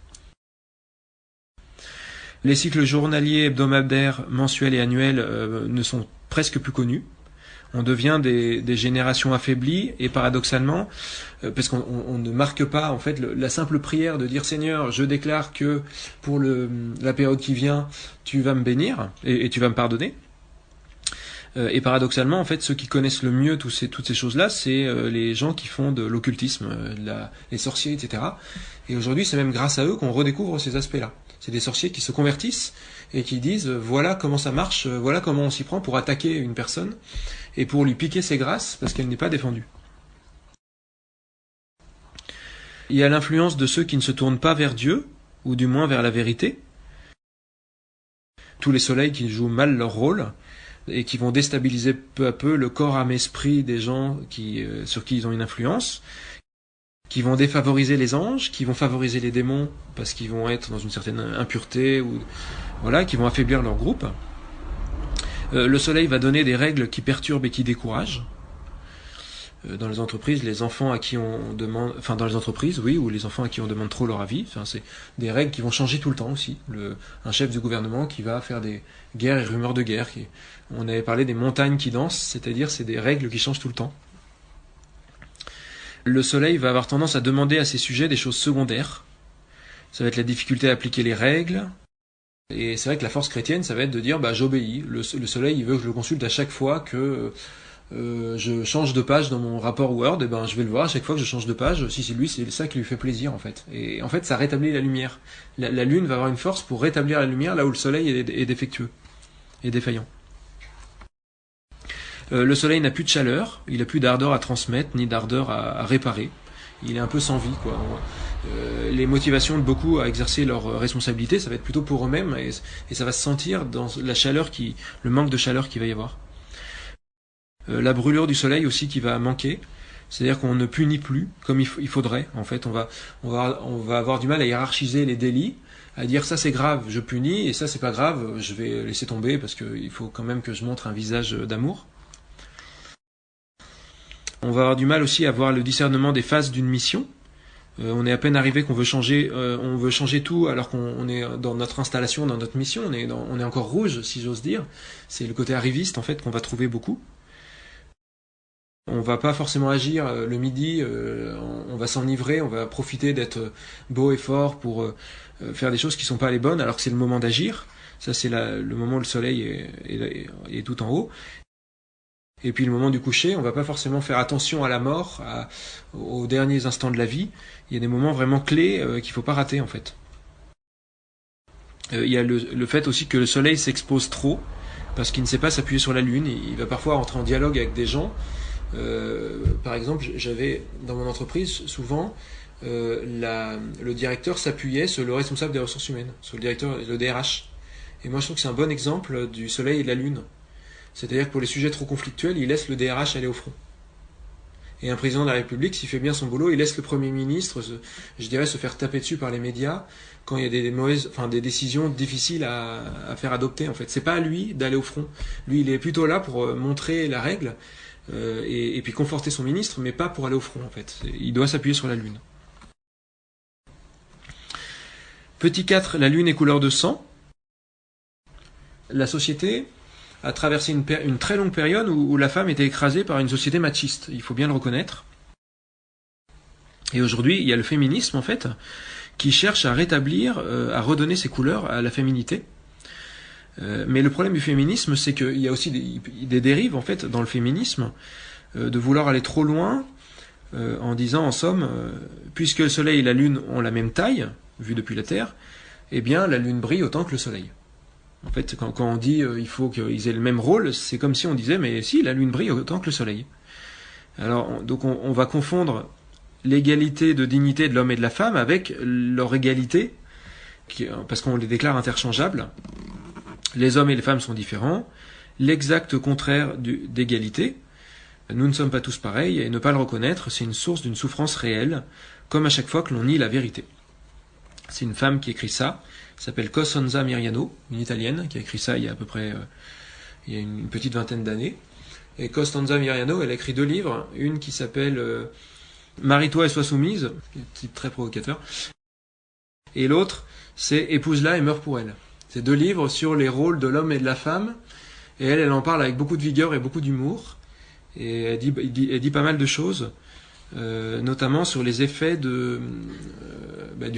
Les cycles journaliers, hebdomadaires, mensuels et annuels ne sont presque plus connus. On devient des générations affaiblies et paradoxalement, parce qu'on ne marque pas en fait la simple prière de dire Seigneur, je déclare que pour la période qui vient, tu vas me bénir et tu vas me pardonner. Et paradoxalement, en fait, ceux qui connaissent le mieux toutes ces choses-là, c'est les gens qui font de l'occultisme, les sorciers, etc. Et aujourd'hui, c'est même grâce à eux qu'on redécouvre ces aspects-là. C'est des sorciers qui se convertissent et qui disent voilà comment ça marche, voilà comment on s'y prend pour attaquer une personne et pour lui piquer ses grâces parce qu'elle n'est pas défendue. Il y a l'influence de ceux qui ne se tournent pas vers Dieu, ou du moins vers la vérité. Tous les soleils qui jouent mal leur rôle et qui vont déstabiliser peu à peu le corps, âme, esprit des gens sur qui ils ont une influence, qui vont défavoriser les anges, qui vont favoriser les démons parce qu'ils vont être dans une certaine impureté, ou voilà, qui vont affaiblir leur groupe. Le soleil va donner des règles qui perturbent et qui découragent. Dans les entreprises, les enfants à qui on demande, enfin dans les entreprises, oui, ou les enfants à qui on demande trop leur avis, enfin c'est des règles qui vont changer tout le temps aussi. Un chef du gouvernement qui va faire des guerres et rumeurs de guerre. On avait parlé des montagnes qui dansent, c'est-à-dire c'est des règles qui changent tout le temps. Le soleil va avoir tendance à demander à ses sujets des choses secondaires. Ça va être la difficulté à appliquer les règles. Et c'est vrai que la force chrétienne, ça va être de dire j'obéis. Le soleil, il veut que je le consulte à chaque fois que je change de page dans mon rapport Word, et je vais le voir à chaque fois que je change de page, si c'est lui, c'est ça qui lui fait plaisir en fait. Et en fait, ça rétablit la lumière. La lune va avoir une force pour rétablir la lumière là où le soleil est défectueux et défaillant. Le soleil n'a plus de chaleur, il n'a plus d'ardeur à transmettre, ni d'ardeur à réparer. Il est un peu sans vie, quoi. Les motivations de beaucoup à exercer leurs responsabilités, ça va être plutôt pour eux-mêmes, et ça va se sentir dans la chaleur le manque de chaleur qu'il va y avoir. la brûlure du soleil aussi qui va manquer. C'est-à-dire qu'on ne punit plus comme il faudrait. En fait, on va avoir du mal à hiérarchiser les délits, à dire ça c'est grave, je punis, et ça c'est pas grave, je vais laisser tomber parce qu'il faut quand même que je montre un visage d'amour. On va avoir du mal aussi à voir le discernement des phases d'une mission. On est à peine arrivé qu'on veut changer, on veut changer tout alors qu'on est dans notre installation, dans notre mission, on est encore rouge si j'ose dire. C'est le côté arriviste en fait qu'on va trouver beaucoup. On va pas forcément agir le midi, on va s'enivrer, on va profiter d'être beau et fort pour faire des choses qui sont pas les bonnes alors que c'est le moment d'agir. Ça c'est le moment où le soleil est tout en haut. Et puis le moment du coucher, on va pas forcément faire attention à la mort, aux derniers instants de la vie. Il y a des moments vraiment clés qu'il faut pas rater en fait. Il y a le fait aussi que le soleil s'expose trop parce qu'il ne sait pas s'appuyer sur la lune. Il va parfois entrer en dialogue avec des gens. Par exemple, j'avais dans mon entreprise souvent le directeur s'appuyait sur le responsable des ressources humaines, sur le directeur, le DRH. Et moi je trouve que c'est un bon exemple du soleil et de la lune. C'est-à-dire que pour les sujets trop conflictuels, il laisse le DRH aller au front. Et un président de la République, s'il fait bien son boulot, il laisse le Premier ministre, je dirais, se faire taper dessus par les médias quand il y a des décisions difficiles à faire adopter. En fait, c'est pas à lui d'aller au front. Lui, il est plutôt là pour montrer la règle et puis conforter son ministre, mais pas pour aller au front. En fait, il doit s'appuyer sur la lune. Petit 4, la lune est couleur de sang. La société a traversé une très longue période où la femme était écrasée par une société machiste, il faut bien le reconnaître. Et aujourd'hui, il y a le féminisme, en fait, qui cherche à rétablir, à redonner ses couleurs à la féminité. Mais le problème du féminisme, c'est qu'il y a aussi des dérives, en fait, dans le féminisme, de vouloir aller trop loin, en disant, en somme, puisque le soleil et la lune ont la même taille, vue depuis la Terre, eh bien, la lune brille autant que le soleil. En fait, quand on dit il faut qu'ils aient le même rôle, c'est comme si on disait mais si, la lune brille autant que le soleil. Alors, donc on va confondre l'égalité de dignité de l'homme et de la femme avec leur égalité, parce qu'on les déclare interchangeables. Les hommes et les femmes sont différents. L'exact contraire d'égalité, nous ne sommes pas tous pareils, et ne pas le reconnaître, c'est une source d'une souffrance réelle, comme à chaque fois que l'on nie la vérité. C'est une femme qui écrit ça, s'appelle Costanza Miriano, une italienne, qui a écrit ça il y a à peu près il y a une petite vingtaine d'années. Et Costanza Miriano, elle a écrit 2 livres, une qui s'appelle Marie-toi et sois soumise, titre très provocateur, et l'autre, c'est Épouse-la et meurs pour elle. C'est 2 livres sur les rôles de l'homme et de la femme, et elle en parle avec beaucoup de vigueur et beaucoup d'humour, et elle dit pas mal de choses, notamment sur les effets du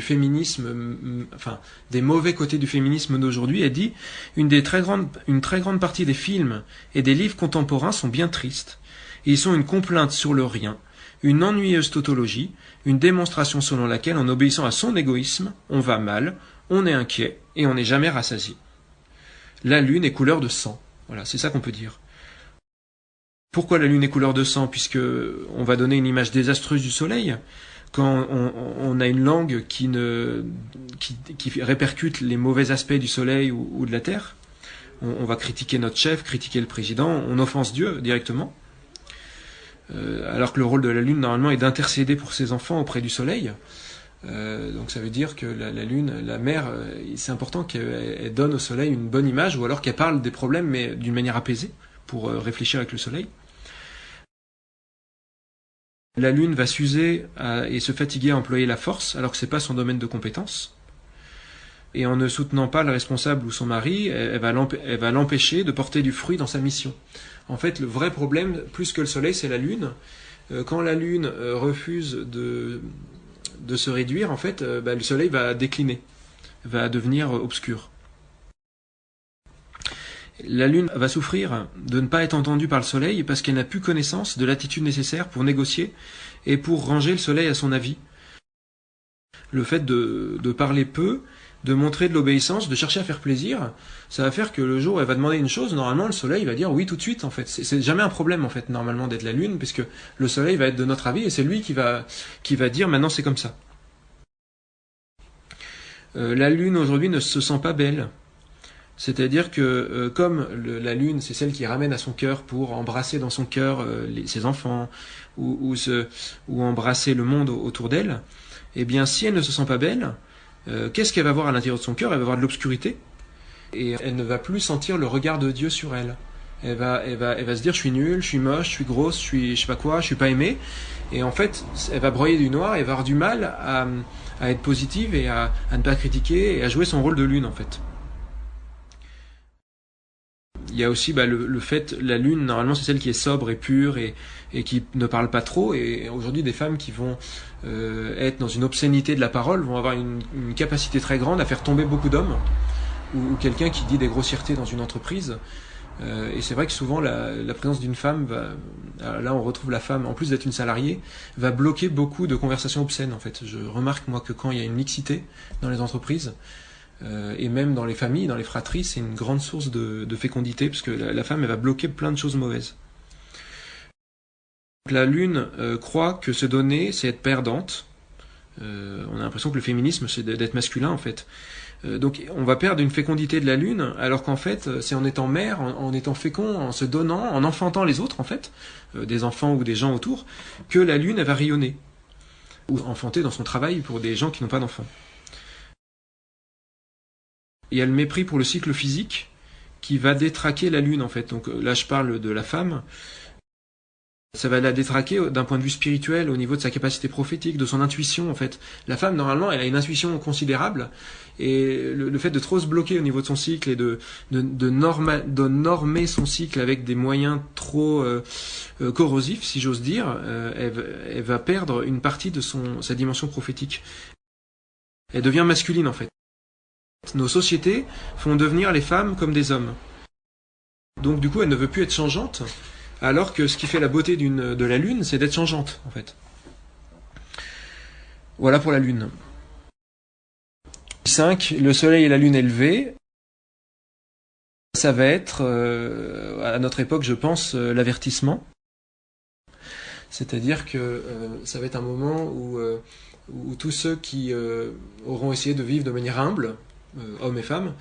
féminisme, enfin des mauvais côtés du féminisme d'aujourd'hui. Elle dit une très grande partie des films et des livres contemporains sont bien tristes. Ils sont une complainte sur le rien, une ennuyeuse tautologie, une démonstration selon laquelle en obéissant à son égoïsme, on va mal, on est inquiet et on n'est jamais rassasié. La lune est couleur de sang. Voilà, c'est ça qu'on peut dire. Pourquoi la lune est couleur de sang? Puisque on va donner une image désastreuse du soleil. Quand on a une langue qui répercute les mauvais aspects du soleil ou de la terre, on va critiquer notre chef, critiquer le président, on offense Dieu directement. Alors que le rôle de la lune, normalement, est d'intercéder pour ses enfants auprès du soleil. Donc ça veut dire que la lune, la mère, c'est important qu'elle donne au soleil une bonne image, ou alors qu'elle parle des problèmes, mais d'une manière apaisée, pour réfléchir avec le soleil. La lune va s'user et se fatiguer à employer la force, alors que c'est pas son domaine de compétence. Et en ne soutenant pas le responsable ou son mari, elle va l'empêcher de porter du fruit dans sa mission. En fait, le vrai problème, plus que le soleil, c'est la lune. Quand la lune refuse de se réduire, en fait, le soleil va décliner, va devenir obscur. La lune va souffrir de ne pas être entendue par le soleil parce qu'elle n'a plus connaissance de l'attitude nécessaire pour négocier et pour ranger le soleil à son avis. Le fait de parler peu, de montrer de l'obéissance, de chercher à faire plaisir, ça va faire que le jour où elle va demander une chose, normalement le soleil va dire oui tout de suite en fait. C'est jamais un problème en fait normalement d'être la lune, puisque le soleil va être de notre avis et c'est lui qui va dire maintenant c'est comme ça. La lune aujourd'hui ne se sent pas belle. C'est-à-dire que comme la lune, c'est celle qui ramène à son cœur pour embrasser dans son cœur ses enfants ou embrasser le monde autour d'elle, eh bien si elle ne se sent pas belle, qu'est-ce qu'elle va voir à l'intérieur de son cœur? Elle va voir de l'obscurité et elle ne va plus sentir le regard de Dieu sur elle. Elle va se dire je suis nulle, je suis moche, je suis grosse, je sais pas quoi, je suis pas aimée. Et en fait, elle va broyer du noir et va avoir du mal à être positive et à ne pas critiquer et à jouer son rôle de lune en fait. Il y a aussi le fait, la lune, normalement, c'est celle qui est sobre et pure et qui ne parle pas trop. Et aujourd'hui, des femmes qui vont être dans une obscénité de la parole vont avoir une capacité très grande à faire tomber beaucoup d'hommes. Ou quelqu'un qui dit des grossièretés dans une entreprise. Et c'est vrai que souvent, la présence d'une femme, là on retrouve la femme, en plus d'être une salariée, va bloquer beaucoup de conversations obscènes en fait. Je remarque moi que quand il y a une mixité dans les entreprises, et même dans les familles, dans les fratries, c'est une grande source de fécondité, parce que la femme, elle va bloquer plein de choses mauvaises. La lune croit que se donner, c'est être perdante. On a l'impression que le féminisme, c'est d'être masculin, en fait. Donc on va perdre une fécondité de la lune, alors qu'en fait, c'est en étant mère, en étant fécond, en se donnant, en enfantant les autres, en fait, des enfants ou des gens autour, que la lune, elle va rayonner. Ou enfanter dans son travail pour des gens qui n'ont pas d'enfants. Il y a le mépris pour le cycle physique qui va détraquer la lune en fait. Donc là je parle de la femme. Ça va la détraquer d'un point de vue spirituel, au niveau de sa capacité prophétique, de son intuition en fait. La femme normalement elle a une intuition considérable et le fait de trop se bloquer au niveau de son cycle et de normer son cycle avec des moyens trop corrosifs si j'ose dire, elle va perdre une partie de sa dimension prophétique. Elle devient masculine en fait. Nos sociétés font devenir les femmes comme des hommes. Donc du coup, elle ne veut plus être changeante, alors que ce qui fait la beauté de la lune, c'est d'être changeante, en fait. Voilà pour la lune. 5. Le soleil et la lune élevés. Ça va être, à notre époque, je pense, l'avertissement. C'est-à-dire que ça va être un moment où tous ceux qui auront essayé de vivre de manière humble, hommes et femmes,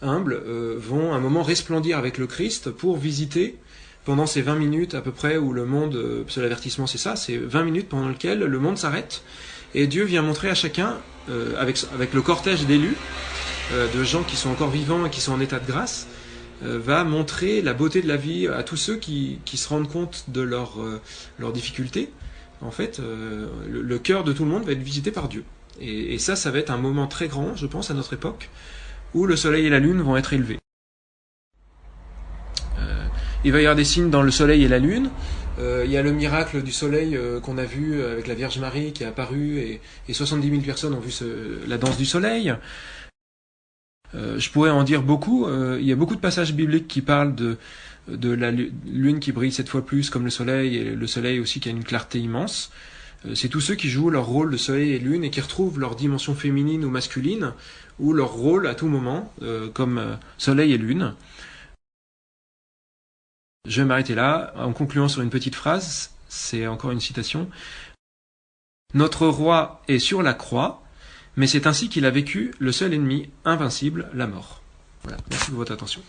humbles, vont un moment resplendir avec le Christ pour visiter pendant ces 20 minutes à peu près où le monde, parce que l'avertissement c'est ça, c'est 20 minutes pendant lesquelles le monde s'arrête et Dieu vient montrer à chacun, avec le cortège d'élus, de gens qui sont encore vivants et qui sont en état de grâce, va montrer la beauté de la vie à tous ceux qui se rendent compte de leurs difficultés. En fait, le cœur de tout le monde va être visité par Dieu. Et ça va être un moment très grand, je pense, à notre époque, où le soleil et la lune vont être élevés. Il va y avoir des signes dans le soleil et la lune. Il y a le miracle du soleil qu'on a vu avec la Vierge Marie qui est apparue, et 70 000 personnes ont vu la danse du soleil. Je pourrais en dire beaucoup. Il y a beaucoup de passages bibliques qui parlent de la lune qui brille 7 fois plus comme le soleil, et le soleil aussi qui a une clarté immense. C'est tous ceux qui jouent leur rôle de soleil et de lune et qui retrouvent leur dimension féminine ou masculine, ou leur rôle à tout moment, comme soleil et lune. Je vais m'arrêter là, en concluant sur une petite phrase, c'est encore une citation. Notre roi est sur la croix, mais c'est ainsi qu'il a vécu le seul ennemi invincible, la mort. Voilà, merci de votre attention.